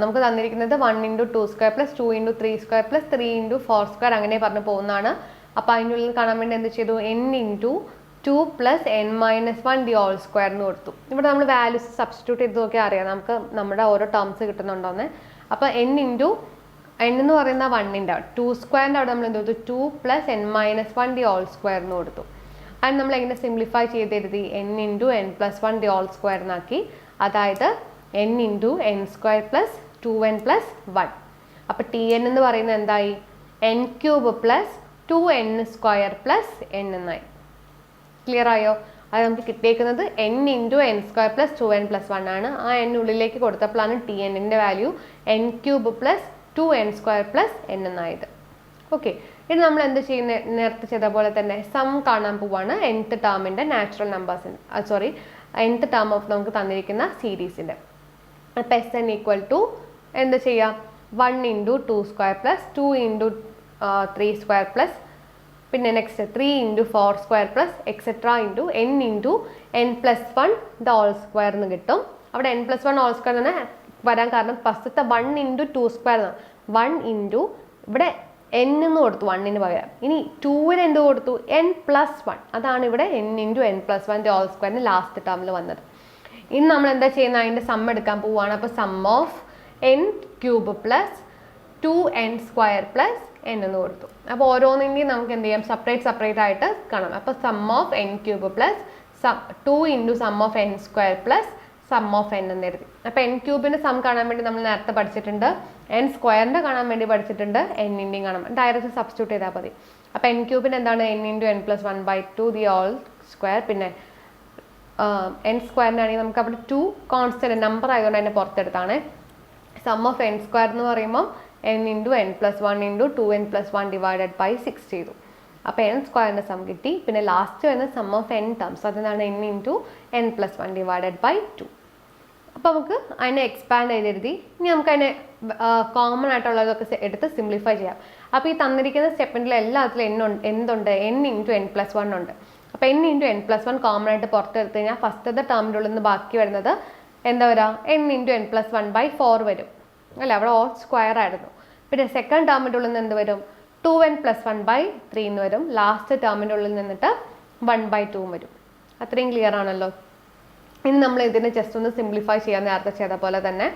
നമുക്ക് തന്നിരിക്കുന്നത് 1 into 2 square plus 2 into 3 square plus 3 into 4 square അങ്ങനെ പറഞ്ഞു പോകുന്നതാണ്. അപ്പോൾ അതിൻ്റെ ഉള്ളിൽ കാണാൻ വേണ്ടി എന്ത് ചെയ്തു? n into 2 plus n minus 1 the whole square എന്ന് കൊടുത്തു. ഇവിടെ നമ്മൾ വാല്യൂസ് സബ്സ്റ്റിറ്റ്യൂട്ട് ചെയ്ത് നോക്കിയാൽ അറിയാം നമുക്ക് നമ്മുടെ ഓരോ ടേംസ് കിട്ടുന്നുണ്ടോന്ന്. അപ്പോൾ n ഇൻറ്റു n എന്ന് പറയുന്ന 1ൻ്റെ 2 സ്ക്വയറിൻ്റെ അവിടെ നമ്മൾ എന്ത് കൊടുത്തു? 2 plus n minus 1 the whole square എന്ന് കൊടുത്തു. അത് നമ്മൾ എങ്ങനെ സിംപ്ലിഫൈ ചെയ്ത് എഴുതി? n into n plus 1 the whole square എന്നാക്കി. അതായത് n into n square plus 2n plus 1. അപ്പോൾ Tn എന്ന് പറയുന്നത് എന്തായി? n cube plus 2n square plus n എന്നായി. ക്ലിയർ ആയോ? അത് നമുക്ക് കിട്ടിയേക്കുന്നത് n into n square plus 2n plus 1 ആണ്. ആ n ഉള്ളിലേക്ക് കൊടുത്തപ്പോഴാണ് Tnൻ്റെ value n cube plus 2n square plus n എന്നായത്. ഓക്കെ, ഇനി നമ്മൾ എന്ത് ചെയ്യുന്ന നേരത്തെ ചെയ്ത പോലെ തന്നെ സം കാണാൻ പോവാണ്. nth ടേമിൻ്റെ നാച്ചുറൽ നമ്പേഴ്സിൻ്റെ nth ടേം ഓഫ് നമുക്ക് തന്നിരിക്കുന്ന സീരീസിൻ്റെ. അപ്പോൾ Sn ഈക്വൽ ടു എന്ത് ചെയ്യാം? 1 into 2 square plus 2 into 3 square plus പിന്നെ next 3 into 4 square plus etcetera into n into n plus 1 the whole square എന്ന് കിട്ടും. അവിടെ n പ്ലസ് 1 ഹോൾ സ്ക്വയർ തന്നെ വരാൻ കാരണം ഫസ്റ്റത്തെ 1 ഇൻറ്റു 2 സ്ക്വയർ എന്നാണ്. 1 ഇൻറ്റു ഇവിടെ n എന്ന് കൊടുത്തു 1ന് പകരം. ഇനി 2ന് എന്ത് കൊടുത്തു? n plus 1. അതാണ് ഇവിടെ n into n plus 1 the whole സ്ക്വയറിന് ലാസ്റ്റ് ടേമിൽ വന്നത്. ഇനി നമ്മൾ എന്താ ചെയ്യുന്നത്? അതിൻ്റെ സം എടുക്കാൻ പോവുകയാണ്. അപ്പോൾ sum of n cube plus 2n square plus n എന്ന് കൊടുത്തു. അപ്പോൾ ഓരോന്നിൻ്റെയും നമുക്ക് എന്ത് ചെയ്യാം? സെപ്പറേറ്റ് ആയിട്ട് കാണാം. അപ്പോൾ sum of n cube plus 2 into sum of n square plus sum of n എന്ന് എഴുതി. അപ്പോൾ n ക്യൂബിൻ്റെ സം കാണാൻ വേണ്ടി നമ്മൾ നേരത്തെ പഠിച്ചിട്ടുണ്ട്. n സ്ക്വയറിൻ്റെ കാണാൻ വേണ്ടി പഠിച്ചിട്ടുണ്ട്. n-ൻ്റെയും കാണാൻ ഡയറക്റ്റ് സബ്സ്റ്റിറ്റ്യൂട്ട് ചെയ്താൽ മതി. അപ്പോൾ n ക്യൂബിന് എന്താണ്? n into n plus 1/2 the whole square. പിന്നെ n സ്ക്വയറിനാണെങ്കിൽ നമുക്ക് അവിടെ 2 കോൺസ്റ്റൻറ്റ് നമ്പർ ആയതുകൊണ്ട് അതിനെ പുറത്തെടുത്താണ്. സം ഓഫ് n സ്ക്വയർ എന്ന് പറയുമ്പോൾ n into n plus 1 into 2n plus 1 divided by 6 ചെയ്തു. അപ്പോൾ n സ്ക്വയറിൻ്റെ സം കിട്ടി. പിന്നെ ലാസ്റ്റ് വരുന്ന സം ഓഫ് n ടേംസ് അതെന്താണ്? n into n plus 1 divided by 2. അപ്പോൾ നമുക്ക് അതിനെ എക്സ്പാൻഡ് ചെയ്തെഴുതി. ഇനി നമുക്ക് അതിനെ കോമൺ ആയിട്ടുള്ളതൊക്കെ എടുത്ത് സിംപ്ലിഫൈ ചെയ്യാം. അപ്പോൾ ഈ തന്നിരിക്കുന്ന സ്റ്റെപ്പിൻ്റെ എല്ലാത്തിലും എന്തുണ്ട്? n ഇൻറ്റു n പ്ലസ് 1 ഉണ്ട്. അപ്പോൾ n into n plus 1 common ആയിട്ട് പുറത്തെടുത്ത് കഴിഞ്ഞാൽ ഫസ്റ്റത്തെ ടേമിൻ്റെ ഉള്ളിൽ നിന്ന് ബാക്കി വരുന്നത് എന്താ വരിക? n ഇൻറ്റു n പ്ലസ് 1/4 വരും അല്ല, അവിടെ ഓൾ സ്ക്വയർ ആയിരുന്നു. പിന്നെ സെക്കൻഡ് ടേമിൻ്റെ ഉള്ളിൽ നിന്ന് എന്ത് വരും? 2n പ്ലസ് 1/3 എന്ന് വരും. ലാസ്റ്റ് ടേമിൻ്റെ ഉള്ളിൽ നിന്നിട്ട് 1/2 വരും. അത്രയും ക്ലിയർ ആണല്ലോ. ഇനി നമ്മൾ ഇതിനെ ജസ്റ്റ് ഒന്ന് സിംപ്ലിഫൈ ചെയ്യാൻ നേരത്തെ ചെയ്ത പോലെ തന്നെ.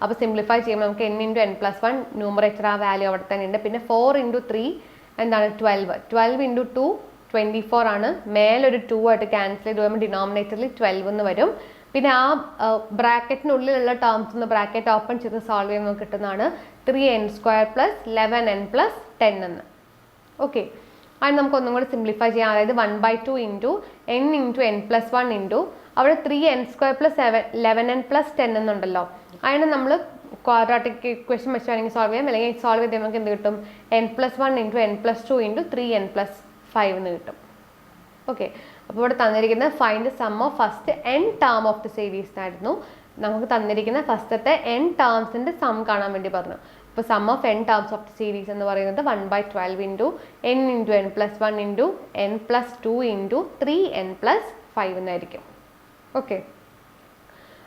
അപ്പോൾ സിംപ്ലിഫൈ ചെയ്യുമ്പോൾ നമുക്ക് n into n plus 1 numerator ആ വാല്യൂ അവിടെ തന്നെ ഉണ്ട്. പിന്നെ 4 ഇൻറ്റു 3 എന്താണ്? 12 ഇൻറ്റു 2 24 ആണ്. മേലൊരു 2 ആയിട്ട് ക്യാൻസൽ ചെയ്ത് വരുമ്പോൾ ഡിനോമിനേറ്ററിൽ 12 എന്ന് വരും. പിന്നെ ആ ബ്രാക്കറ്റിനുള്ളിലുള്ള ടേംസ് ഒന്ന് ബ്രാക്കറ്റ് ഓപ്പൺ ചെയ്ത് സോൾവ് ചെയ്യുമ്പോൾ കിട്ടുന്നതാണ് 3n square plus 11n plus 10 എന്ന്. ഓക്കെ, അത് നമുക്ക് ഒന്നും കൂടി സിംപ്ലിഫൈ ചെയ്യാം. അതായത് 1/2 into n into n plus 1 into അവിടെ 3n square plus 11n plus 10 എന്നുണ്ടല്ലോ. അതിനെ നമ്മൾ ക്വാഡ്രാറ്റിക് ഇക്വേഷൻ വെച്ച് വേണമെങ്കിൽ സോൾവ് ചെയ്യാം, അല്ലെങ്കിൽ സോൾവ് ചെയ്ത് നമുക്ക് എന്ത് കിട്ടും, n+1 × n+2 × 3n+5 എന്ന് കിട്ടും. ഓക്കെ, അപ്പോൾ ഇവിടെ തന്നിരിക്കുന്ന find sum of first n term of the series ആയിരുന്നു. നമുക്ക് തന്നിരിക്കുന്ന ഫസ്റ്റത്തെ n ടേംസിന്റെ സം കാണാൻ വേണ്ടി പറഞ്ഞു. അപ്പോൾ sum of n terms of the series എന്ന് പറയുന്നത് 1/12 × n × n+1 × n+2 × 3n+5 എന്നായിരിക്കും. ഓക്കെ,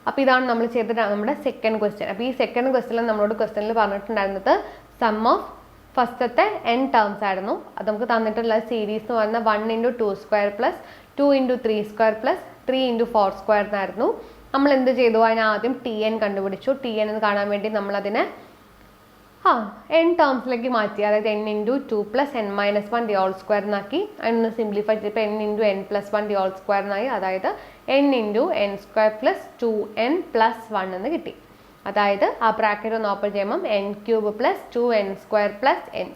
അപ്പോൾ ഇതാണ് നമ്മൾ ചെയ്ത നമ്മുടെ സെക്കൻഡ് ക്വസ്റ്റ്യൻ. അപ്പോൾ ഈ സെക്കൻഡ് ക്വസ്റ്റ്യനിൽ നമ്മളോട് ക്വസ്റ്റ്യനിൽ പറഞ്ഞിട്ടുണ്ടായിരുന്നത് സം ഓഫ് ഫസ്റ്റത്തെ n ടേംസ് ആയിരുന്നു. അത് നമുക്ക് തന്നിട്ടുള്ള സീരീസ് എന്ന് പറയുന്നത് 1 × 2² + 2 × 3² + 3 × 4² എന്നായിരുന്നു. നമ്മൾ എന്ത് ചെയ്തു, അതിന് ആദ്യം tn കണ്ടുപിടിച്ചു. tn എന്ന് കാണാൻ വേണ്ടി നമ്മളതിനെ n ടേംസിലേക്ക് മാറ്റി, അതായത് n × 2 + n-1 the whole square എന്നാക്കി. അതിനൊന്ന് സിംപ്ലിഫൈ ചെയ്തപ്പോൾ n × n+1 the whole square എന്നായി, അതായത് n × n² + 2n+1 എന്ന് കിട്ടി. അതായത് ആ ബ്രാക്കറ്റ് ഒന്ന് ഓപ്പൺ ചെയ്യുമ്പം n³ + 2n² + n,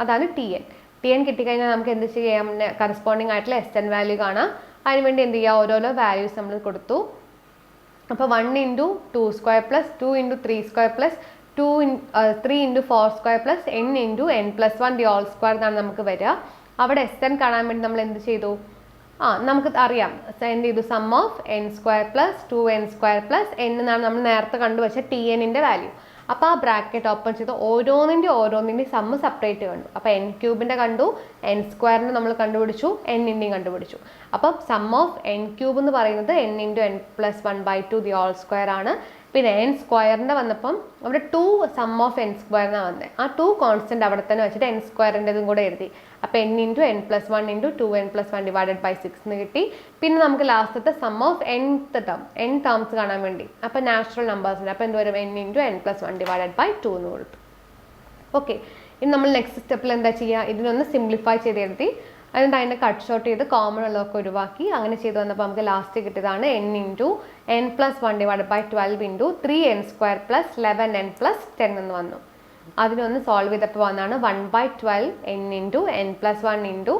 അതാണ് tn കിട്ടിക്കഴിഞ്ഞാൽ നമുക്ക് എന്ത് ചെയ്യാം, കറസ്പോണ്ടിങ് ആയിട്ടുള്ള Sn വാല്യൂ കാണാം. അതിനുവേണ്ടി എന്ത് ചെയ്യുക, ഓരോരോ വാല്യൂസ് നമ്മൾ കൊടുത്തു. അപ്പോൾ 1 × 2² + 2 × 3² + 3 × 4² + n × n+1 the whole square എന്നാണ് നമുക്ക് വരിക. അവിടെ Sn കാണാൻ വേണ്ടി നമ്മൾ എന്ത് ചെയ്തു, നമുക്ക് അറിയാം എന്ത് ചെയ്തു, sum of n² + 2n² + n എന്നാണ് നമ്മൾ നേരത്തെ കണ്ടുവച്ച tnന്റെ വാല്യൂ. അപ്പോൾ ആ ബ്രാക്കറ്റ് ഓപ്പൺ ചെയ്ത് ഓരോന്നിൻ്റെ സമ്മ് സെപ്പറേറ്റ് കണ്ടു. അപ്പോൾ n³ കണ്ടു, n² നമ്മൾ കണ്ടുപിടിച്ചു, n-ൻ്റെയും കണ്ടുപിടിച്ചു. അപ്പം സം ഓഫ് n³ എന്ന് പറയുന്നത് n × n+1/2 the whole square ആണ്. പിന്നെ n² വന്നപ്പം അവിടെ 2 സം ഓഫ് n² എന്നാണ് വന്നത്. ആ 2 കോൺസ്റ്റന്റ് അവിടെ തന്നെ വെച്ചിട്ട് n²ൻ്റെതും കൂടെ എഴുതി. അപ്പോൾ n × n+1 × 2n+1 / 6 എന്ന് കിട്ടി. പിന്നെ നമുക്ക് ലാസ്റ്റത്തെ സം ഓഫ് n ടേംസ് കാണാൻ വേണ്ടി, അപ്പോൾ നാച്ചുറൽ നമ്പേഴ്സിൻ്റെ, അപ്പോൾ എന്ത് വരും, n × n+1 / 2 എന്ന് കൊടുത്തു. ഓക്കെ, ഇനി നമ്മൾ നെക്സ്റ്റ് സ്റ്റെപ്പിൽ എന്താ ചെയ്യുക, ഇതിനൊന്ന് സിംപ്ലിഫൈ ചെയ്ത് എഴുതി. എന്നിട്ട് അതിനെ കട്ട് ഷോർട്ട് ചെയ്ത് കോമൺ ഉള്ളതൊക്കെ ഒഴിവാക്കി. അങ്ങനെ ചെയ്ത് വന്നപ്പോൾ നമുക്ക് ലാസ്റ്റ് കിട്ടിയതാണ് n × n+1 / 12 × 3n² + 11n+10 എന്ന് വന്നു. അതിനൊന്ന് സോൾവ് ചെയ്തപ്പോൾ വന്നാണ് 1/12 n × n+1 ×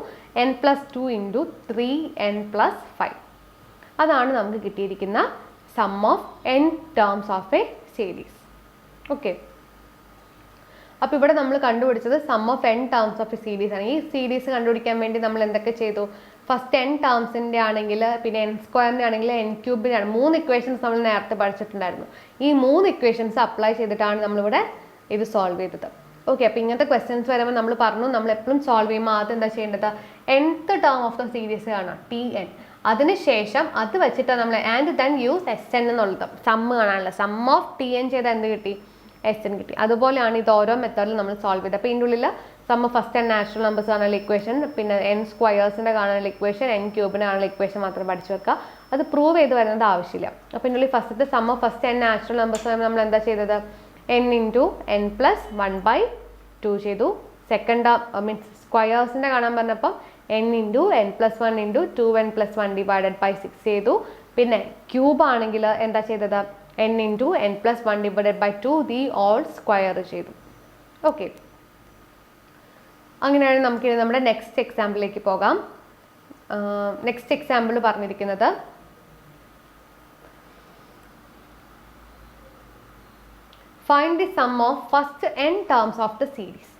n+2 × 3n+5. അതാണ് നമുക്ക് കിട്ടിയിരിക്കുന്ന sum of n terms of a series. Okay, അപ്പോൾ ഇവിടെ നമ്മൾ കണ്ടുപിടിച്ചത് sum of n terms of a series ആണ്. ഈ സീരീസ് കണ്ടുപിടിക്കാൻ വേണ്ടി നമ്മൾ എന്തൊക്കെ ചെയ്തു, ഫസ്റ്റ് n ടേംസിൻ്റെ ആണെങ്കിൽ, പിന്നെ n² ആണെങ്കിൽ n³ ആണ്. 3 ഇക്വേഷൻസ് നമ്മൾ നേരത്തെ പഠിച്ചിട്ടുണ്ടായിരുന്നു. ഈ 3 ഇക്വേഷൻസ് അപ്ലൈ ചെയ്തിട്ടാണ് നമ്മളിവിടെ ഇത് സോൾവ് ചെയ്തത്. ഓക്കെ, അപ്പോൾ ഇങ്ങനത്തെ ക്വസ്റ്റ്യൻസ് വരുമ്പോൾ നമ്മൾ പറഞ്ഞു, നമ്മൾ എപ്പോഴും സോൾവ് ചെയ്യുമ്പോൾ ആദ്യം എന്താ ചെയ്യേണ്ടത്, nth term of the series കാണാം, tn. അതിനുശേഷം അത് വെച്ചിട്ട് നമ്മൾ ആൻഡ് ദെൻ യൂസ് Sn എന്നുള്ളത് സമ്മ് കാണാനുള്ള. സം ഓഫ് tn ചെയ്താൽ എന്ത് കിട്ടി, Sn കിട്ടി. അതുപോലെയാണ് ഇത് ഓരോ മെത്തേഡിലും നമ്മൾ സോൾവ് ചെയ്തത്. അപ്പോൾ ഇതിൻ്റെ ഉള്ളിൽ സം ഫസ്റ്റ് നാച്ചുറൽ നമ്പേഴ്സ് കാണാനുള്ള ഇക്വേഷൻ, പിന്നെ n² കാണാനുള്ള ഇക്വേഷൻ, n³ കാണാനുള്ള ഇക്വേഷൻ മാത്രം പഠിച്ചു വെക്കുക. അത് പ്രൂവ് ചെയ്ത് വരുന്നത് ആവശ്യമില്ല. അപ്പോൾ ഇതിൻ്റെ ഉള്ളിൽ ഫസ്റ്റത്തെ sum of first natural numbers നമ്മൾ എന്താ ചെയ്തത്, n × n+1/2 ചെയ്തു. സെക്കൻഡ് മീൻസ് സ്ക്വയേഴ്സിൻ്റെ കാണാൻ പറഞ്ഞപ്പോൾ n × n+1 × 2n+1 / 6 ചെയ്തു. പിന്നെ ക്യൂബ് ആണെങ്കിൽ എന്താ ചെയ്തത്, n × n+1 / 2 the whole square ചെയ്തു. ഓക്കെ, അങ്ങനെയാണ് നമുക്ക് നമ്മുടെ നെക്സ്റ്റ് എക്സാമ്പിളിലേക്ക് പോകാം. നെക്സ്റ്റ് എക്സാമ്പിൾ പറഞ്ഞിരിക്കുന്നത് find the sum of first n terms of the series.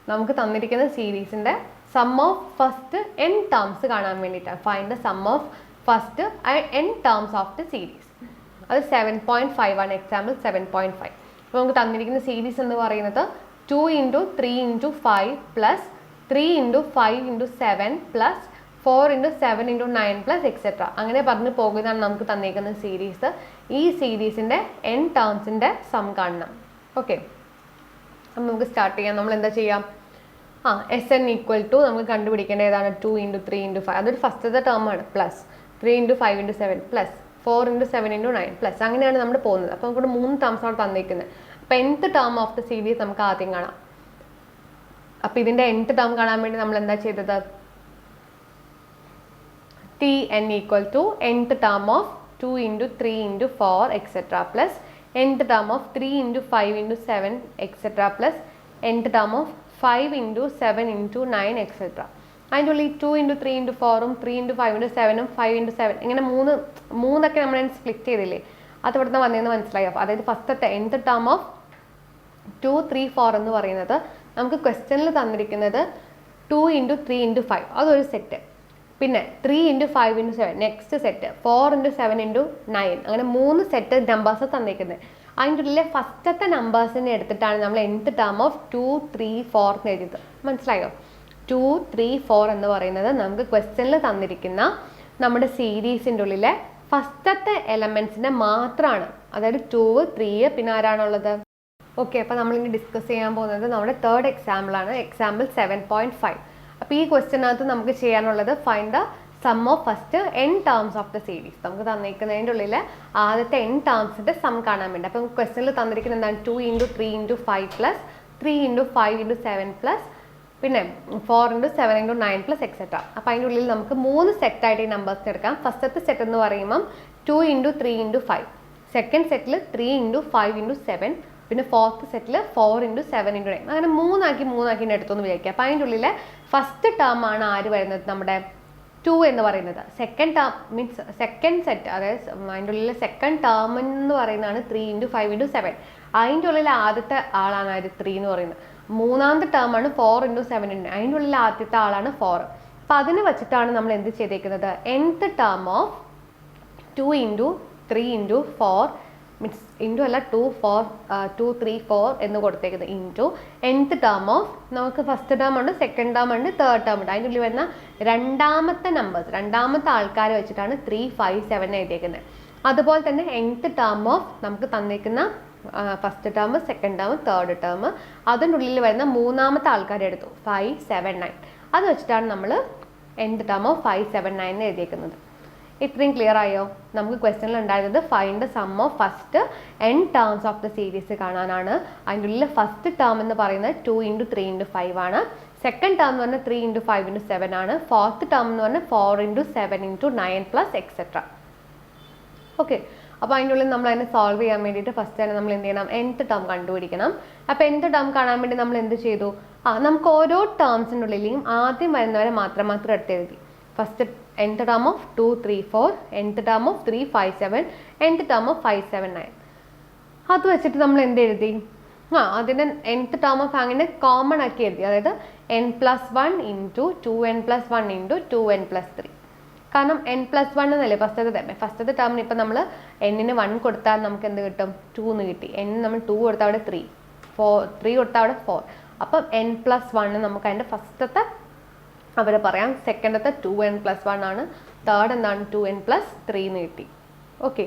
നമുക്ക് തന്നിരിക്കുന്ന സീരീസിൻ്റെ sum of first n terms കാണാൻ വേണ്ടിയിട്ടാണ്. Find the sum of first n terms of the series. അത് 7.5 ആണ്, എക്സാമ്പിൾ 7.5. അപ്പോൾ നമുക്ക് തന്നിരിക്കുന്ന സീരീസ് എന്ന് പറയുന്നത് 2 × 3 × 5 + 3 × 5 × 7 + 4 × 7 × 9 + എക്സെട്ര അങ്ങനെ പറഞ്ഞു പോകുന്നതാണ് നമുക്ക് തന്നിരിക്കുന്ന സീരീസ്. ഈ സീരീസിൻ്റെ n ടേംസിൻ്റെ സം കാണണം. ഓക്കെ, അപ്പം നമുക്ക് സ്റ്റാർട്ട് ചെയ്യാം. നമ്മൾ എന്താ ചെയ്യാം, Sn = നമുക്ക് കണ്ടുപിടിക്കേണ്ട ഏതാണ്, 2 × 3 × 5, അതൊരു ഫസ്റ്റത്തെ ടേം ആണ്, പ്ലസ് 3 × 5 × 7 പ്ലസ് 4 × 7 × 9 പ്ലസ്, അങ്ങനെയാണ് നമ്മൾ പോകുന്നത്. അപ്പോൾ നമുക്ക് 3 ടേംസ് ആണ് തന്നിരിക്കുന്നത്. അപ്പോൾ nth term of the series നമുക്ക് ആദ്യം കാണാം. അപ്പോൾ ഇതിൻ്റെ nth ടേം കാണാൻ വേണ്ടി നമ്മൾ എന്താ ചെയ്തത്, tn = nth term of 2 × 3 × 4 etcetera plus nth term of 3 × 5 × 7 etcetera plus nth term of 5 × 7 × 9 etcetera. അതിൻ്റെ ഉള്ളിൽ 2 × 3 × 4 3 × 5 × 7 5 × 7 ഇങ്ങനെ മൂന്നൊക്കെ നമ്മൾ സ്പ്ലിറ്റ് ചെയ്തില്ലേ, അത് ഇവിടുന്ന് വന്നതെന്ന് മനസ്സിലായോ? അതായത് ഫസ്റ്റത്തെ nth ടേം ഓഫ് 2, 3, 4 എന്ന് പറയുന്നത് നമുക്ക് ക്വസ്റ്റ്യനിൽ തന്നിരിക്കുന്നത് 2 × 3 × 5 അതൊരു സെറ്റ്. പിന്നെ 3 × 5 × 7 നെക്സ്റ്റ് സെറ്റ്, 4 × 7 × 9 അങ്ങനെ 3 സെറ്റ് നമ്പേഴ്സ് തന്നിരിക്കുന്നത്. അതിൻ്റെ ഉള്ളിലെ ഫസ്റ്റത്തെ നമ്പേഴ്സിനെ എടുത്തിട്ടാണ് നമ്മൾ nth ടേം ഓഫ് 2, 3, 4 എന്ന് എഴുതിയത്. മനസ്സിലായോ? 2, 3, 4 എന്ന് പറയുന്നത് നമുക്ക് ക്വസ്റ്റ്യനിൽ തന്നിരിക്കുന്ന നമ്മുടെ സീരീസിൻ്റെ ഉള്ളിലെ ഫസ്റ്റത്തെ എലമെൻസിൻ്റെ മാത്രമാണ്. അതായത് 2, 3 പിന്നെ ആരാണുള്ളത്? ഓക്കെ, അപ്പോൾ നമ്മളിനി ഡിസ്കസ് ചെയ്യാൻ പോകുന്നത് നമ്മുടെ തേർഡ് എക്സാമ്പിളാണ്, എക്സാമ്പിൾ 7.5. അപ്പോൾ ഈ ക്വസ്റ്റ്യനകത്ത് നമുക്ക് ചെയ്യാനുള്ളത് find the sum of first n terms of the series. നമുക്ക് തന്നിരിക്കുന്നതിൻ്റെ ഉള്ളിൽ ആദ്യത്തെ n ടേംസിൻ്റെ സം കാണാൻ വേണ്ടി. അപ്പം ക്വസ്റ്റ്യനിൽ തന്നിരിക്കുന്നത് എന്താണ്? 2 × 3 × 5 പ്ലസ് 3 × 5 × 7 പ്ലസ് പിന്നെ 4 × 7 × 9 പ്ലസ് എക്സെട്ര. അപ്പോൾ അതിൻ്റെ ഉള്ളിൽ നമുക്ക് 3 സെറ്റായിട്ട് ഈ നമ്പേഴ്സിന് എടുക്കാം. ഫസ്റ്റത്തെ സെറ്റ് എന്ന് പറയുമ്പം 2 × 3 × 5, സെക്കൻഡ് സെറ്റിൽ 3 × 5 × 7, പിന്നെ ഫോർത്ത് സെറ്റിൽ 4 × 7 × 9 അങ്ങനെ മൂന്നാക്കി എടുത്തെന്ന് വിചാരിക്കുക. അപ്പോൾ അതിൻ്റെ ഉള്ളിൽ ഫസ്റ്റ് ടേം ആണ് ആര് വരുന്നത്? നമ്മുടെ 2 എന്ന് പറയുന്നത്. Second term means second set, അതായത് അതിൻ്റെ ഉള്ളിൽ സെക്കൻഡ് ടേം എന്ന് പറയുന്നതാണ് 3 × 5 × 7. അതിൻ്റെ ഉള്ളിൽ ആദ്യത്തെ ആളാണ് ആര്? 3 എന്ന് പറയുന്നത്. മൂന്നാമത്തെ ടേം ആണ് 4 × 7 × 9. അതിൻ്റെ ഉള്ളിൽ ആദ്യത്തെ ആളാണ് 4. അപ്പോൾ അതിനെ വെച്ചിട്ടാണ് നമ്മൾ എന്ത് ചെയ്തേക്കുന്നത്? nth term of 2 × 3 × 4 means into അല്ല 2, 3, 4 എന്ന് കൊടുത്തേക്കുന്നത് ഇൻറ്റു nth ടേം ഓഫ് നമുക്ക് ഫസ്റ്റ് ടേം ഉണ്ട്, സെക്കൻഡ് ടേം ഉണ്ട്, തേർഡ് ടേം ഉണ്ട്. അതിൻ്റെ ഉള്ളിൽ വരുന്ന രണ്ടാമത്തെ നമ്പേഴ്സ്, രണ്ടാമത്തെ ആൾക്കാരെ വെച്ചിട്ടാണ് 3, 5, 7 എഴുതിയേക്കുന്നത്. അതുപോലെ തന്നെ nth ടേം ഓഫ് നമുക്ക് തന്നിരിക്കുന്ന first term, second term, third term, അതിൻ്റെ ഉള്ളിൽ വരുന്ന മൂന്നാമത്തെ ആൾക്കാരെ എടുത്തു 5, 7, 9. അത് വെച്ചിട്ടാണ് നമ്മൾ nth ടേം ഓഫ് 5, 7, 9 എഴുതിയേക്കുന്നത്. ഇത്രയും ക്ലിയർ ആയോ? നമുക്ക് ക്വസ്റ്റ്യനിൽ ഉണ്ടായിരുന്നത് find sum of first n terms of the series കാണാനാണ്. അതിൻ്റെ ഉള്ളിൽ ഫസ്റ്റ് ടേം എന്ന് പറയുന്നത് 2 × 3 × 5 ആണ്. സെക്കൻഡ് ടേം എന്ന് പറഞ്ഞാൽ 3 × 5 × 7 ആണ്. ഫോർത്ത് ടേം എന്ന് പറഞ്ഞാൽ 4 × 7 × 9 പ്ലസ് എക്സെട്ര. ഓക്കെ, അപ്പോൾ അതിൻ്റെ ഉള്ളിൽ നമ്മൾ അതിനെ സോൾവ് ചെയ്യാൻ വേണ്ടിയിട്ട് ഫസ്റ്റ് തന്നെ നമ്മൾ എന്ത് ചെയ്യണം? nth ടേം കണ്ടുപിടിക്കണം. അപ്പോൾ nth ടേം കാണാൻ വേണ്ടി നമ്മൾ എന്ത് ചെയ്തു? നമുക്ക് ഓരോ ടേംസിൻ്റെ ഉള്ളിലും ആദ്യം വരുന്നവരെ മാത്രം എടുത്ത് എഴുതി. First nth term of 2, 3, 4, nth term of 3, 5, 7, nth term of 5, 7, 9. അത് വെച്ചിട്ട് നമ്മൾ എന്ത് എഴുതി? അതിന് nth ടേം ഓഫ് അങ്ങനെ കോമൺ ആക്കി എഴുതി. അതായത് n+1 × 2n + 1 × 2n + 3. കാരണം n+1 എന്നല്ലേ ഫസ്റ്റത്തെ ടേമിന് ഇപ്പം നമ്മൾ n-ന് 1 കൊടുത്താൽ നമുക്ക് എന്ത് കിട്ടും? 2 എന്ന് കിട്ടി. n നമ്മൾ 2 കൊടുത്താൽ അവിടെ 3, 3 കൊടുത്താൽ അവിടെ 4. അപ്പം n+1 നമുക്ക് അതിൻ്റെ ഫസ്റ്റത്തെ അവർ പറയാം. സെക്കൻഡത്തെ 2n + 1 ആണ്. തേർഡ് എന്താണ്? 2n + 3 എന്ന് കിട്ടി. ഓക്കെ,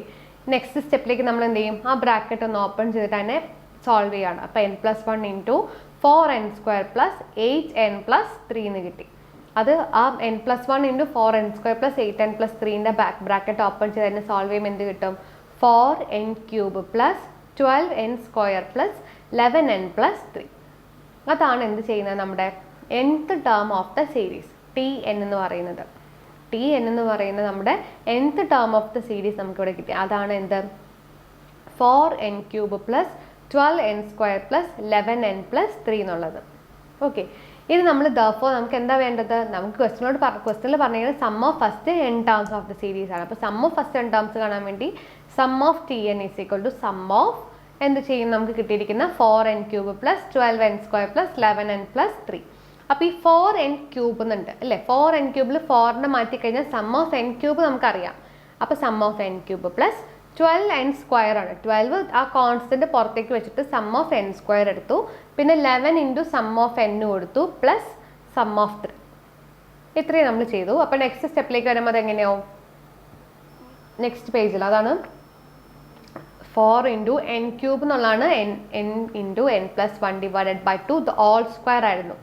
നെക്സ്റ്റ് സ്റ്റെപ്പിലേക്ക് നമ്മൾ എന്ത് ചെയ്യും? ആ ബ്രാക്കറ്റ് ഒന്ന് ഓപ്പൺ ചെയ്തിട്ട് തന്നെ സോൾവ് ചെയ്യാണ്. അപ്പോൾ n+1 × 4n² + 8n + 3 എന്ന് കിട്ടി. അത് ആ n+1 × 4n² + 8n + 3ൻ്റെ bracket open ചെയ്ത് തന്നെ സോൾവ് ചെയ്യുമ്പോൾ എന്ത് കിട്ടും? 4n³ + 12n² + 11n + 3. അതാണ് എന്ത് ചെയ്യുന്നത്? നമ്മുടെ nth term of the series Tn എന്ന് പറയുന്നത്. Tn എന്ന് പറയുന്നത് നമ്മുടെ nth term of the series നമുക്ക് ഇവിടെ കിട്ടി. അതാണ് എന്ത്? 4n³ + 12n² + 11n + 3 എന്നുള്ളത്. ഓക്കെ, ഇത് നമ്മൾ therefore നമുക്ക് എന്താ വേണ്ടത്? നമുക്ക് ക്വസ്റ്റ്യനിൽ പറഞ്ഞിരിക്കുന്നത് sum of first n terms of the series ആണ്. അപ്പോൾ sum of first n terms കാണാൻ വേണ്ടി sum of Tn = sum of എന്ത് ചെയ്യും? നമുക്ക് കിട്ടിയിരിക്കുന്ന 4n³ + 12n² + 11n + 3. അപ്പോൾ ഈ 4n³ എന്നുണ്ട് അല്ലേ? 4n³ 4നെ മാറ്റിക്കഴിഞ്ഞാൽ സം ഓഫ് n³ നമുക്കറിയാം. അപ്പോൾ സം ഓഫ് n³ + 12n² ആണ്. 12 ആ കോൺസ്റ്റന്റ് പുറത്തേക്ക് വെച്ചിട്ട് സം ഓഫ് n² എടുത്തു. പിന്നെ 11 × സം ഓഫ് n കൊടുത്തു പ്ലസ് സം ഓഫ് 3. ഇത്രയും നമ്മൾ ചെയ്തു. അപ്പോൾ നെക്സ്റ്റ് സ്റ്റെപ്പിലേക്ക് വരുമ്പോൾ അതെങ്ങനെയാവും? നെക്സ്റ്റ് പേജിൽ അതാണ് 4 × n³ എന്നുള്ളതാണ് n × n+1 / 2 the whole square ആയിരുന്നു.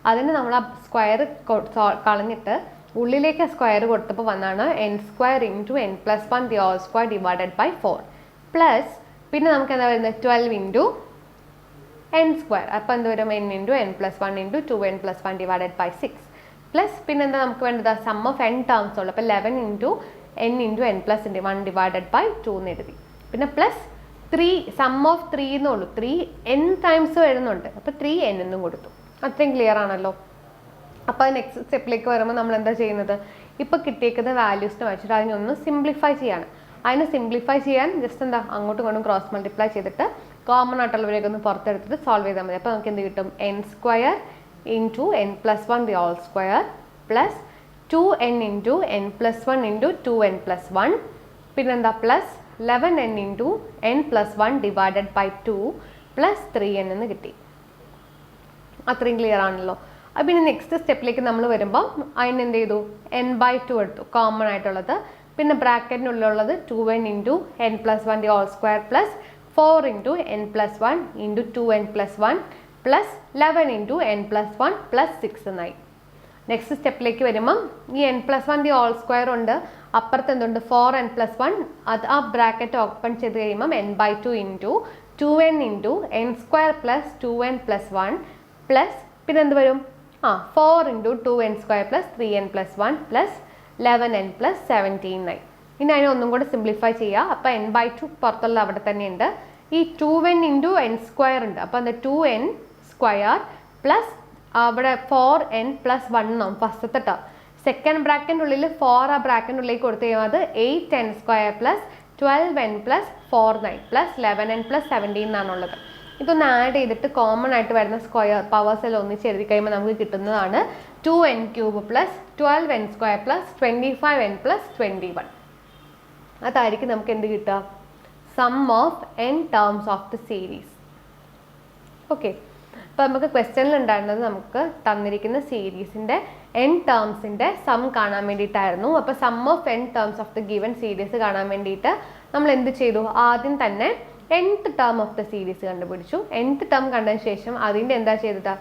അതിന് നമ്മൾ ആ സ്ക്വയർ കളഞ്ഞിട്ട് ഉള്ളിലേക്ക് സ്ക്വയർ കൊടുത്തപ്പോൾ വന്നാണ് n² × n+1 the whole square / 4 plus പിന്നെ നമുക്ക് എന്താ വരുന്നത്? 12 × n². അപ്പോൾ എന്ത് വരും? n × n+1 × 2n + 1 / 6 പ്ലസ് പിന്നെ എന്താ നമുക്ക് വേണ്ടത്? സം ഓഫ് n ടേംസ് ഉള്ളു. അപ്പോൾ 11 × n × n+1 / 2 എന്ന് എഴുതി. പിന്നെ പ്ലസ് 3 സം ഓഫ് 3 എന്നുള്ളൂ. 3 n ടൈംസ് വരുന്നുണ്ട്. അപ്പോൾ 3n എന്നും കൊടുത്തു. അത്രയും ക്ലിയർ ആണല്ലോ. അപ്പോൾ നെക്സ്റ്റ് സ്റ്റെപ്പിലേക്ക് വരുമ്പോൾ നമ്മൾ എന്താ ചെയ്യുന്നത്? ഇപ്പോൾ കിട്ടിയേക്കുന്ന വാല്യൂസിനെ വെച്ചിട്ട് അതിനൊന്ന് സിംപ്ലിഫൈ ചെയ്യാണ്. അതിനെ സിംപ്ലിഫൈ ചെയ്യാൻ ജസ്റ്റ് എന്താ അങ്ങോട്ടും ഇങ്ങോട്ടും ക്രോസ് മൾട്ടിപ്ലൈ ചെയ്തിട്ട് കോമൺ ആയിട്ടുള്ളവരെയൊക്കെ ഒന്ന് പുറത്തെടുത്തിട്ട് സോൾവ് ചെയ്താൽ മതി. അപ്പോൾ നമുക്ക് എന്ത് കിട്ടും? n square into n+1 the whole square plus 2n into n+1 into 2n + 1 പിന്നെന്താ plus 11n into n+1 divided by 2 plus 3n എന്ന് കിട്ടി. അത്രയും ക്ലിയർ ആണല്ലോ. അപ്പം ഇനി നെക്സ്റ്റ് സ്റ്റെപ്പിലേക്ക് നമ്മൾ വരുമ്പോൾ അതിന് എന്ത് ചെയ്തു? n/2 എടുത്തു കോമൺ ആയിട്ടുള്ളത്. പിന്നെ ബ്രാക്കറ്റിനുള്ളിലുള്ളത് 2n into n+1 the whole square plus 4 into n+1 into 2n + 1 plus 11 into n+1 plus 6 എന്നായി. നെക്സ്റ്റ് സ്റ്റെപ്പിലേക്ക് വരുമ്പം ഈ n+1 ദി ഹോൾ സ്ക്വയർ ഉണ്ട്, അപ്പുറത്ത് എന്തുണ്ട്? 4n+1. അത് ആ ബ്രാക്കറ്റ് ഓപ്പൺ ചെയ്ത് കഴിയുമ്പം n/2 into 2n into n² plus 2n + 1 plus പിന്നെ എന്ത് വരും? 4 into 2n² plus 3n + 1 plus 11n plus 17 ആയി. ഇനി അതിനെ ഒന്നും കൂടെ സിംപ്ലിഫൈ ചെയ്യുക. അപ്പോൾ n/2 പുറത്തുള്ള അവിടെ തന്നെയുണ്ട്. ഈ 2n ഇൻറ്റു n² ഉണ്ട്. അപ്പോൾ എന്താ 2n² പ്ലസ് അവിടെ 4n + 1 എന്നാവും ഫസ്റ്റത്തെ ടേം. സെക്കൻഡ് ബ്രാക്കറ്റിനുള്ളിൽ 4 ആ ബ്രാക്കറ്റിനുള്ളിലേക്ക് കൊടുത്തു കഴിയുമ്പോൾ അത് 8n² plus 12n plus 4 plus 11n plus 17 എന്നാണുള്ളത്. ഇതൊന്ന് ആഡ് ചെയ്തിട്ട് കോമൺ ആയിട്ട് വരുന്ന സ്ക്വയർ പവേഴ്സ് എല്ലാം ഒന്നിച്ച് എഴുതി കഴിയുമ്പോൾ നമുക്ക് കിട്ടുന്നതാണ് 2n³ plus 12n² plus 25n plus 21. അതായിരിക്കും നമുക്ക് എന്ത് കിട്ടുക? Sum of n terms of the series. Okay, അപ്പോൾ നമുക്ക് ക്വസ്റ്റ്യനിൽ ഉണ്ടായിരുന്നത് നമുക്ക് തന്നിരിക്കുന്ന സീരീസിൻ്റെ n ടേംസിൻ്റെ സം കാണാൻ വേണ്ടിയിട്ടായിരുന്നു. അപ്പോൾ sum of n terms of the given series കാണാൻ വേണ്ടിയിട്ട് നമ്മൾ എന്ത് ചെയ്തു? ആദ്യം തന്നെ nth term of the series കണ്ടുപിടിച്ചു. nth ടേം കണ്ടതിന് ശേഷം അതിൻ്റെ എന്താ ചെയ്തത്?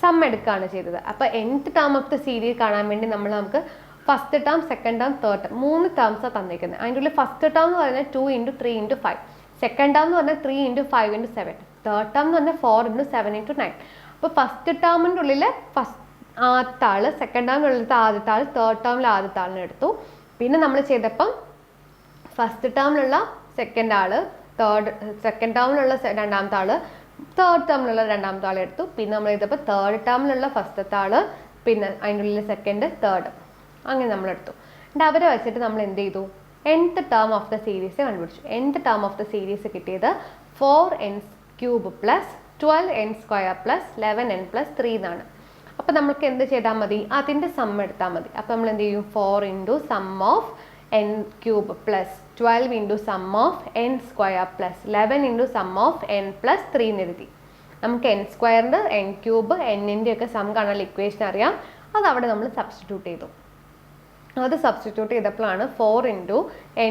സം എടുക്കുകയാണ് ചെയ്തത്. അപ്പോൾ nth term of the series കാണാൻ വേണ്ടി നമുക്ക് first term, second term, third term 3 ടേംസാണ് തന്നിരിക്കുന്നത്. അതിൻ്റെ ഉള്ളിൽ ഫസ്റ്റ് ടേം എന്ന് പറയുന്നത് 2 × 3 × 5, സെക്കൻഡ് ടേം എന്ന് പറഞ്ഞാൽ 3 × 5 × 7, തേർഡ് ടേം എന്ന് പറഞ്ഞാൽ 4 × 7 × 9. അപ്പോൾ ഫസ്റ്റ് ടേമിൻ്റെ ഉള്ളിൽ ആദ്യത്തെ ആൾ, സെക്കൻഡ് ടേമിനുള്ളിലത്തെ ആദ്യത്തെ ആൾ, തേർഡ് ടേമിൽ ആദ്യത്തെ ആളിനെ എടുത്തു. പിന്നെ നമ്മൾ ചെയ്തപ്പം ഫസ്റ്റ് ടേമിലുള്ള സെക്കൻഡ് ആൾ, സെക്കൻഡ് ടേമിലുള്ള രണ്ടാമത്തെ ആൾ, തേർഡ് ടേമിലുള്ള രണ്ടാമത്തെ ആൾ എടുത്തു. പിന്നെ നമ്മൾ ചെയ്തപ്പോൾ തേർഡ് ടേമിലുള്ള ഫസ്റ്റത്തെ ആൾ, പിന്നെ അതിൻ്റെ ഉള്ളിൽ സെക്കൻഡ്, തേർഡ്, അങ്ങനെ നമ്മളെടുത്തു. എന്നിട്ട് അവരെ വെച്ചിട്ട് നമ്മൾ എന്ത് ചെയ്തു? nth term of the series കണ്ടുപിടിച്ചു. nth term of the series കിട്ടിയത് 4n³ plus 12n² plus 11n plus 3 എന്നാണ്. അപ്പോൾ നമുക്ക് എന്ത് ചെയ്താൽ മതി? അതിൻ്റെ സം എടുത്താൽ മതി. അപ്പോൾ നമ്മൾ എന്ത് ചെയ്യും? 4 into sum of n³ plus 12 into sum of n² plus 11 into sum of n plus 3 എന്ന് എഴുതി. നമുക്ക് n², n³ n-ൻ്റെ ഒക്കെ സം കാണാനുള്ള ഇക്വേഷൻ അറിയാം. അത് അവിടെ നമ്മൾ സബ്സ്റ്റിറ്റ്യൂട്ട് ചെയ്തു. അത് സബ്സ്റ്റിറ്റ്യൂട്ട് ചെയ്തപ്പോഴാണ് 4 into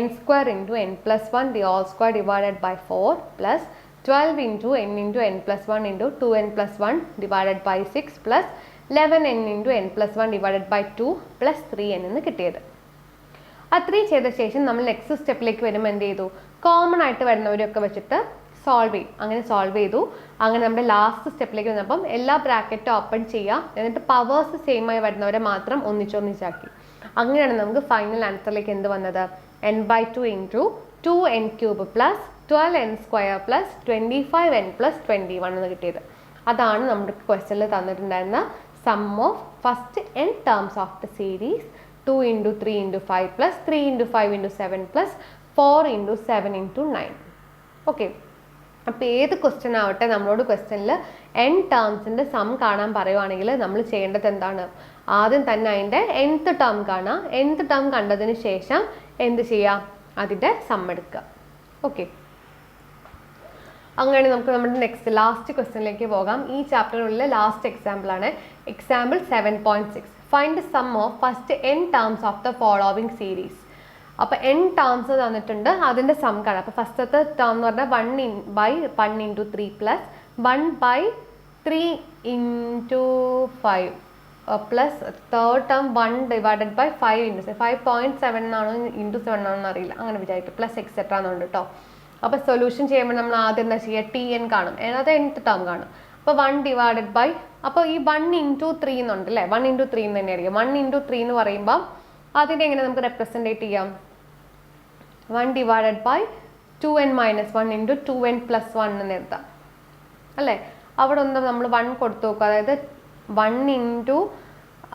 n² into n+1 the whole square divided by 4 plus 12 into n into n+1 into 2n + 1 divided by 6 plus 11n into n+1 divided by 2 plus 3n എന്ന് കിട്ടിയത്. അത്രയും ചെയ്ത ശേഷം നമ്മൾ നെക്സ്റ്റ് സ്റ്റെപ്പിലേക്ക് വരുമ്പോൾ എന്ത് ചെയ്തു? കോമൺ ആയിട്ട് വരുന്നവരൊക്കെ വെച്ചിട്ട് സോൾവ് ചെയ്യും. അങ്ങനെ സോൾവ് ചെയ്തു. അങ്ങനെ നമ്മുടെ ലാസ്റ്റ് സ്റ്റെപ്പിലേക്ക് വന്നപ്പം എല്ലാ ബ്രാക്കറ്റും ഓപ്പൺ ചെയ്യുക, എന്നിട്ട് പവേഴ്സ് സെയിം ആയി വരുന്നവരെ മാത്രം ഒന്നിച്ചൊന്നിച്ചാക്കി. അങ്ങനെയാണ് നമുക്ക് ഫൈനൽ ആൻസറിലേക്ക് എന്ത് വന്നത്? n/2 into 2n³ plus 12n² plus 25n plus 21 എന്ന് കിട്ടിയത്. അതാണ് നമ്മുടെ ക്വസ്റ്റ്യനിൽ തന്നിട്ടുണ്ടായിരുന്ന sum of first n terms of the series 2 × 3 × 5 plus 3 × 5 × 7 plus 4 × 7 × 9. Okay, അപ്പോൾ ഏത് ക്വസ്റ്റ്യൻ ആവട്ടെ നമ്മളോട് ക്വസ്റ്റ്യനിൽ n ടേംസിൻ്റെ സം കാണാൻ പറയുവാണെങ്കിൽ നമ്മൾ ചെയ്യേണ്ടത് എന്താണ്? ആദ്യം തന്നെ അതിൻ്റെ nth ടേം കാണുക. nth ടേം കണ്ടതിന് ശേഷം എന്ത് ചെയ്യുക? അതിൻ്റെ സം എടുക്കുക. ഓക്കെ, അങ്ങനെ നമുക്ക് നമ്മുടെ നെക്സ്റ്റ് ലാസ്റ്റ് ക്വസ്റ്റ്യനിലേക്ക് പോകാം. ഈ ചാപ്റ്ററിനുള്ള ലാസ്റ്റ് എക്സാമ്പിളാണ് example 7.6. Find the sum of first n terms of the following series. അപ്പോൾ n ടേംസ് തന്നിട്ടുണ്ട്, അതിൻ്റെ സം കാണാം. അപ്പോൾ ഫസ്റ്റത്തെ ടേം എന്ന് പറഞ്ഞാൽ 1/1 × 3 plus 1/3 × 5 plus third term 1 divided by 5 × 5.7 ആണോ × 7 ആണോ അറിയില്ല, അങ്ങനെ വിചാരിക്കും, പ്ലസ് എക്സെട്ര എന്നുണ്ട് കേട്ടോ. അപ്പോൾ സൊല്യൂഷൻ ചെയ്യുമ്പോൾ നമ്മൾ ആദ്യം എന്താ ചെയ്യുക? tn കാണും, അത് nth ടേം കാണും. അപ്പോൾ 1 ഡിവൈഡഡ് ബൈ, അപ്പോൾ ഈ 1 × 3 എന്നുണ്ട് അല്ലേ, 1 × 3 എന്ന് തന്നെയായിരിക്കും. 1 × 3 എന്ന് പറയുമ്പോൾ അതിനെ എങ്ങനെ നമുക്ക് റെപ്രസെൻറ്റേറ്റ് ചെയ്യാം? 1 ഡിവൈഡഡ് ബൈ 2n - 1 × 2n + 1 എന്ന് എഴുതാം അല്ലേ. അവിടെ ഒന്ന് നമ്മൾ 1 കൊടുത്തു നോക്കുക. അതായത് 1 ഇൻറ്റു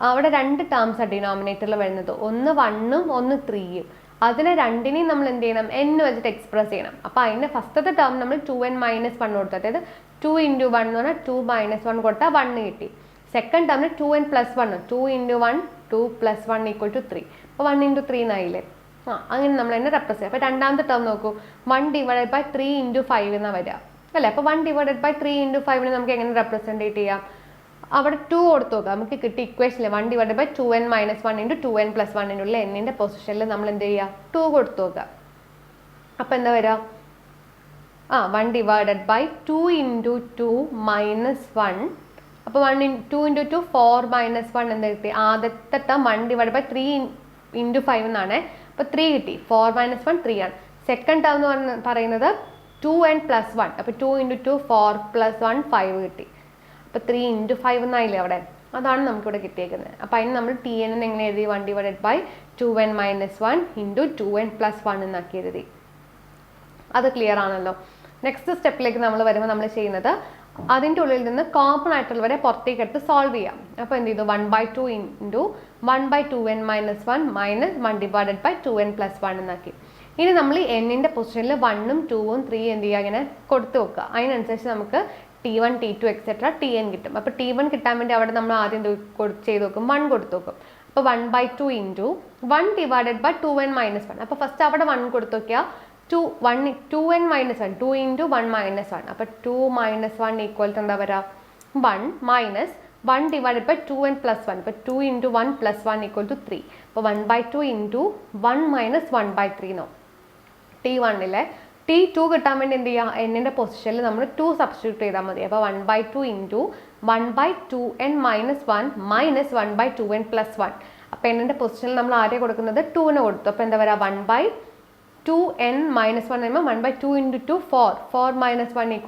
അവിടെ 2 ടേംസാണ് ഡിനോമിനേറ്ററിൽ വരുന്നത്, ഒന്ന് 1ഉം ഒന്ന് 3ഉം. അതിനെ രണ്ടിനെയും നമ്മൾ എന്ത് ചെയ്യണം, n വെച്ചിട്ട് എക്സ്പ്രസ് ചെയ്യണം. അപ്പോൾ അതിൻ്റെ ഫസ്റ്റത്തെ ടേം നമ്മൾ 2n - 1 കൊടുത്തു, അതായത് 2 × 1 എന്ന് പറഞ്ഞാൽ 2 - 1 കൊടുത്താൽ 1 കിട്ടി. സെക്കൻഡ് ടേമിൽ 2n + 1, 2 × 1 2 + 1 = 3. അപ്പോൾ 1 × 3 എന്നായില്ലേ. അങ്ങനെ നമ്മൾ തന്നെ റെപ്രസെന്റ് ചെയ്യും. അപ്പോൾ രണ്ടാമത്തെ ടേം നോക്കൂ, 1 / 3 × 5 എന്നാണ് വരിക അല്ലേ. അപ്പോൾ 1 / 3 × 5 നമുക്ക് എങ്ങനെ റെപ്രസെൻറ്റേറ്റ് ചെയ്യാം? അവിടെ 2 കൊടുത്തു നോക്കാം, നമുക്ക് കിട്ടി ഇക്വേഷനിൽ 1 / 2n - 1 × 2n + 1 നുള്ള എന്നിൻ്റെ പൊസിഷനിൽ നമ്മൾ എന്ത് ചെയ്യുക, 2 കൊടുത്തു നോക്കുക. അപ്പോൾ എന്താ വരിക? 1 / 2 × 2 - 1. അപ്പോൾ 2 × 2 4 - 1 എന്താ കിട്ടി? ആദ്യത്തെ ടേം 1 / 3 × 5 എന്നാണ്. അപ്പോൾ 3 കിട്ടി. 4 - 1 3 ആണ്. സെക്കൻഡ് ടേം എന്ന് പറയുന്നത് 2n + 1. അപ്പോൾ 2 × 2 4 + 1 5 കിട്ടി. അപ്പോൾ 3 × 5 എന്നായില്ലേ അവിടെ. അതാണ് നമുക്കിവിടെ കിട്ടിയേക്കുന്നത്. അപ്പോൾ അതിന് നമ്മൾ tn എങ്ങനെ എഴുതി? 1 / 2n - 1 × 2n + 1 എന്നാക്കി എഴുതി. അത് ക്ലിയർ ആണല്ലോ. നെക്സ്റ്റ് സ്റ്റെപ്പിലേക്ക് നമ്മൾ വരുമ്പോൾ നമ്മൾ ചെയ്യുന്നത് അതിൻ്റെ ഉള്ളിൽ നിന്ന് കോമൺ ആയിട്ടുള്ളവരെ പുറത്തേക്ക് എടുത്ത് സോൾവ് ചെയ്യാം. അപ്പോൾ എന്ത് ചെയ്തു? 1/2 × 1/2n - 1 - 1 / 2n + 1 എന്നാക്കി. ഇനി നമ്മൾ എന്നിൻ്റെ പൊസിഷനിൽ 1ഉം 2ഉം 3 എന്ത് ചെയ്യുക, അങ്ങനെ കൊടുത്തു വെക്കുക. അതിനനുസരിച്ച് നമുക്ക് T1 T2 etc. Tn കിട്ടും. അപ്പോൾ T1 കിട്ടാൻ വേണ്ടി അവിടെ നമ്മൾ ആദ്യം ചെയ്ത് നോക്കും, 1 കൊടുത്തു നോക്കും. അപ്പോൾ 1/2 × 1 / 2n - 1. അപ്പോൾ ഫസ്റ്റ് അവിടെ 1 കൊടുത്തു നോക്കിയാൽ 2n - 1 2 × 1 - 1. അപ്പോൾ 2 - 1 = എന്താ വരിക? 1 - 1 / 2n + 1. അപ്പോൾ 2 × 1 + 1 = 3. അപ്പോൾ 1/2 × 1 - 1/3 നോ. T1 T2 കിട്ടാൻ വേണ്ടി എന്ത് ചെയ്യുക? എന്നിൻ്റെ പൊസിഷനിൽ നമ്മൾ 2 സബ്സ്റ്റിറ്റ്യൂട്ട് ചെയ്താൽ മതി. അപ്പോൾ 1/2 × 1/2n - 1 - 1/2n + 1. അപ്പോൾ എന്നിൻ്റെ പൊസിഷനിൽ നമ്മൾ ആരെ കൊടുക്കുന്നത്? 2ന് കൊടുത്തു. അപ്പോൾ എന്താ പറയുക? 1/2n - 1 പറയുമ്പോൾ 1/2 × 2 4 4 - 1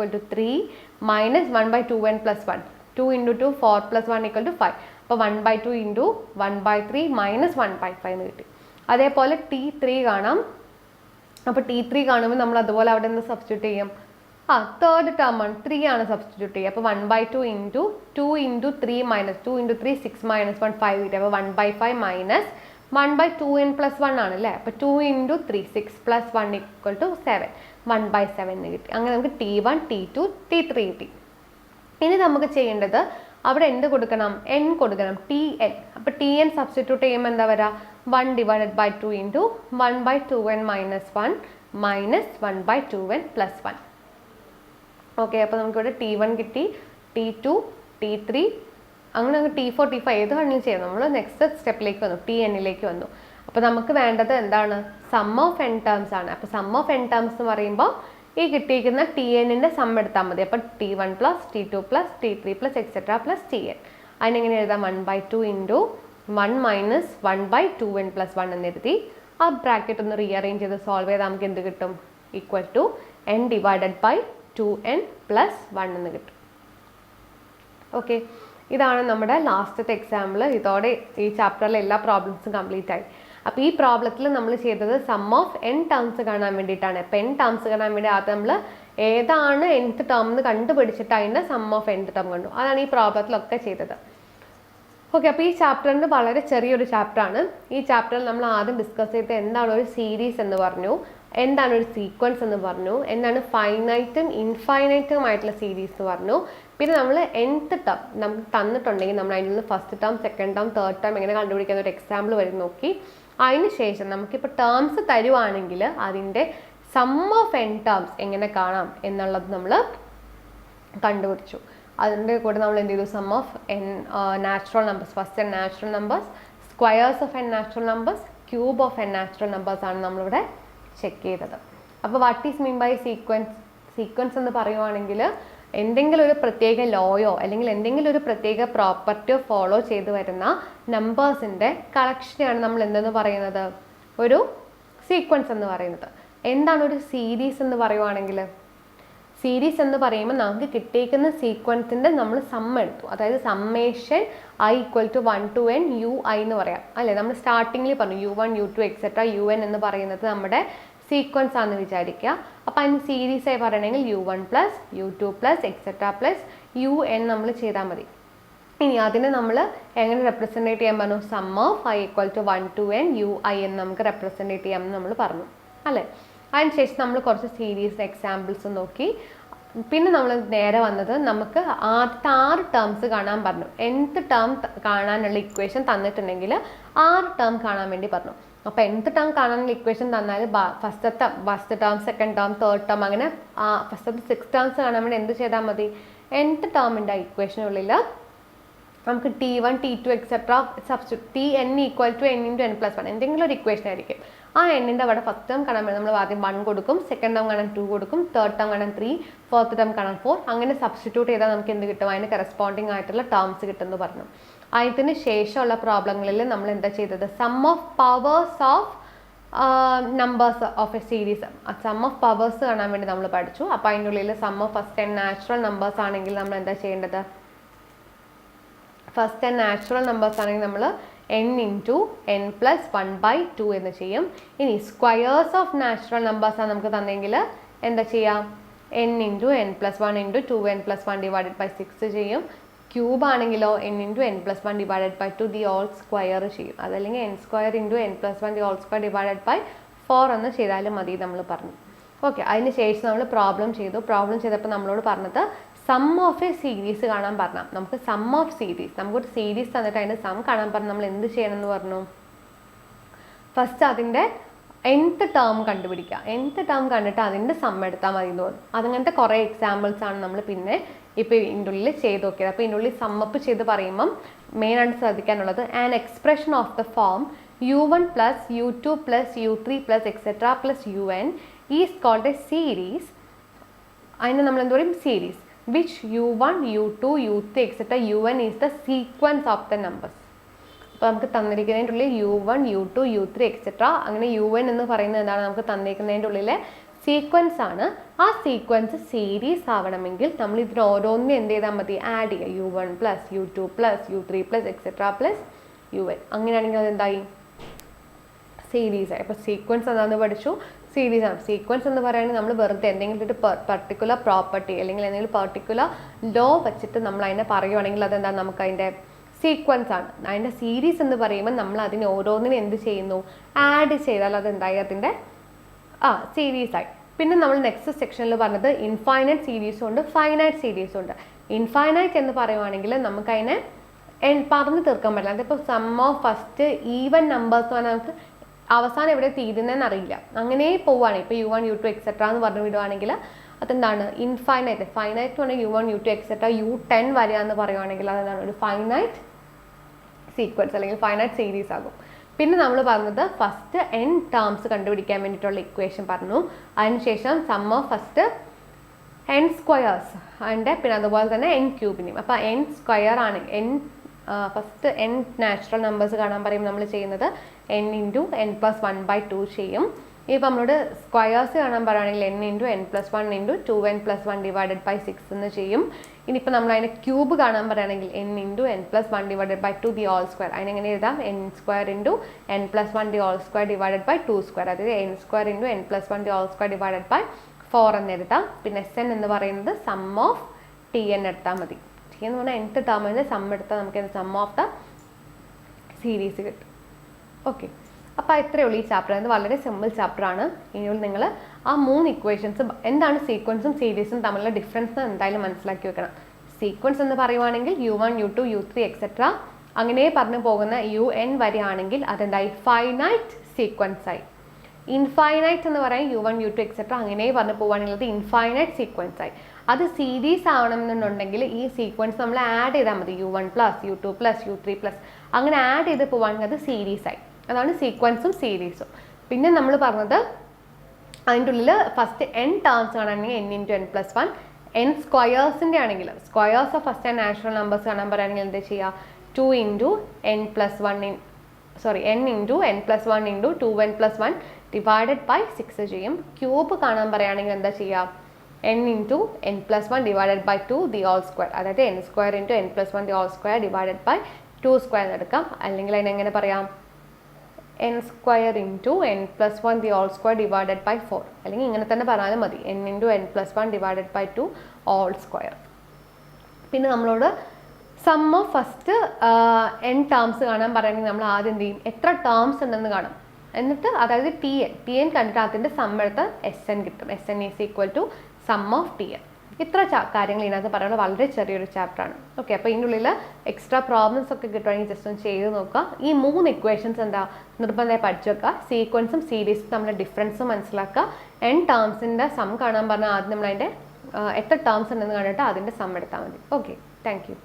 = 3 - 1/2n + 1. 2 × 2 4 + 1 = 5. അപ്പോൾ 1/2 × 1/3 - 1/5 എന്ന് കിട്ടി. അതേപോലെ T3 കാണാം. അപ്പോൾ T3 കാണുമ്പോൾ നമ്മൾ അതുപോലെ അവിടെ നിന്ന് സബ്സ്റ്റിറ്റ്യൂട്ട് ചെയ്യും. തേർഡ് ടേം ആണ്, 3 ആണ് സബ്സ്റ്റിറ്റ്യൂട്ട് ചെയ്യുക. അപ്പോൾ 1/2 × 2 × 3 - 2 × 3 6 - 1 5 കിട്ടി. അപ്പോൾ 1/5 - 1/2n + 1 ആണ് അല്ലേ. അപ്പോൾ 2 × 3 6 + 1 = 7 1/7 എന്ന് കിട്ടി. അങ്ങനെ നമുക്ക് T1 T2 T3 കിട്ടി. ഇനി നമുക്ക് ചെയ്യേണ്ടത് അവിടെ എന്ത് കൊടുക്കണം? n കൊടുക്കണം, Tn. അപ്പോൾ Tn സബ്സ്റ്റിറ്റ്യൂട്ട് ചെയ്യുമ്പോൾ എന്താ വരിക? 1 / 2 × 1/2n - 1 - 1/2n + 1. ഓക്കെ, അപ്പോൾ നമുക്കിവിടെ T1 കിട്ടി, T2 T3 അങ്ങനെ നമുക്ക് T4 T5 ഏത് വേണമെങ്കിലും ചെയ്യാം. നമ്മൾ നെക്സ്റ്റ് സ്റ്റെപ്പിലേക്ക് വന്നു, Tnലേക്ക് വന്നു. അപ്പോൾ നമുക്ക് വേണ്ടത് എന്താണ്? സം ഓഫ് n ടേംസ് ആണ്. അപ്പോൾ സം ഓഫ് n ടേംസ് എന്ന് പറയുമ്പോൾ ഈ കിട്ടിയിരിക്കുന്ന Tnൻ്റെ സം എടുത്താൽ മതി. അപ്പോൾ T1 + T2 + T3 + etc. + Tn. അതിനെങ്ങനെ എഴുതാം? 1/2 × 1 - 1/2n + 1 എന്ന് എഴുതി. ആ ബ്രാക്കറ്റ് ഒന്ന് റീഅറേഞ്ച് ചെയ്ത് സോൾവ് ചെയ്താൽ നമുക്ക് എന്ത് കിട്ടും? n / 2n + 1 എന്ന് കിട്ടും. ഓക്കെ, ഇതാണ് നമ്മുടെ ലാസ്റ്റത്തെ എക്സാമ്പിൾ. ഇതോടെ ഈ ചാപ്റ്ററിലെ എല്ലാ പ്രോബ്ലംസും കംപ്ലീറ്റ് ആയി. അപ്പോൾ ഈ പ്രോബ്ലത്തിൽ നമ്മൾ ചെയ്തത് സം ഓഫ് n ടേംസ് കാണാൻ വേണ്ടിയിട്ടാണ്. അപ്പോൾ n ടേംസ് കാണാൻ വേണ്ടി ആദ്യം നമ്മൾ ഏതാണ് nth ടേം എന്ന് കണ്ടുപിടിച്ചിട്ട് അതിൻ്റെ സം ഓഫ് nth ടേം കണ്ടു. അതാണ് ഈ പ്രോബ്ലത്തിലൊക്കെ ചെയ്തത്. ഓക്കെ, അപ്പോൾ ഈ ചാപ്റ്ററിൻ്റെ വളരെ ചെറിയൊരു ചാപ്റ്ററാണ്. ഈ ചാപ്റ്ററിൽ നമ്മൾ ആദ്യം ഡിസ്കസ് ചെയ്തത് എന്താണ് ഒരു സീരീസ് എന്ന് പറഞ്ഞു, എന്താണ് ഒരു സീക്വൻസ് എന്ന് പറഞ്ഞു, എന്താണ് ഫൈനൈറ്റും ഇൻഫൈനൈറ്റും ആയിട്ടുള്ള സീരീസ് എന്ന് പറഞ്ഞു. പിന്നെ നമ്മൾ nth ടേം നമുക്ക് തന്നിട്ടുണ്ടെങ്കിൽ നമ്മൾ അതിൽ നിന്ന് first term second term third term എങ്ങനെ കണ്ടുപിടിക്കുന്ന ഒരു എക്സാമ്പിൾ വരെ നോക്കി. അതിന് ശേഷം നമുക്കിപ്പോൾ ടേംസ് തരുവാണെങ്കിൽ അതിൻ്റെ സം ഓഫ് n ടേംസ് എങ്ങനെ കാണാം എന്നുള്ളത് നമ്മൾ കണ്ടുപിടിച്ചു. അതിൻ്റെ കൂടെ നമ്മൾ എന്ത് ചെയ്തു? Sum of n natural numbers, first natural numbers, squares of n natural numbers, cube of n natural numbers ആണ് നമ്മളിവിടെ ചെക്ക് ചെയ്തത്. അപ്പോൾ what is mean by sequence? Sequence എന്ന് പറയുവാണെങ്കിൽ എന്തെങ്കിലും ഒരു പ്രത്യേക ലോയോ അല്ലെങ്കിൽ എന്തെങ്കിലും ഒരു പ്രത്യേക പ്രോപ്പർട്ടിയോ ഫോളോ ചെയ്ത് വരുന്ന നമ്പേഴ്സിൻ്റെ കളക്ഷനെയാണ് നമ്മൾ എന്തെന്ന് പറയുന്നത്? ഒരു സീക്വൻസ് എന്ന് പറയുന്നത്. എന്താണ് ഒരു സീരീസ് എന്ന് പറയുവാണെങ്കിൽ? സീരീസ് എന്ന് പറയുമ്പോൾ നമുക്ക് കിട്ടിയിരിക്കുന്ന സീക്വൻസിൻ്റെ നമ്മൾ സം എടുത്തു, അതായത് summation i = 1 to n ui എന്ന് പറയാം അല്ലേ. നമ്മൾ സ്റ്റാർട്ടിങ്ങിൽ പറഞ്ഞു u1 u2 etc. un എന്ന് പറയുന്നത് നമ്മുടെ സീക്വൻസ് ആണെന്ന് വിചാരിക്കുക. അപ്പോൾ അതിന് സീരീസ് ആയി പറയണമെങ്കിൽ u1 + u2 + etc. + un നമ്മൾ ചെയ്താൽ മതി. ഇനി അതിനെ നമ്മൾ എങ്ങനെ റെപ്രസെൻറ്റേറ്റ് ചെയ്യാൻ പറഞ്ഞു? Sum of i equal to 1 to n ui എന്ന് നമുക്ക് റെപ്രസെൻറ്റേറ്റ് ചെയ്യാമെന്ന് നമ്മൾ പറഞ്ഞു അല്ലേ. അതിനുശേഷം നമ്മൾ കുറച്ച് സീരീസ് എക്സാമ്പിൾസ് നോക്കി. പിന്നെ നമ്മൾ നേരെ വന്നത് നമുക്ക് ആദ്യത്തെ 6 ടേംസ് കാണാൻ പറഞ്ഞു. nth ടേം കാണാനുള്ള ഇക്വേഷൻ തന്നിട്ടുണ്ടെങ്കിൽ 6 ടേം കാണാൻ വേണ്ടി പറഞ്ഞു. അപ്പോൾ nth ടേം കാണാനുള്ള ഇക്വേഷൻ തന്നാൽ first term, second term, third term, അങ്ങനെ ഫസ്റ്റത്തെ 6 ടേംസ് കാണാൻ വേണ്ടി എന്ത് ചെയ്താൽ മതി? nth ടേമിൻ്റെ ഇക്വേഷനുള്ളിൽ നമുക്ക് T1, T2 etcetera substitute Tn equal to n into n plus 1 എന്തെങ്കിലും ഒരു ഇക്വേഷൻ ആയിരിക്കും. ആ എന്നിൻ്റെ അവിടെ ഫസ്റ്റ് ടേം കാണാൻ വേണ്ടി നമ്മൾ ആദ്യം 1 കൊടുക്കും, സെക്കൻഡ് ടേം കാണാൻ 2 കൊടുക്കും, തേർഡ് ടേം കാണാൻ 3, ഫോർത്ത് ടേം കാണാൻ 4, അങ്ങനെ സബ്സ്റ്റിറ്റ്യൂട്ട് ചെയ്താൽ നമുക്ക് എന്ത് കിട്ടും? അതിന് കറസ്പോണ്ടിങ് ആയിട്ടുള്ള ടേംസ് കിട്ടുമെന്ന് പറഞ്ഞു. അതിന് ശേഷമുള്ള പ്രോബ്ലങ്ങളിൽ നമ്മൾ എന്താ ചെയ്തത്? Sum of powers of numbers of a series, sum of powers കാണാൻ വേണ്ടി നമ്മൾ പഠിച്ചു. അപ്പോൾ അതിൻ്റെ ഉള്ളിൽ sum of first n natural numbers ആണെങ്കിൽ നമ്മൾ എന്താ ചെയ്യേണ്ടത്? ഫസ്റ്റ് n നാച്ചുറൽ നമ്പേഴ്സ് ആണെങ്കിൽ നമ്മൾ n ഇൻറ്റു n പ്ലസ് 1/2 എന്ന് ചെയ്യും. ഇനി സ്ക്വയേഴ്സ് ഓഫ് നാച്ചുറൽ നമ്പേഴ്സാണ് നമുക്ക് തന്നെങ്കിൽ എന്താ ചെയ്യാം? n into n plus 1 into 2n plus 1 divided by 6 ചെയ്യും. ക്യൂബ് ആണെങ്കിലോ n into n plus 1 divided by 2 the whole square ചെയ്യും. അതല്ലെങ്കിൽ n square into n plus 1 the whole square divided by 4 എന്ന് ചെയ്താലും മതി നമ്മൾ പറഞ്ഞു. ഓക്കെ, അതിന് ശേഷം നമ്മൾ പ്രോബ്ലം ചെയ്തു. പ്രോബ്ലം ചെയ്തപ്പോൾ നമ്മളോട് പറഞ്ഞത് സം ഓഫ് എ സീരീസ് കാണാൻ പറഞ്ഞാൽ നമുക്ക് സം ഓഫ് സീരീസ്, നമുക്കൊരു സീരീസ് തന്നിട്ട് അതിൻ്റെ സം കാണാൻ പറഞ്ഞാൽ നമ്മൾ എന്ത് ചെയ്യണം എന്ന് പറഞ്ഞു? ഫസ്റ്റ് അതിൻ്റെ nth ടേം കണ്ടുപിടിക്കുക. nth ടേം കണ്ടിട്ട് അതിൻ്റെ സം എടുത്താൽ മതി എന്ന് പറഞ്ഞു. അതങ്ങനത്തെ കുറേ എക്സാമ്പിൾസ് ആണ് നമ്മൾ പിന്നെ ഇപ്പോൾ ഇതിൻ്റെ ഉള്ളിൽ ചെയ്ത് നോക്കിയത്. അപ്പോൾ ഇതിൻ്റെ ഉള്ളിൽ സമ്മപ്പ് ചെയ്ത് പറയുമ്പം മെയിനായിട്ട് ശ്രദ്ധിക്കാനുള്ളത് an expression of the form u1 plus u2 plus u3 plus etcetera plus un is called a series. അതിന് നമ്മൾ എന്ത് പറയും? Series which u1, u2, u3, etc. un is the sequence of the numbers. അപ്പോൾ നമുക്ക് തന്നിരിക്കുന്നതിൻ്റെ ഉള്ളിൽ u1, u2, u3, etc. അങ്ങനെ un എന്ന് പറയുന്നത് എന്താണ്? നമുക്ക് തന്നിരിക്കുന്നതിൻ്റെ ഉള്ളിലെ സീക്വൻസ് ആണ്. ആ സീക്വൻസ് സീരീസ് ആവണമെങ്കിൽ നമ്മൾ ഇതിന് ഓരോന്നിനും എന്ത് ചെയ്താൽ മതി? ആഡ് ചെയ്യുക. u1 plus u2 plus u3 plus etcetera plus un. അങ്ങനെയാണെങ്കിൽ അതെന്തായി? സീരീസ് ആയി. അപ്പോൾ സീക്വൻസ് എന്താണെന്ന് പഠിച്ചു, സീരീസ് ആണ്. സീക്വൻസ് എന്ന് പറയുന്നത് നമ്മൾ വെറുതെ എന്തെങ്കിലും ഒരു പർട്ടിക്കുലർ പ്രോപ്പർട്ടി അല്ലെങ്കിൽ എന്തെങ്കിലും പർട്ടിക്കുലർ ലോ വെച്ചിട്ട് നമ്മൾ അതിനെ പറയുവാണെങ്കിൽ അതെന്താണ്? നമുക്ക് അതിൻ്റെ സീക്വൻസ് ആണ്. അതിൻ്റെ സീരീസ് എന്ന് പറയുമ്പോൾ നമ്മൾ അതിന് ഓരോന്നിനും എന്ത് ചെയ്യുന്നു? ആഡ് ചെയ്താൽ അതെന്തായി? അതിൻ്റെ സീരീസ് ആയി. പിന്നെ നമ്മൾ നെക്സ്റ്റ് സെക്ഷനിൽ പറഞ്ഞത് ഇൻഫൈനൈറ്റ് സീരീസും ഉണ്ട്, ഫൈനൈറ്റ് സീരീസും ഉണ്ട്. ഇൻഫൈനൈറ്റ് എന്ന് പറയുവാണെങ്കിൽ നമുക്കതിനെ പറഞ്ഞു തീർക്കാൻ പറ്റില്ല. അതിപ്പോൾ sum of first even numbers എന്ന് പറഞ്ഞാൽ നമുക്ക് അവസാനം എവിടെ തീരുന്നതെന്ന് അറിയില്ല. അങ്ങനെ പോവുകയാണ്. ഇപ്പോൾ u1, u2 എക്സെട്ര എന്ന് പറഞ്ഞു വിടുവാണെങ്കിൽ അതെന്താണ്? ഇൻഫൈനൈറ്റ്. ഫൈനൈറ്റ് എന്ന് പറഞ്ഞാൽ u1, u2 എക്സെട്ര u10 വരിക എന്ന് പറയുവാണെങ്കിൽ അതെന്താണ്? ഒരു ഫൈനൈറ്റ് സീക്വൻസ് അല്ലെങ്കിൽ ഫൈനൈറ്റ് സീരീസ് ആകും. പിന്നെ നമ്മൾ പറഞ്ഞത് ഫസ്റ്റ് n ടേംസ് കണ്ടുപിടിക്കാൻ വേണ്ടിയിട്ടുള്ള ഇക്വേഷൻ പറഞ്ഞു. അതിനുശേഷം sum of first n squares അതിൻ്റെ പിന്നെ അതുപോലെ തന്നെ n ക്യൂബിനെയും. അപ്പോൾ n സ്ക്വയർ ആണ് ഫസ്റ്റ് n നാച്ചുറൽ നമ്പേഴ്സ് കാണാൻ പറയുമ്പോൾ നമ്മൾ ചെയ്യുന്നത് n ഇൻറ്റു n പ്ലസ് 1/2 ചെയ്യും. ഇപ്പോൾ നമ്മളോട് സ്ക്വയേഴ്സ് കാണാൻ പറയുകയാണെങ്കിൽ n into n plus 1 into 2n plus 1 divided by 6 എന്ന് ചെയ്യും. ഇനിയിപ്പോൾ നമ്മൾ അതിനെ ക്യൂബ് കാണാൻ പറയുകയാണെങ്കിൽ n into n plus 1 divided by 2 the whole square. അതിനെങ്ങനെ എഴുതാം? n square into n plus 1 the whole square divided by 2 square. അതായത് n square into n plus 1 the whole square divided by 4 എന്ന് എഴുതാം. പിന്നെ Sn എന്ന് പറയുന്നത് some of Tn എടുത്താൽ മതി. T എന്ന് പറഞ്ഞാൽ nth ടേമിൻ്റെ സം എടുത്താൽ നമുക്ക് സം ഓഫ് ദ സീരീസ് കിട്ടും. ഓക്കെ, അപ്പോൾ ഇത്രയേ ഉള്ളൂ ഈ ചാപ്റ്റർ. ഇത് വളരെ സിമ്പിൾ ചാപ്റ്ററാണ്. ഇനിയുള്ള നിങ്ങൾ ആ 3 ഇക്വേഷൻസ് എന്താണ് സീക്വൻസും സീരീസും തമ്മിലുള്ള ഡിഫറൻസ് എന്തായാലും മനസ്സിലാക്കി വെക്കണം. സീക്വൻസ് എന്ന് പറയുവാണെങ്കിൽ u1, u2, u3 എക്സെട്ര അങ്ങനെ പറഞ്ഞു പോകുന്ന un വരെയാണെങ്കിൽ അതെന്തായി? ഫൈനൈറ്റ് സീക്വൻസ് ആയി. ഇൻഫൈനൈറ്റ് എന്ന് പറയാൻ u1, u2 എക്സെട്ര അങ്ങനെ പറഞ്ഞു പോകുവാണെങ്കിൽ അത് ഇൻഫൈനൈറ്റ് സീക്വൻസ് ആയി. അത് സീരീസ് ആവണമെന്നുണ്ടെങ്കിൽ ഈ സീക്വൻസ് നമ്മൾ ആഡ് ചെയ്താൽ മതി. u1 plus u2 plus u3 plus അങ്ങനെ ആഡ് ചെയ്ത് പോവുകയാണെങ്കിൽ അത് സീരീസ് ആയി. അതാണ് സീക്വൻസും സീരീസും. പിന്നെ നമ്മൾ പറഞ്ഞത് അതിൻ്റെ ഉള്ളിൽ ഫസ്റ്റ് n ടേംസ് കാണുകയാണെങ്കിൽ n into n plus 1, n സ്ക്വയേഴ്സിൻ്റെ ആണെങ്കിൽ squares of first natural numbers കാണാൻ പറയുകയാണെങ്കിൽ എന്താ ചെയ്യുക? 2 into n plus 1 n into n plus 1 into 2n plus 1 divided by 6 ചെയ്യും. ക്യൂബ് കാണാൻ പറയുകയാണെങ്കിൽ എന്താ ചെയ്യുക? n into n plus 1 divided by 2 the whole square. അതായത് n square into n plus 1 the whole square divided by 2 square എടുക്കാം. അല്ലെങ്കിൽ അതിനെങ്ങനെ പറയാം? n square into n plus 1 the whole square divided by 4. അല്ലെങ്കിൽ ഇങ്ങനെ തന്നെ പറഞ്ഞാലും മതി, n into n plus 1 divided by 2 whole square. പിന്നെ നമ്മളോട് sum of first n terms കാണാൻ പറയുകയാണെങ്കിൽ നമ്മൾ ആദ്യം എന്ത് ചെയ്യും, എത്ര ടേംസ് ഉണ്ടെന്ന് കാണും. എന്നിട്ട് അതായത് ടി എൻ കണ്ടിട്ട് അതിൻ്റെ സം എടുത്ത് SN കിട്ടും. SN is equal to sum of TN. ഇത്ര കാര്യങ്ങൾ ഇതിനകത്ത് പറയുന്നത് വളരെ ചെറിയൊരു ചാപ്റ്ററാണ്. ഓക്കെ, അപ്പോൾ ഇതിൻ്റെ ഉള്ളിൽ എക്സ്ട്രാ പ്രോബ്ലംസ് ഒക്കെ കിട്ടുവാണെങ്കിൽ ജസ്റ്റ് ഒന്ന് ചെയ്ത് നോക്കുക. ഈ 3 ഇക്വേഷൻസ് എന്താ നിർബന്ധമായി പഠിച്ചു വെക്കുക. സീക്വൻസും സീരീസും തമ്മിലുള്ള ഡിഫറൻസും മനസ്സിലാക്കുക. n ടേംസിൻ്റെ സം കാണാൻ പറഞ്ഞാൽ ആദ്യം നമ്മൾ അതിൻ്റെ എത്ര ടേംസ് ഉണ്ടെന്ന് കണ്ടിട്ട് അതിൻ്റെ സം എടുത്താൽ മതി. Okay, thank you.